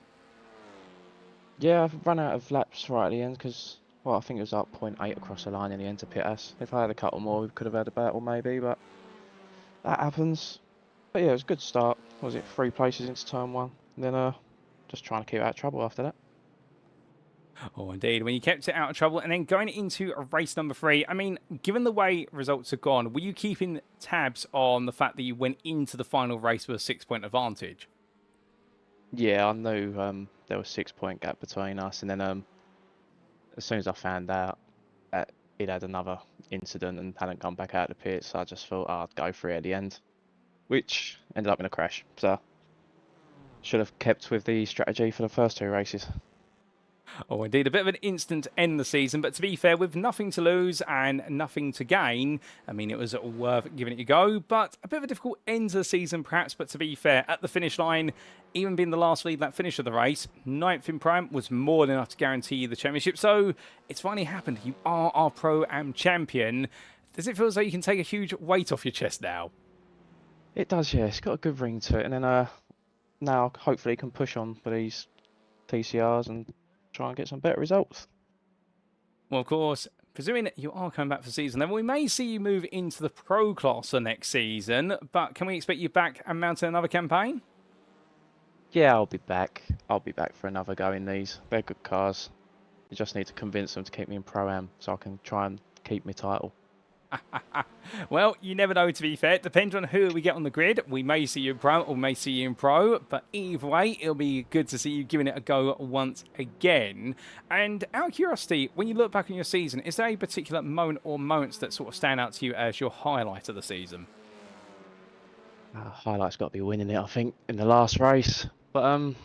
Yeah, I've run out of laps right at the end because, well, I think it was up 0.8 across the line in the end to pit us. If I had a couple more, we could have had a battle maybe, but that happens. But yeah, it was a good start. Was it 3 places into turn 1? And then just trying to keep out of trouble after that. Oh, indeed. When you kept it out of trouble and then going into race number 3, I mean, given the way results have gone, were you keeping tabs on the fact that you went into the final race with a 6-point advantage? Yeah, I knew there was a 6-point gap between us, and then as soon as I found out that he'd had another incident and hadn't come back out of the pits, I just thought I'd go for it at the end, which ended up in a crash. So should have kept with the strategy for the first 2 races. Oh, indeed. A bit of an instant end the season, but to be fair, with nothing to lose and nothing to gain, I mean, it was worth giving it a go, but a bit of a difficult end to the season, perhaps. But to be fair, at the finish line, even being the last lead that finish of the race, 9th in prime was more than enough to guarantee you the championship. So it's finally happened. You are our Pro-Am champion. Does it feel as though you can take a huge weight off your chest now? It does, yeah. It's got a good ring to it, and then now hopefully can push on for these TCRs and try and get some better results. Well, of course, presuming that you are coming back for season, then we may see you move into the pro class for next season, but can we expect you back and mounting another campaign? Yeah, I'll be back. I'll be back for another go in these. They're good cars. You just need to convince them to keep me in Pro-Am so I can try and keep my title. Well, you never know, to be fair. Depending on who we get on the grid, we may see you in pro or we may see you in pro, but either way, it'll be good to see you giving it a go once again. And out of curiosity, when you look back on your season, is there a particular moment or moments that sort of stand out to you as your highlight of the season? Highlight's got to be winning it, I think, in the last race. But no,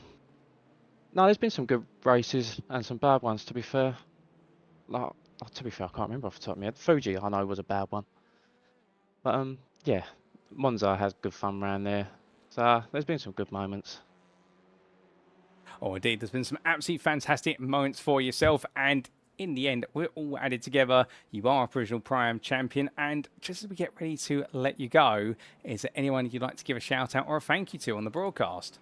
there's been some good races and some bad ones, to be fair. Like, to be fair, I can't remember off the top of my head. Fuji, I know, was a bad one. But yeah, Monza has good fun around there. So there's been some good moments. Oh, indeed, there's been some absolutely fantastic moments for yourself. And in the end, we're all added together. You are a provisional Pro-Am champion. And just as we get ready to let you go, is there anyone you'd like to give a shout out or a thank you to on the broadcast?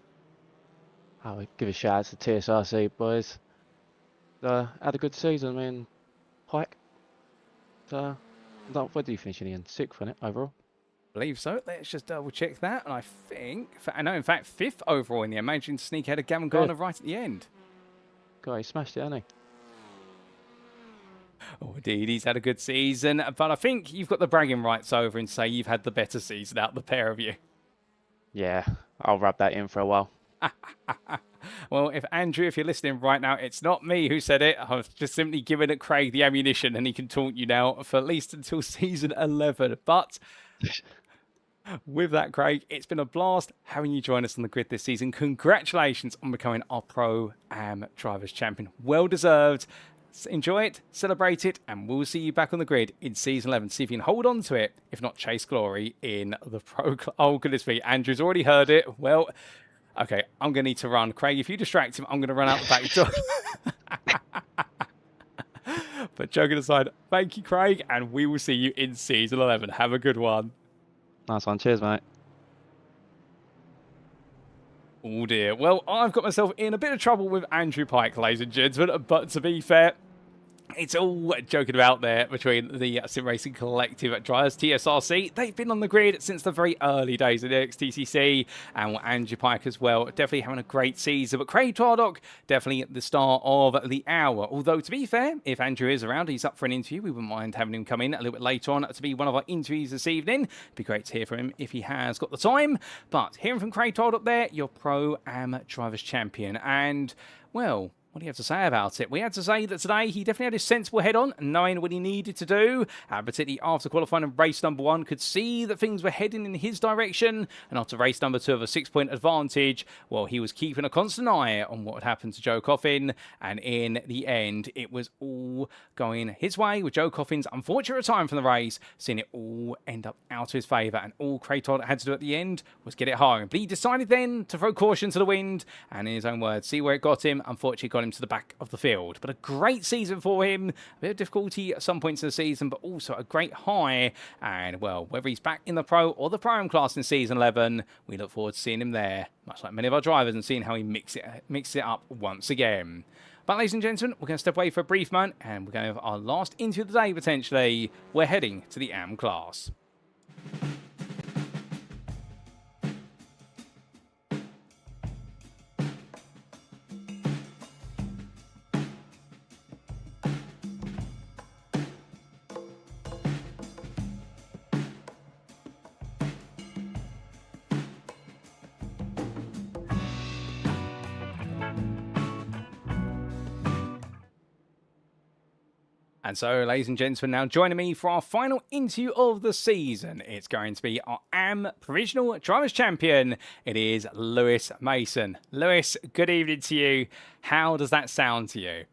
I'll give a shout out to TSRC boys. Had a good season. I mean, Pike. Where did you finish in the end? 6th, wasn't it, overall? I believe so. Let's just double check that. And I think, in fact, 5th overall in the end. Managing to sneak ahead of Gavin Garner right at the end. God, he smashed it, hasn't he? Oh, indeed, he's had a good season. But I think you've got the bragging rights over and say you've had the better season out of the pair of you. Yeah, I'll rub that in for a while. Well, Andrew, if you're listening right now, it's not me who said it. I've just simply given Craig the ammunition and he can taunt you now for at least until season 11. But with that, Craig, it's been a blast having you join us on the grid this season. Congratulations on becoming our Pro-Am Drivers Champion. Well deserved. enjoy it, celebrate it, and we'll see you back on the grid in Season 11. See if you can hold on to it, if not chase glory in the Pro... Oh, goodness me. Andrew's already heard it. Well, okay, I'm going to need to run. Craig, if you distract him, I'm going to run out the back door. But joking aside, thank you, Craig, and we will see you in Season 11. Have a good one. Nice one. Cheers, mate. Oh dear. Well, I've got myself in a bit of trouble with Andrew Pike, ladies and gentlemen, but to be fair, it's all joking about there between the Sim Racing Collective drivers, TSRC. They've been on the grid since the very early days of the NXTCC, and Andrew Pike as well, definitely having a great season. But Craig Tardock, definitely at the start of the hour. Although, to be fair, if Andrew is around, he's up for an interview. We wouldn't mind having him come in a little bit later on to be one of our interviews this evening. It'd be great to hear from him if he has got the time. But hearing from Craig Tardock there, your Pro-Am Drivers Champion. And, well, what do you have to say about it? We had to say that today he definitely had his sensible head on, knowing what he needed to do. Particularly after qualifying in race number 1, could see that things were heading in his direction. And after race number 2 of a 6-point advantage, well, he was keeping a constant eye on what had happened to Joe Coffin. And in the end, it was all going his way, with Joe Coffin's unfortunate retirement from the race, seeing it all end up out of his favour. And all Craig Todd had to do at the end was get it home. But he decided then to throw caution to the wind, and in his own words, see where it got him. Unfortunately, got him to the back of the field. But a great season for him. A bit of difficulty at some points in the season, but also a great high. And, well, whether he's back in the Pro or the Pro-Am class in Season 11, we look forward to seeing him there, much like many of our drivers, and seeing how he mixes it up once again. But, ladies and gentlemen, we're going to step away for a brief moment, and we're going to have our last interview of the day, potentially. We're heading to the AM class. And so, ladies and gentlemen, now joining me for our final interview of the season, it's going to be our AM Provisional Drivers' Champion. It is Lewis Mason. Lewis, good evening to you. How does that sound to you?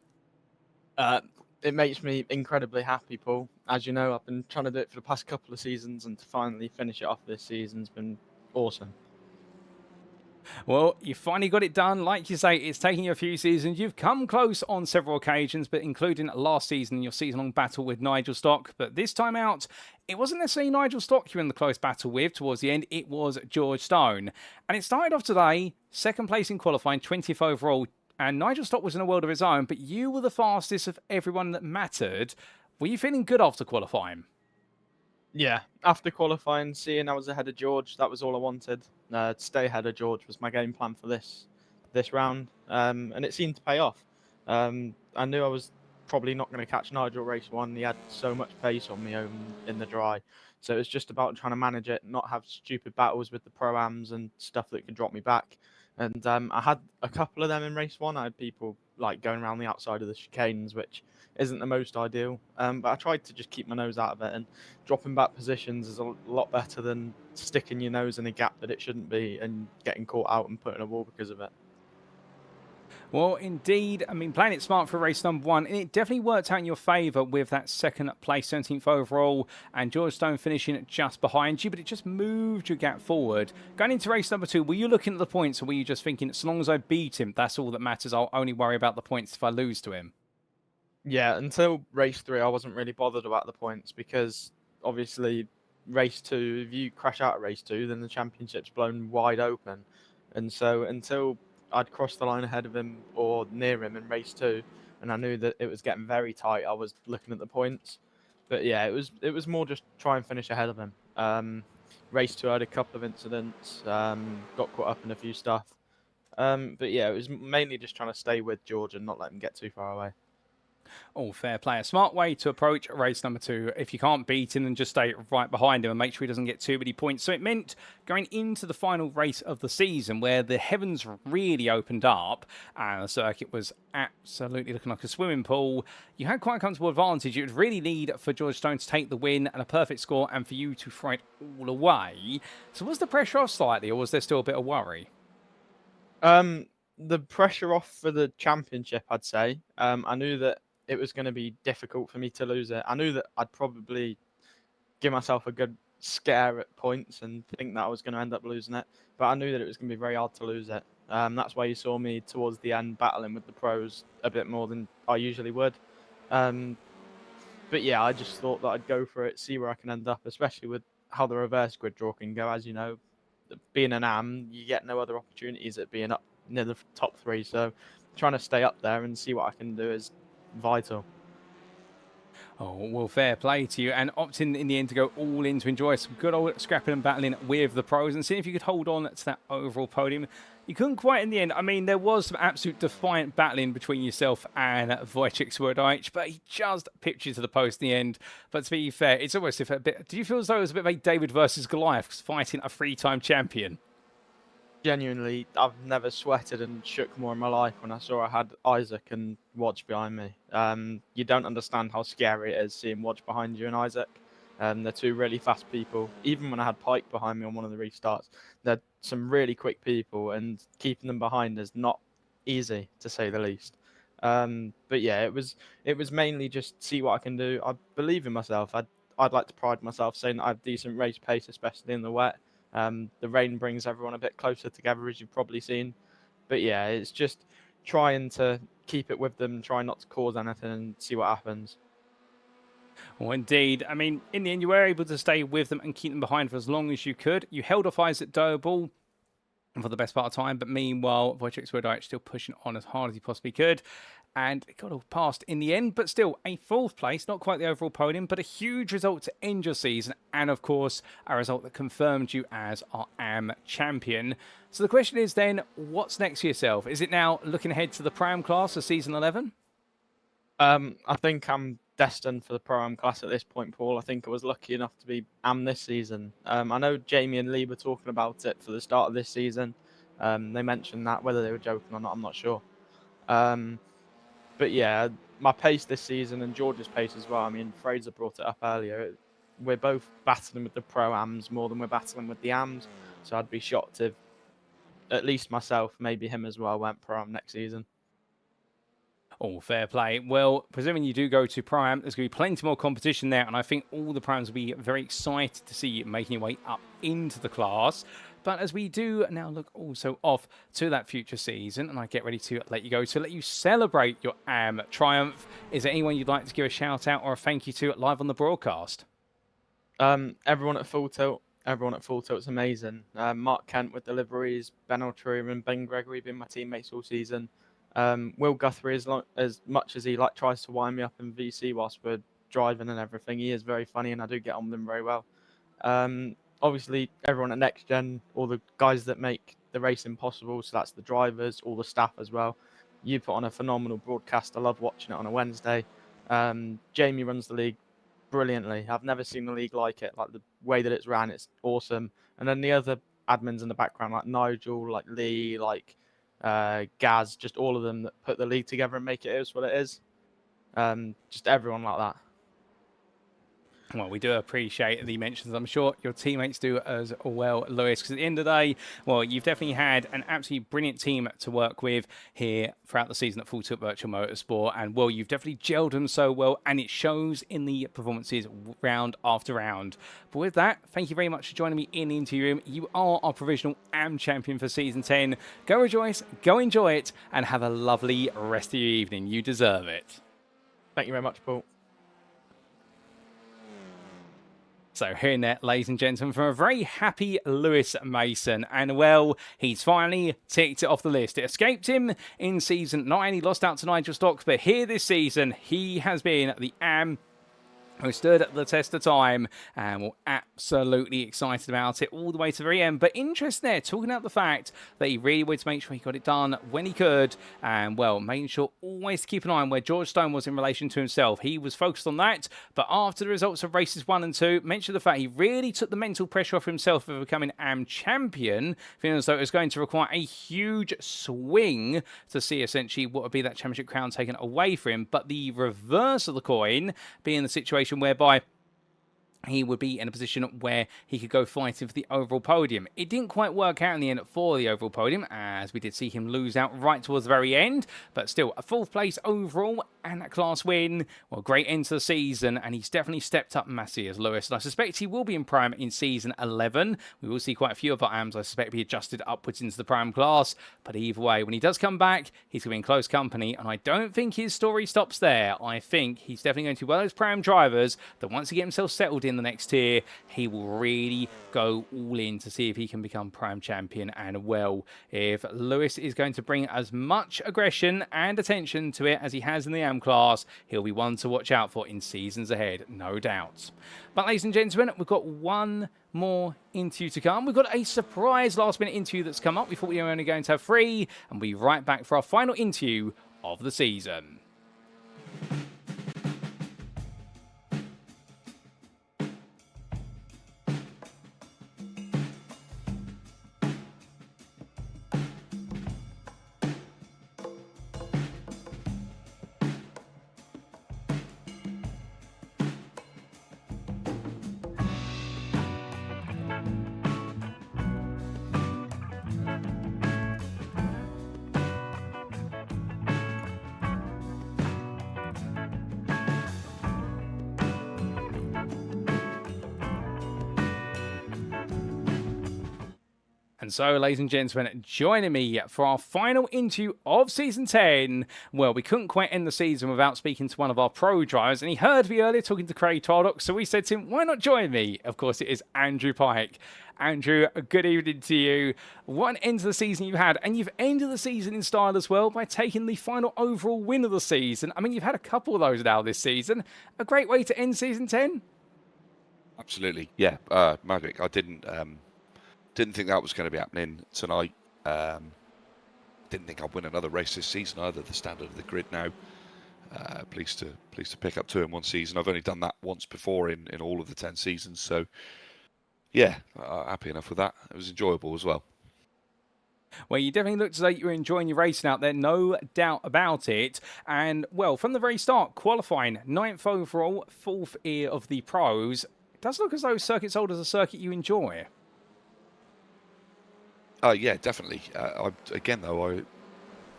It makes me incredibly happy, Paul. As you know, I've been trying to do it for the past couple of seasons, and to finally finish it off this season's been awesome. Well, you finally got it done. Like you say, it's taken you a few seasons. You've come close on several occasions, but including last season, your season-long battle with Nigel Stock. But this time out, it wasn't necessarily Nigel Stock you were in the close battle with towards the end. It was George Stone. And it started off today, second place in qualifying, 20th overall. And Nigel Stock was in a world of his own, but you were the fastest of everyone that mattered. Were you feeling good after qualifying? Yeah, after qualifying, seeing I was ahead of George, that was all I wanted. To stay ahead of George was my game plan for this round, and it seemed to pay off. I knew I was probably not going to catch Nigel race 1. He had so much pace on me in the dry, so it was just about trying to manage it, not have stupid battles with the Pro-Ams and stuff that could drop me back. And I had a couple of them in race 1. I had people like going around the outside of the chicanes, which isn't the most ideal. But I tried to just keep my nose out of it, and dropping back positions is a lot better than sticking your nose in a gap that it shouldn't be and getting caught out and put in a wall because of it. Well, indeed. I mean, playing it smart for race number 1, and it definitely worked out in your favour with that second place, 17th overall, and George Stone finishing just behind you, but it just moved your gap forward. Going into race number 2, were you looking at the points, or were you just thinking, as long as I beat him, that's all that matters, I'll only worry about the points if I lose to him? Yeah, until race 3, I wasn't really bothered about the points, because obviously race 2, if you crash out at race 2, then the championship's blown wide open. And so until I'd crossed the line ahead of him or near him in race 2, and I knew that it was getting very tight, I was looking at the points. But yeah, it was more just try and finish ahead of him. Race 2, I had a couple of incidents, got caught up in a few stuff. But yeah, it was mainly just trying to stay with George and not let him get too far away. Oh, fair play. A smart way to approach race number 2. If you can't beat him, then just stay right behind him and make sure he doesn't get too many points. So it meant going into the final race of the season where the heavens really opened up and the circuit was absolutely looking like a swimming pool. You had quite a comfortable advantage. It would really need for George Stone to take the win and a perfect score and for you to throw it all away. So was the pressure off slightly, or was there still a bit of worry? The pressure off for the championship, I'd say. I knew that it was going to be difficult for me to lose it. I knew that I'd probably give myself a good scare at points and think that I was going to end up losing it, but I knew that it was going to be very hard to lose it. That's why you saw me towards the end battling with the pros a bit more than I usually would. But yeah, I just thought that I'd go for it, see where I can end up, especially with how the reverse grid draw can go. As you know, being an AM, you get no other opportunities at being up near the top 3. So trying to stay up there and see what I can do is vital. Oh, well, fair play to you, and opting in the end to go all in to enjoy some good old scrapping and battling with the pros and seeing if you could hold on to that overall podium. You couldn't quite in the end. I mean, there was some absolute defiant battling between yourself and Wojciech Swirydowicz, but he just pipped you to the post in the end. But to be fair, it's almost a bit... Did you feel as though it was a bit of a David versus Goliath fighting a 3-time champion? Genuinely, I've never sweated and shook more in my life when I saw I had Isaac and Woj behind me. You don't understand how scary it is seeing Woj behind you and Isaac. They're two really fast people. Even when I had Pike behind me on one of the restarts, they're some really quick people, and keeping them behind is not easy, to say the least. But yeah, it was mainly just see what I can do. I believe in myself. I'd like to pride myself saying that I have decent race pace, especially in the wet. The rain brings everyone a bit closer together, as you've probably seen. But yeah, it's just trying to keep it with them, try not to cause anything, and see what happens. Well, indeed. I mean, in the end, you were able to stay with them and keep them behind for as long as you could. You held off Isaac Doble for the best part of time, but meanwhile, Wojciech Swirydowicz still pushing on as hard as he possibly could. And it got all past in the end, but still a 4th place, not quite the overall podium, but a huge result to end your season. And of course, a result that confirmed you as our AM champion. So the question is then, what's next for yourself? Is it now looking ahead to the Pro-Am class of season 11? I think I'm destined for the Pro-Am class at this point, Paul. I think I was lucky enough to be AM this season. I know Jamie and Lee were talking about it for the start of this season. They mentioned that, whether they were joking or not, I'm not sure. But yeah, my pace this season and George's pace as well. I mean, Fraser brought it up earlier. We're both battling with the Pro-Ams more than we're battling with the AMs. So I'd be shocked if at least myself, maybe him as well, went Pro-Am next season. Oh, fair play. Well, presuming you do go to Pro-Am, there's going to be plenty more competition there, and I think all the Pro-Ams will be very excited to see you making your way up into the class. But as we do now look also off to that future season, and I get ready to let you go, to let you celebrate your AM triumph, is there anyone you'd like to give a shout out or a thank you to live on the broadcast? Everyone at Full Tilt. Everyone at Full Tilt's amazing. Mark Kent with deliveries, Ben Altria and Ben Gregory being my teammates all season. Will Guthrie, as much as he tries to wind me up in VC whilst we're driving and everything, he is very funny and I do get on with him very well. Obviously, everyone at NXTGEN, all the guys that make the racing possible, so that's the drivers, all the staff as well. You put on a phenomenal broadcast. I love watching it on a Wednesday. Jamie runs the league brilliantly. I've never seen a league like it. Like the way that it's ran, it's awesome. And then the other admins in the background, like Nigel, like Lee, like Gaz, just all of them that put the league together and make it is what it is. Just everyone like that. Well, we do appreciate the mentions. I'm sure your teammates do as well, Lewis, because at the end of the day, well, you've definitely had an absolutely brilliant team to work with here throughout the season at Full Tilt Virtual Motorsport. And, well, you've definitely gelled them so well, and it shows in the performances round after round. But with that, thank you very much for joining me in the interview room. You are our provisional AM champion for Season 10. Go rejoice, go enjoy it, and have a lovely rest of your evening. You deserve it. Thank you very much, Paul. So hearing that, ladies and gentlemen, from a very happy Lewis Mason. And, well, he's finally ticked it off the list. It escaped him in season. Not only lost out to Nigel Stocks, but here this season, he has been the AM who stood the test of time, and we're absolutely excited about it all the way to the very end. But interesting there, talking about the fact that he really wanted to make sure he got it done when he could, and, well, making sure always to keep an eye on where George Stone was in relation to himself. He was focused on that, but after the results of races 1 and 2, mentioned the fact he really took the mental pressure off himself for becoming AM champion, feeling as though it was going to require a huge swing to see essentially what would be that championship crown taken away from him. But the reverse of the coin being the situation whereby he would be in a position where he could go fighting for the overall podium. It didn't quite work out in the end for the overall podium, as we did see him lose out right towards the very end, but still a 4th place overall and that class win. Well, great end to the season, and he's definitely stepped up massively as Lewis, and I suspect he will be in Prime in Season 11. We will see quite a few of our AMs, I suspect, be adjusted upwards into the Prime class, but either way, when he does come back, he's going to be in close company, and I don't think his story stops there. I think he's definitely going to be one of those Prime drivers that once he gets himself settled in the next tier, he will really go all in to see if he can become Prime Champion. And well, if Lewis is going to bring as much aggression and attention to it as he has in the AM class, he'll be one to watch out for in seasons ahead, no doubt. But ladies and gentlemen, we've got one more interview to come. We've got a surprise last minute interview that's come up. We thought we were only going to have 3, and we'll be right back for our final interview of the season. And so, ladies and gentlemen, joining me for our final interview of Season 10. Well, we couldn't quite end the season without speaking to one of our pro drivers, and he heard me earlier talking to Craig Tardock, so we said to him, why not join me? Of course, it is Andrew Pike. Andrew, good evening to you. What an end to the season you had, and you've ended the season in style as well by taking the final overall win of the season. I mean, you've had a couple of those now this season. A great way to end Season 10. Absolutely, yeah. Magic. I didn't think that was going to be happening tonight. Didn't think I'd win another race this season either. The standard of the grid now. Pleased to pick up 2 in 1 season. I've only done that once before in all of the 10 seasons. So yeah, happy enough with that. It was enjoyable as well. Well, you definitely looked as though you were enjoying your racing out there, no doubt about it. And, well, from the very start, qualifying 9th overall, 4th year of the pros. It does look as though Circuit Zolder is a circuit you enjoy. Yeah, definitely. Again, though, I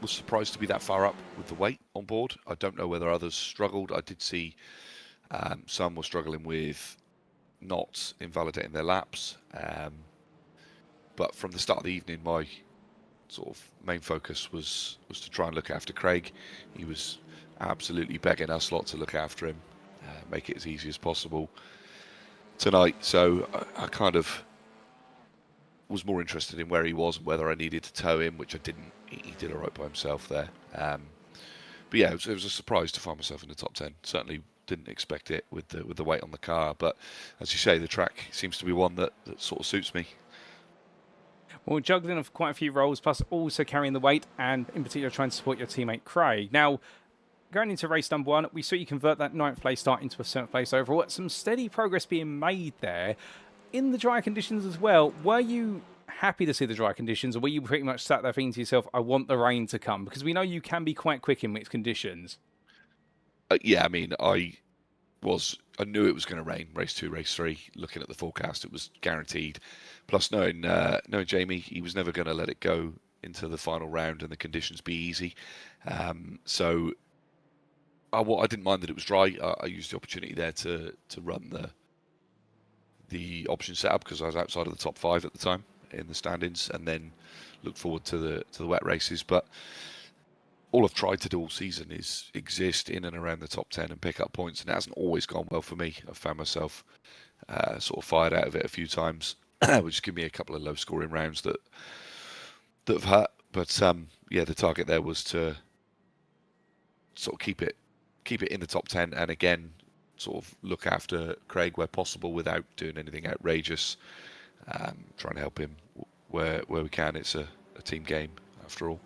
was surprised to be that far up with the weight on board. I don't know whether others struggled. I did see some were struggling with not invalidating their laps. But from the start of the evening, my sort of main focus was to try and look after Craig. He was absolutely begging us lot to look after him, make it as easy as possible tonight. So I kind of was more interested in where he was and whether I needed to tow him, which I didn't. He did all right by himself there. But yeah, it was a surprise to find myself in the top 10. Certainly didn't expect it with the weight on the car. But as you say, the track seems to be one that sort of suits me. Well, juggling of quite a few roles, plus also carrying the weight, and in particular trying to support your teammate Craig. Now, going into race number 1, we saw you convert that 9th place start into a 7th place overall. Some steady progress being made there. In the dry conditions as well, were you happy to see the dry conditions, or were you pretty much sat there thinking to yourself, I want the rain to come? Because we know you can be quite quick in mixed conditions. Yeah, I mean, I knew it was going to rain, race 2, race 3. Looking at the forecast, it was guaranteed. Plus, knowing Jamie, he was never going to let it go into the final round and the conditions be easy. So I didn't mind that it was dry. I used the opportunity there to run the option setup because I was outside of the top 5 at the time in the standings, and then look forward to the wet races. But all I've tried to do all season is exist in and around the top 10 and pick up points, and it hasn't always gone well for me. I've found myself sort of fired out of it a few times, which give me a couple of low scoring rounds that have hurt. But yeah, the target there was to sort of keep it in the top 10, and again sort of look after Craig where possible without doing anything outrageous. Trying to help him where we can. It's a team game after all.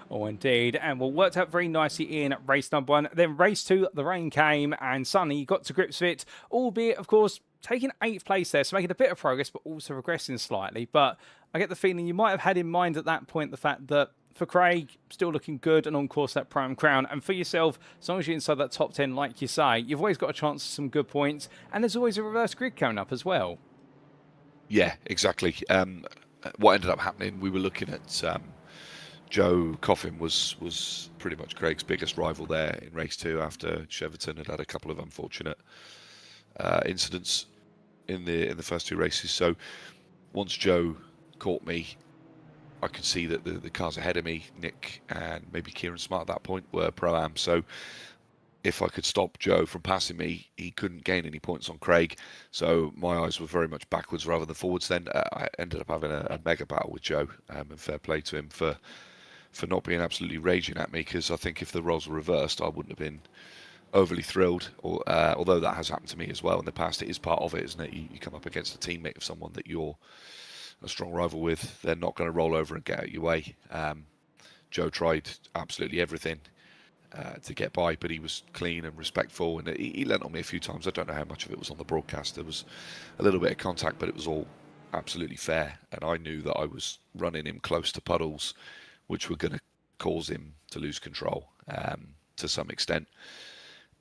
Oh, indeed. And well, worked out very nicely in race number 1. Then race 2, the rain came, and suddenly you got to grips with it, albeit, of course, taking 8th place there, so making a bit of progress, but also regressing slightly. But I get the feeling you might have had in mind at that point the fact that for Craig, still looking good and on course that prime crown. And for yourself, as long as you're inside that top 10, like you say, you've always got a chance of some good points. And there's always a reverse grid coming up as well. Yeah, exactly. What ended up happening, we were looking at Joe Coffin was pretty much Craig's biggest rival there in race 2 after Cheverton had a couple of unfortunate incidents in the first 2 races. So once Joe caught me, I could see that the cars ahead of me, Nick and maybe Kieran Smart at that point, were Pro-Am. So if I could stop Joe from passing me, he couldn't gain any points on Craig. So my eyes were very much backwards rather than forwards then. I ended up having a mega battle with Joe, and fair play to him for not being absolutely raging at me, because I think if the roles were reversed, I wouldn't have been overly thrilled. Or although that has happened to me as well in the past, it is part of it, isn't it? You come up against a teammate of someone that you're a strong rival with, they're not going to roll over and get out your way. Joe tried absolutely everything to get by, but he was clean and respectful, and he leant on me a few times. I don't know how much of it was on the broadcast. There was a little bit of contact, but it was all absolutely fair, and I knew that I was running him close to puddles, which were going to cause him to lose control to some extent.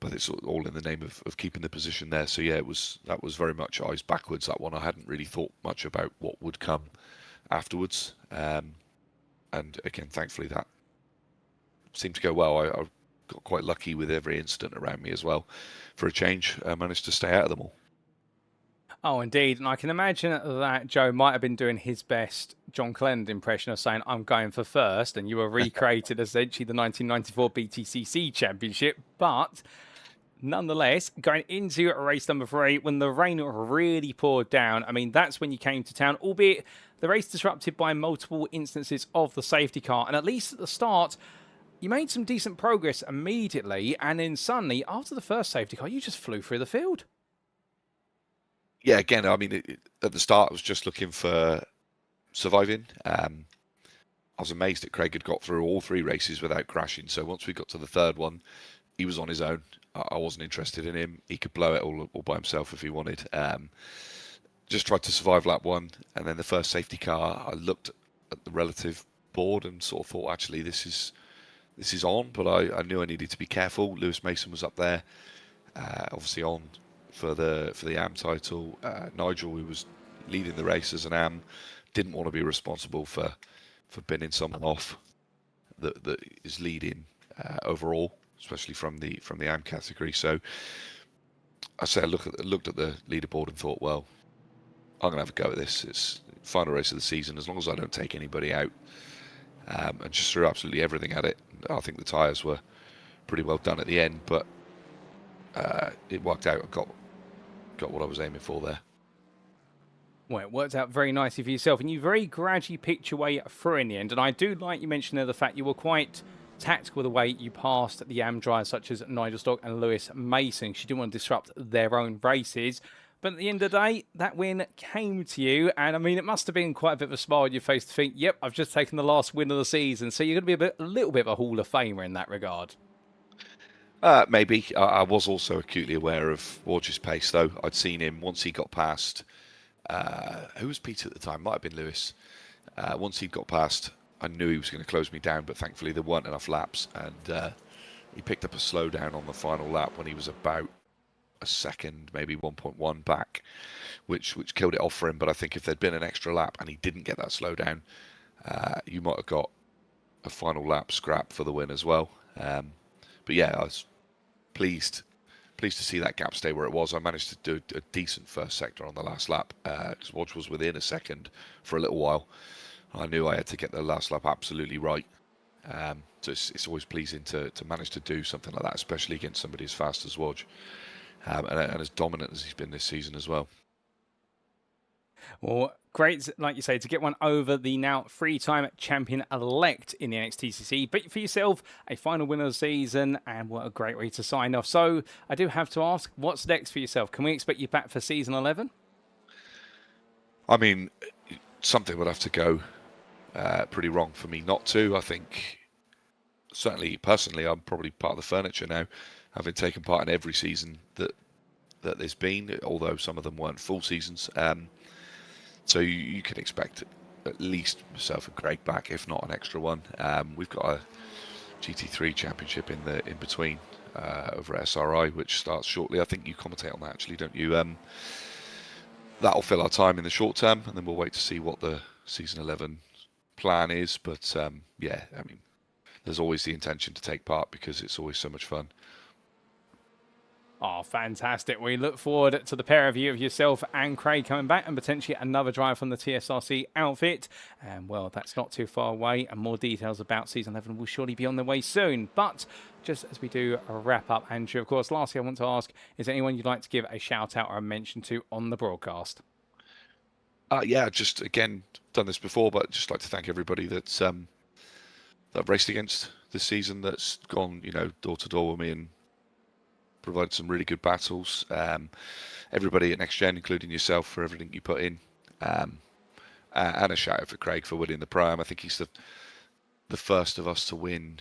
But it's all in the name of keeping the position there. So yeah, that was very much eyes backwards, that one. I hadn't really thought much about what would come afterwards. And again, thankfully that seemed to go well. I got quite lucky with every incident around me as well. For a change, I managed to stay out of them all. Oh, indeed. And I can imagine that Joe might have been doing his best John Clend impression of saying, I'm going for first, and you were recreated essentially the 1994 BTCC Championship. But nonetheless, going into race number 3, when the rain really poured down, I mean, that's when you came to town, albeit the race disrupted by multiple instances of the safety car. And at least at the start, you made some decent progress immediately. And then suddenly, after the first safety car, you just flew through the field. Yeah, again, I mean, at the start, I was just looking for surviving. I was amazed that Craig had got through all 3 races without crashing. So once we got to the 3rd one, he was on his own. I wasn't interested in him. He could blow it all by himself if he wanted. Just tried to survive lap 1, and then the first safety car, I looked at the relative board and sort of thought, actually, this is on, but I knew I needed to be careful. Lewis Mason was up there, obviously on for the AM title. Nigel, who was leading the race as an AM, didn't want to be responsible for binning someone off that is leading overall, especially from the AM category. So I said, I looked at the leaderboard and thought, well, I'm gonna have a go at this. It's final race of the season. As long as I don't take anybody out, and just threw absolutely everything at it. I think the tyres were pretty well done at the end, but it worked out. I got what I was aiming for there. Well, it worked out very nicely for yourself, and you very gradually picked your way through in the end. And I do like you mentioned there the fact you were quite tactical the way you passed the AM drivers such as Nigel Stock and Lewis Mason. She didn't want to disrupt their own races. But at the end of the day, that win came to you. And I mean, it must have been quite a bit of a smile on your face to think, yep, I've just taken the last win of the season. So you're going to be a little bit of a Hall of Famer in that regard. Maybe. I was also acutely aware of Wojciech's pace, though. I'd seen him once he got past. Who was Peter at the time? Might have been Lewis. Once he'd got past, I knew he was going to close me down, but thankfully there weren't enough laps. And he picked up a slowdown on the final lap when he was about a second, maybe 1.1 back, which killed it off for him. But I think if there'd been an extra lap and he didn't get that slowdown, you might have got a final lap scrap for the win as well. But yeah, I was pleased to see that gap stay where it was. I managed to do a decent first sector on the last lap because Wodge was within a second for a little while. I knew I had to get the last lap absolutely right. So it's always pleasing to manage to do something like that, especially against somebody as fast as Wodge. And as dominant as he's been this season as well. Well, great, like you say, to get one over the now 3-time champion-elect in the NXTCC. But for yourself, a final win of the season, and what a great way to sign off. So I do have to ask, what's next for yourself? Can we expect you back for season 11? I mean, something would have to go pretty wrong for me not to. I think, certainly, personally, I'm probably part of the furniture now, having taken part in every season that there's been, although some of them weren't full seasons. So you can expect at least myself and Craig back, if not an extra one. We've got a GT3 championship in between over at SRI, which starts shortly. I think you commentate on that actually, don't you? That'll fill our time in the short term, and then we'll wait to see what the season 11 plan is. But yeah, I mean, there's always the intention to take part because it's always so much fun. Oh, fantastic. We look forward to the pair of you, of yourself and Craig, coming back, and potentially another drive from the TSRC outfit. And, well, that's not too far away, and more details about Season 11 will surely be on their way soon. But just as we do a wrap-up, Andrew, of course, lastly, I want to ask, is there anyone you'd like to give a shout-out or a mention to on the broadcast? Yeah, just, again, done this before, but just like to thank everybody that's that I've raced against this season, that's gone, you know, door-to-door with me and provided some really good battles. Everybody at NXTGEN, including yourself, for everything you put in. And a shout out for Craig for winning the Prime. I think he's the first of us to win,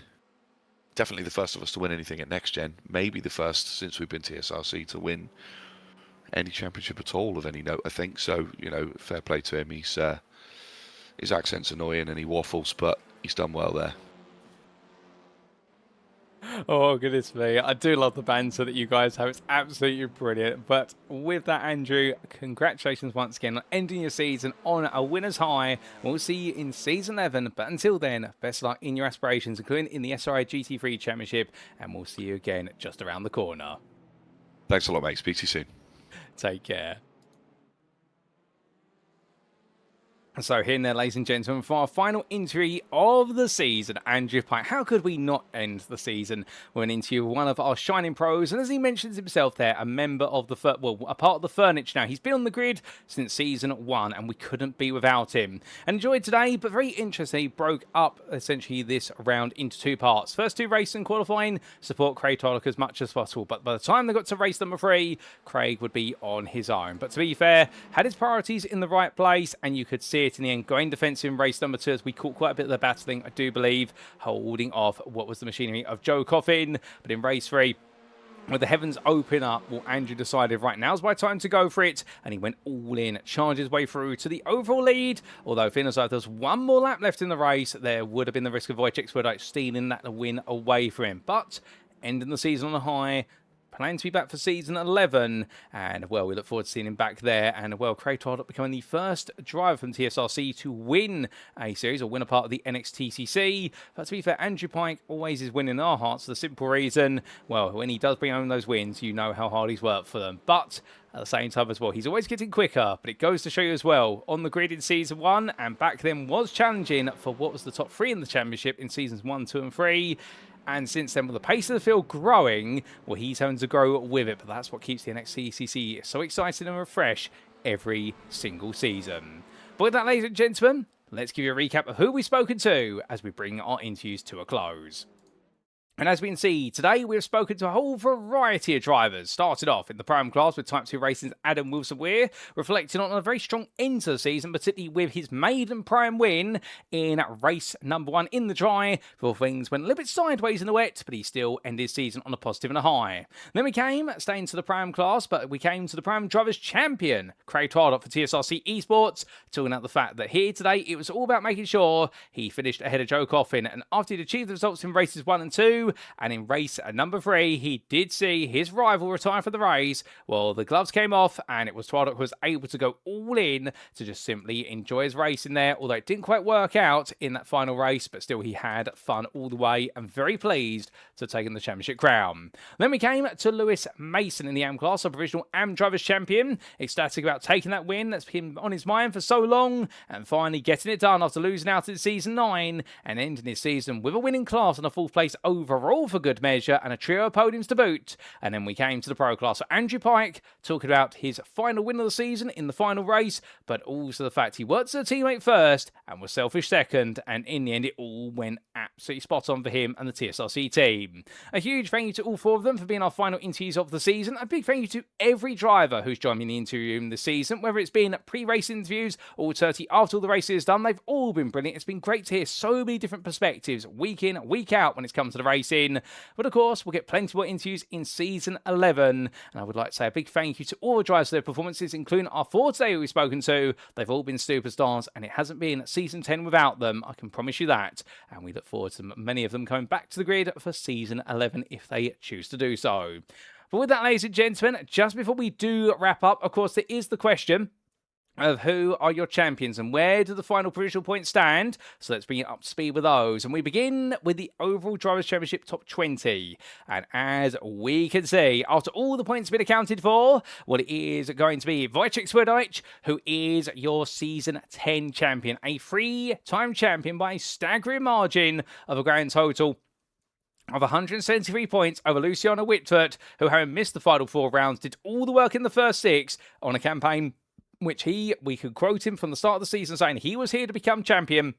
definitely the first of us to win anything at NXTGEN. Maybe the first since we've been TSRC to win any championship at all of any note, I think. So, you know, fair play to him. He's his accent's annoying and he waffles, but he's done well there. Oh, goodness me. I do love the banter that you guys have. It's absolutely brilliant. But with that, Andrew, congratulations once again on ending your season on a winner's high. We'll see you in Season 11. But until then, best of luck in your aspirations, including in the SRI GT3 Championship. And we'll see you again just around the corner. Thanks a lot, mate. Speak to you soon. Take care. So here and there, ladies and gentlemen, for our final interview of the season, Andrew Pike. How could we not end the season with an interview with one of our shining pros? And as he mentions himself there, a member of the, a part of the furniture now. He's been on the grid since Season 1, and we couldn't be without him. And enjoyed today, but very interesting, he broke up essentially this round into two parts. First two races and qualifying, support Craig Tollock as much as possible. But by the time they got to race number 3, Craig would be on his own. But to be fair, had his priorities in the right place, and you could see it in the end, going defensive in race number 2 as we caught quite a bit of the battling, I do believe, holding off what was the machinery of Joe Coffin. But in race 3, with the heavens open up, well, Andrew decided, right, now's my time to go for it, and he went all in, charged his way through to the overall lead, although it feels like there's one more lap left in the race, there would have been the risk of Wojciech Swirydowicz stealing that win away from him. But ending the season on a high, planning to be back for Season 11, and, well, we look forward to seeing him back there, and, well, Craig Tollock becoming the first driver from TSRC to win a series, or win a part of the NXTCC. But to be fair, Andrew Pike always is winning in our hearts for the simple reason, well, when he does bring home those wins, you know how hard he's worked for them. But at the same time as well, he's always getting quicker, but it goes to show you as well, on the grid in Season 1, and back then was challenging for what was the top 3 in the championship in Seasons 1, 2 and 3. And since then, with the pace of the field growing, well, he's having to grow with it. But that's what keeps the NXTCC so exciting and refreshed every single season. But with that, ladies and gentlemen, let's give you a recap of who we've spoken to as we bring our interviews to a close. And as we can see, today we've spoken to a whole variety of drivers. Started off in the Prime class with Type 2 Racing's Adam Wilson-Weir, reflecting on a very strong end to the season, particularly with his maiden Prime win in race number 1 in the dry, before things went a little bit sideways in the wet, but he still ended his season on a positive and a high. Then we came, staying to the Prime class, but we came to the Prime Drivers Champion, Craig Tollock for TSRC Esports, talking about the fact that here today it was all about making sure he finished ahead of Joe Coffin, and after he'd achieved the results in races 1 and 2, and in race number 3, he did see his rival retire for the race. Well, the gloves came off, and it was Tollock who was able to go all in to just simply enjoy his race in there, although it didn't quite work out in that final race, but still he had fun all the way, and very pleased to have taken the championship crown. Then we came to Lewis Mason in the AM class, a provisional AM Drivers Champion, ecstatic about taking that win that's been on his mind for so long, and finally getting it done after losing out in Season 9, and ending his season with a winning class and a 4th place overall for good measure, and a trio of podiums to boot. And then we came to the Pro class. So Andrew Pike talking about his final win of the season in the final race, but also the fact he worked as a teammate first and was selfish second, and in the end it all went absolutely spot on for him and the TSRC team. A huge thank you to all 4 of them for being our final interviews of the season. A big thank you to every driver who's joined me in the interview room this season, whether it's been pre-race interviews or 30 after all the races is done. They've all been brilliant. It's been great to hear so many different perspectives week in, week out when it's come to the racing. iRacing. But of course, we'll get plenty more interviews in Season 11. And I would like to say a big thank you to all the drivers for their performances, including our 4 today who we've spoken to. They've all been superstars, and it hasn't been Season 10 without them. I can promise you that. And we look forward to many of them coming back to the grid for Season 11 if they choose to do so. But with that, ladies and gentlemen, just before we do wrap up, of course, there is the question of who are your champions and where do the final provisional points stand. So let's bring it up to speed with those. And we begin with the overall Drivers' Championship top 20. And as we can see, after all the points have been accounted for, well, it is going to be Wojciech Swirydowicz, who is your Season 10 champion. A 3-time champion by a staggering margin of a grand total of 173 points over Luciano Witvoet, who, having missed the final 4 rounds, did all the work in the first 6 on a campaign which we could quote him from the start of the season saying he was here to become champion.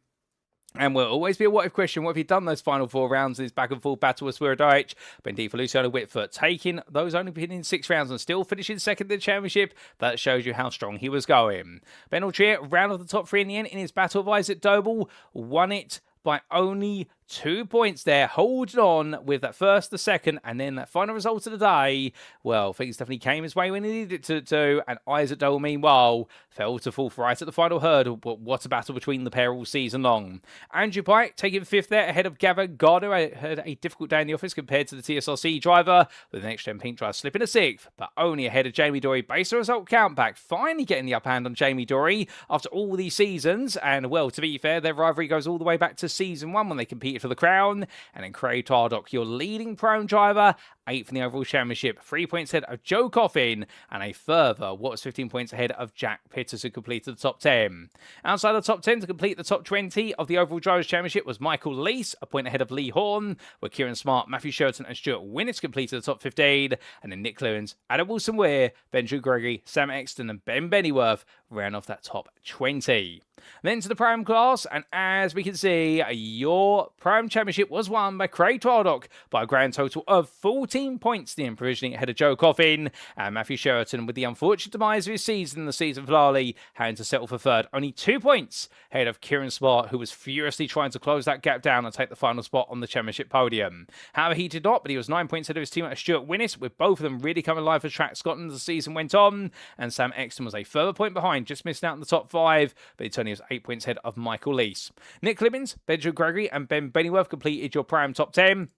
And will always be a what-if question. What if he'd done those final 4 rounds in his back-and-forth battle with Swirydowicz? But indeed, for Luciano Witvoet, taking those only in 6 rounds and still finishing second in the championship, that shows you how strong he was going. Ben Altria, round of the top 3 in the end in his battle of Isaac Doble, won it by only 2 points there, holding on with that first, the second, and then that final result of the day. Well, things definitely came his way when he needed it to do, and Isaac Doble, meanwhile, fell to fourth right at the final hurdle, but what a battle between the pair all season long. Andrew Pike taking 5th there, ahead of Gavin Gardner, who had a difficult day in the office compared to the TSRC driver, with the NXTGEN Pink driver slipping to 6th, but only ahead of Jamie Dory, based on result count back, finally getting the upper hand on Jamie Dory after all these seasons, and well, to be fair, their rivalry goes all the way back to Season 1 when they competed for the crown. And then Craig Tardock, your leading prone driver, 8th in the overall championship, 3 points ahead of Joe Coffin, and a further, 15 points ahead of Jack Pitters, who completed the top 10. Outside the top 10 to complete the top 20 of the overall drivers' championship was Michael Lease, a point ahead of Lee Horn, where Kieran Smart, Matthew Sheraton, and Stuart Winnett completed the top 15, and then Nick Lewins, Adam Wilson-Weir, Benjamin Gregory, Sam Exton, and Ben Bennyworth ran off that top 20. Then to the Pro-Am class, and as we can see, your Pro-Am championship was won by Craig Tardock by a grand total of 14 points, the provisioning ahead of Joe Coffin, and Matthew Sheraton, with the unfortunate demise of his season in the season finale, having to settle for 3rd, only 2 points ahead of Kieran Smart, who was furiously trying to close that gap down and take the final spot on the championship podium. However, he did not, but he was 9 points ahead of his teammate Stuart Winnett, with both of them really coming alive for Track Scotland as the season went on, and Sam Exton was a further point behind, just missing out in the top 5, but he only was 8 points ahead of Michael Lease. Nick Clibbins, Benjamin Gregory, and Ben Bennyworth completed your Pro-Am top 10.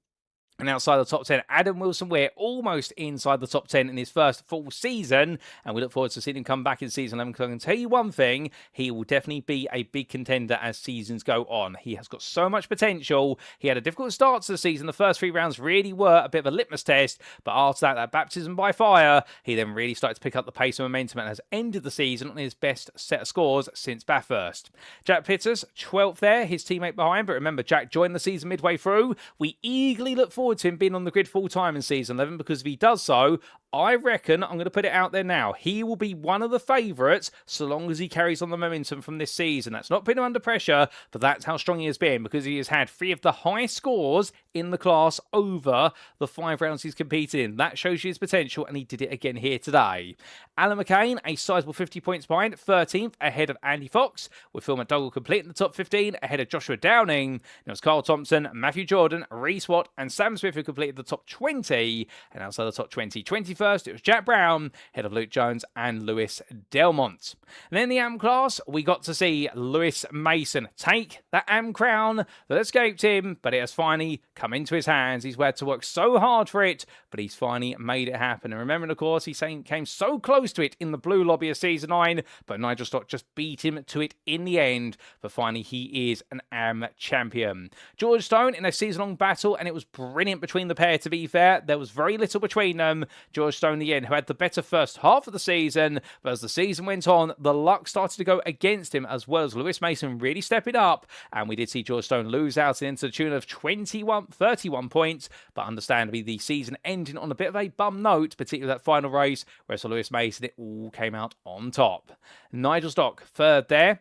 And outside the top 10, Adam Wilson-Weir almost inside the top 10 in his first full season. And we look forward to seeing him come back in Season 11. Because I can tell you one thing, he will definitely be a big contender as seasons go on. He has got so much potential. He had a difficult start to the season. The first 3 rounds really were a bit of a litmus test. But after that baptism by fire, he then really started to pick up the pace and momentum and has ended the season on his best set of scores since Bathurst. Jack Pitters, 12th there, his teammate behind. But remember, Jack joined the season midway through. We eagerly look forward to him being on the grid full time in Season 11, because if he does so, I reckon, I'm going to put it out there now, he will be one of the favourites so long as he carries on the momentum from this season. That's not putting him under pressure, but that's how strong he has been, because he has had 3 of the highest scores in the class over the 5 rounds he's competed in. That shows you his potential, and he did it again here today. Alan McCain, a sizable 50 points behind, 13th ahead of Andy Fox, with Phil McDougall completing the top 15 ahead of Joshua Downing. It was Carl Thompson, Matthew Jordan, Reese Watt, and Sam Smith who completed the top 20, and outside the top 20, 21st, it was Jack Brown, ahead of Luke Jones and Lewis Delmont. And then the AM class, we got to see Lewis Mason take that AM crown that escaped him, but it has finally come into his hands. He's had to work so hard for it, but he's finally made it happen. And remember, of course, he came so close to it in the blue lobby of Season 9, but Nigel Stock just beat him to it in the end. But finally, he is an AM champion. George Stone in a season-long battle, and it was brilliant between the pair, to be fair. There was very little between them. George Stone, the end, who had the better first half of the season, but as the season went on, the luck started to go against him, as well as Lewis Mason really stepping up, and we did see George Stone lose out into the tune of 31 points, but understandably the season ending on a bit of a bum note, particularly that final race, whereas for Lewis Mason it all came out on top. Nigel Stock, 3rd there,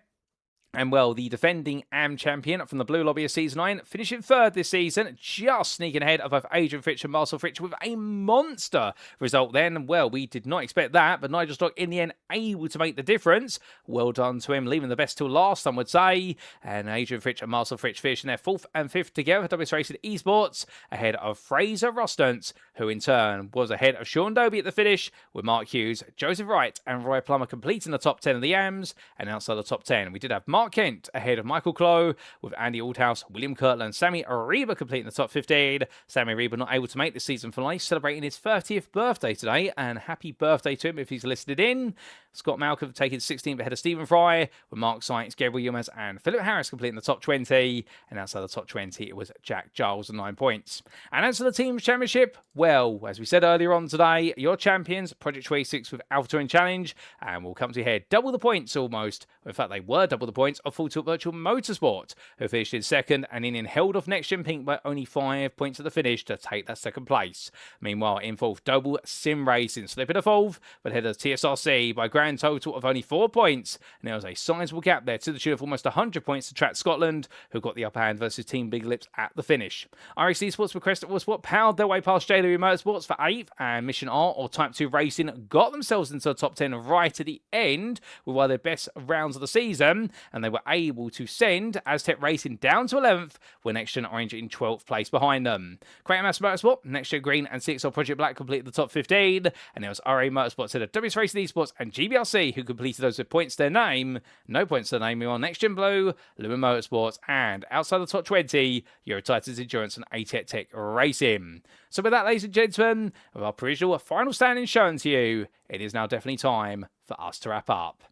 And well, the defending AM champion from the Blue Lobby of Season 9, finishing third this season, just sneaking ahead of both Adrian Fritsch and Marcel Fritsch with a monster result then. Well, we did not expect that, but Nigel Stock in the end able to make the difference. Well done to him, leaving the best till last, some would say. And Adrian Fritsch and Marcel Fritsch finishing their 4th and 5th together for WS Racing Esports, ahead of Fraser Rostance, who in turn was ahead of Sean Doby at the finish, with Mark Hughes, Joseph Wright and Roy Plummer completing the top 10 of the AMs. And outside the top 10, we did have Mark Kent ahead of Michael Clough, with Andy Althouse, William Kirtland, Sammy Ariba completing the top 15. Sammy Ariba not able to make the season finale, celebrating his 30th birthday today, and happy birthday to him if he's listed in. Scott Malcolm taking 16th ahead of Stephen Fry, with Mark Sykes, Gabriel Yilmaz and Philip Harris completing the top 20. And outside the top 20, it was Jack Giles with 9 points. And as for the team's championship, well, as we said earlier on today, your champions, Project 26 with Alpha Touring Challenge, and we'll come to head double the points almost. In fact, they were double the points of Full Tilt Virtual Motorsport, who finished in second and in held off NXTGEN Pink by only 5 points at the finish to take that second place. Meanwhile, in fourth, Doble Sim Racing slipping a fourth, but ahead of TSRC by a grand total of only 4 points. And there was a sizable gap there to the tune of almost 100 points to Track Scotland, who got the upper hand versus Team Big Lips at the finish. iRacing Esports with Crest Motorsport powered their way past JW Motorsports for 8th, and Mission R or Type 2 Racing got themselves into the top 10 right at the end with one of their best rounds of the season, and they were able to send Aztec Racing down to 11th, with NXTGEN Orange in 12th place behind them. Crater Mass Motorsport, NXTGEN Green and CXL Project Black completed the top 15, and there was RA Motorsports ahead of WS Racing Esports and GBRC, who completed those with points to their name. No points to their name on NXTGEN Blue, Lumen Motorsports, and outside the top 20, Euro Titans Endurance and ATEC Tech Racing. So with that, ladies and gentlemen, with our provisional final standing shown to you, it is now definitely time for us to wrap up.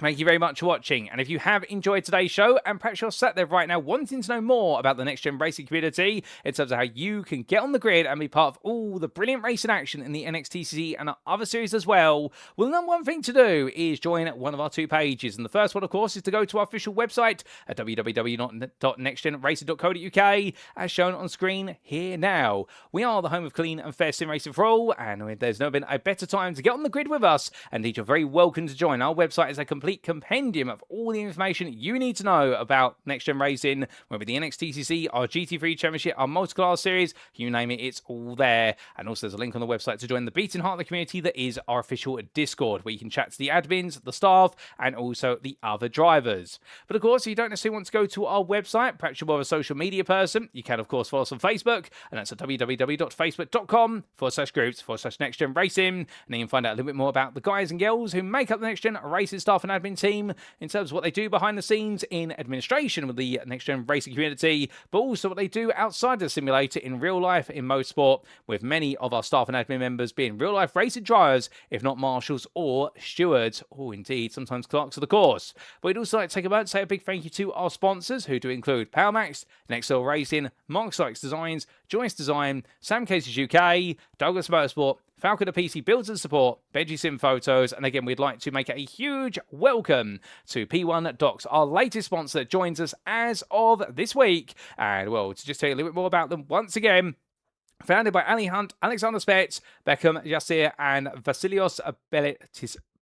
Thank you very much for watching, and if you have enjoyed today's show, and perhaps you're sat there right now wanting to know more about the NXTGEN racing community in terms of how you can get on the grid and be part of all the brilliant racing action in the NXTCC and our other series as well, well, the number one thing to do is join one of our 2 pages. And the first one, of course, is to go to our official website at www.nextgenracing.co.uk, as shown on screen here now. We are the home of clean and fair sim racing for all, and there's never been a better time to get on the grid with us, and indeed you're very welcome to join. Our website is a complete compendium of all the information you need to know about NXTGEN racing, whether the NXTCC, our GT3 Championship, our multi-class series, you name it, it's all there. And also there's a link on the website to join the beating heart of the community that is our official Discord, where you can chat to the admins, the staff, and also the other drivers. But of course, if you don't necessarily want to go to our website, perhaps you're more of a social media person, you can of course follow us on Facebook, and that's at www.facebook.com/groups/NXTGEN Racing, and then you can find out a little bit more about the guys and girls who make up the NXTGEN racing staff and admin team in terms of what they do behind the scenes in administration with the NXTGEN racing community, but also what they do outside the simulator in real life in motorsport, with many of our staff and admin members being real life racing drivers, if not marshals or stewards, or indeed sometimes clerks of the course. But we'd also like to take a moment to say a big thank you to our sponsors, who do include PowerMax, NXL Racing, Mark Sykes Designs, Joyce Design, Sam Cases UK, Douglas Motorsport, Falcon to PC Builds and Support, Benji Sim Photos, and again, we'd like to make a huge welcome to P1 Docs, our latest sponsor that joins us as of this week. And well, to just tell you a little bit more about them once again, founded by Ali Hunt, Alexander Spets, Beckham Yassir, and Vasilios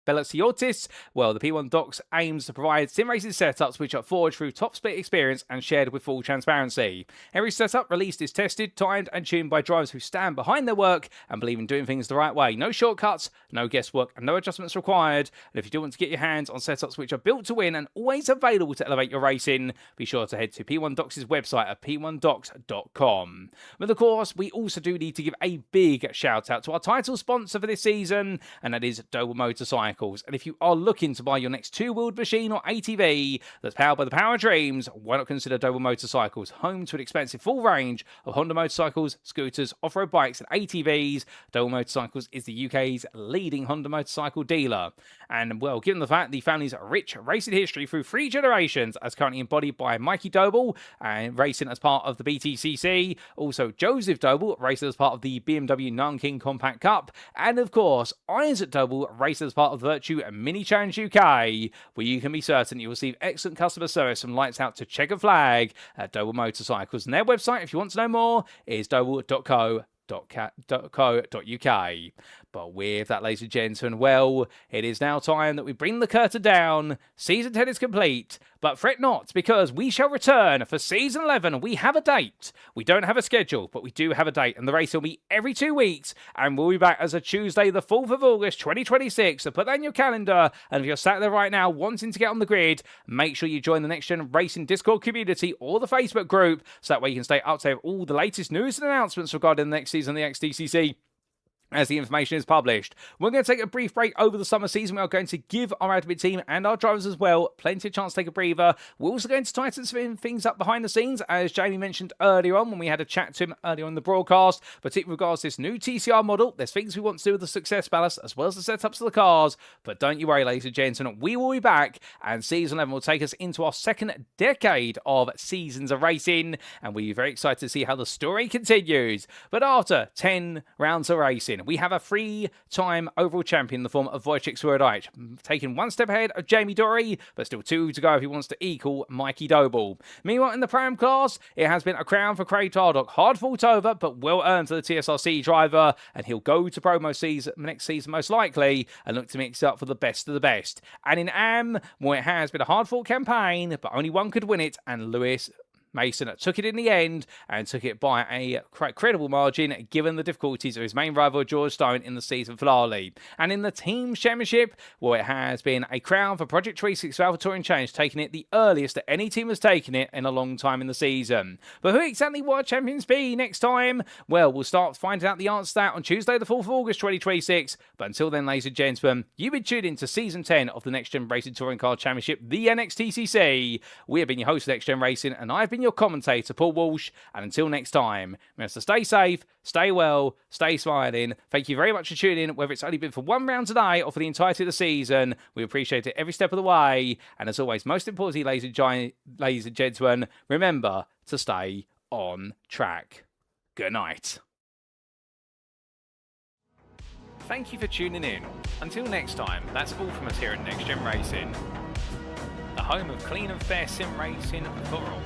Belaciotis, well, the P1 Docs aims to provide sim racing setups which are forged through top split experience and shared with full transparency. Every setup released is tested, timed, and tuned by drivers who stand behind their work and believe in doing things the right way. No shortcuts, no guesswork, and no adjustments required. And if you do want to get your hands on setups which are built to win and always available to elevate your racing, be sure to head to P1 Docs' website at p1docs.com. But of course, we also do need to give a big shout out to our title sponsor for this season, and that is Doble Motorcycles. And if you are looking to buy your next 2-wheeled machine or ATV that's powered by the power of dreams, why not consider Doble Motorcycles, home to an expansive full range of Honda motorcycles, scooters, off-road bikes, and ATVs. Doble Motorcycles is the UK's leading Honda motorcycle dealer. And well, given the fact the family's rich racing history through 3 generations, as currently embodied by Mikey Doble, and racing as part of the BTCC, also Joseph Doble, racing as part of the BMW Nanking Compact Cup, and of course, Isaac Doble, racing as part of the Virtue Mini Challenge UK, where you can be certain you'll receive excellent customer service from lights out to checker flag at Doble Motorcycles. And their website, if you want to know more, is doble.co.uk. But with that, ladies and gentlemen, well, it is now time that we bring the curtain down. Season 10 is complete, But fret not, because we shall return for Season 11. We have a date. We don't have a schedule, but we do have a date. And the race will be every 2 weeks. And we'll be back as a Tuesday, the 4th of August, 2026. So put that in your calendar. And if you're sat there right now wanting to get on the grid, make sure you join the Next Gen Racing Discord community or the Facebook group. So that way you can stay up to date with all the latest news and announcements regarding the next season of the NXTCC. As the information is published. We're going to take a brief break over the summer season. We are going to give our admin team and our drivers as well plenty of chance to take a breather. We're also going to tighten some things up behind the scenes, as Jamie mentioned earlier on when we had a chat to him earlier on the broadcast, particularly with regards to this new TCR model. There's things we want to do with the success ballast as well as the setups of the cars. But don't you worry, ladies and gentlemen, we will be back, and Season 11 will take us into our second decade of seasons of racing, and we're very excited to see how the story continues. But after 10 rounds of racing, we have a 3-time overall champion in the form of Wojciech Swirydowicz, taking one step ahead of Jamie Dory, but still 2 to go if he wants to equal Mikey Doble. Meanwhile, in the Pram class, it has been a crown for Craig Tardock. Hard fought over, but well earned to the TSRC driver, and he'll go to promo season next season most likely, and look to mix up for the best of the best. And in AM, well, it has been a hard fought campaign, but only one could win it, and Lewis Mason took it in the end, and took it by a quite credible margin given the difficulties of his main rival George Stone in the season finale. And in the Teams Championship, well, it has been a crown for Project 360 Alpha Touring Challenge, taking it the earliest that any team has taken it in a long time in the season. But who exactly will our champions be next time? Well, we'll start finding out the answer to that on Tuesday the 4th of August 2026. But until then, ladies and gentlemen, you've been tuned into Season 10 of the Next Gen Racing Touring Car Championship, the NXTCC. We have been your host of Next Gen Racing, and I've been your commentator, Paul Walsh. And until next time, remember to stay safe, stay well, stay smiling. Thank you very much for tuning in, whether it's only been for one round today or for the entirety of the season. We appreciate it every step of the way. And as always, most importantly, ladies and gentlemen, remember to stay on track. Good night. Thank you for tuning in. Until next time, that's all from us here at Next Gen Racing, the home of clean and fair sim racing for all.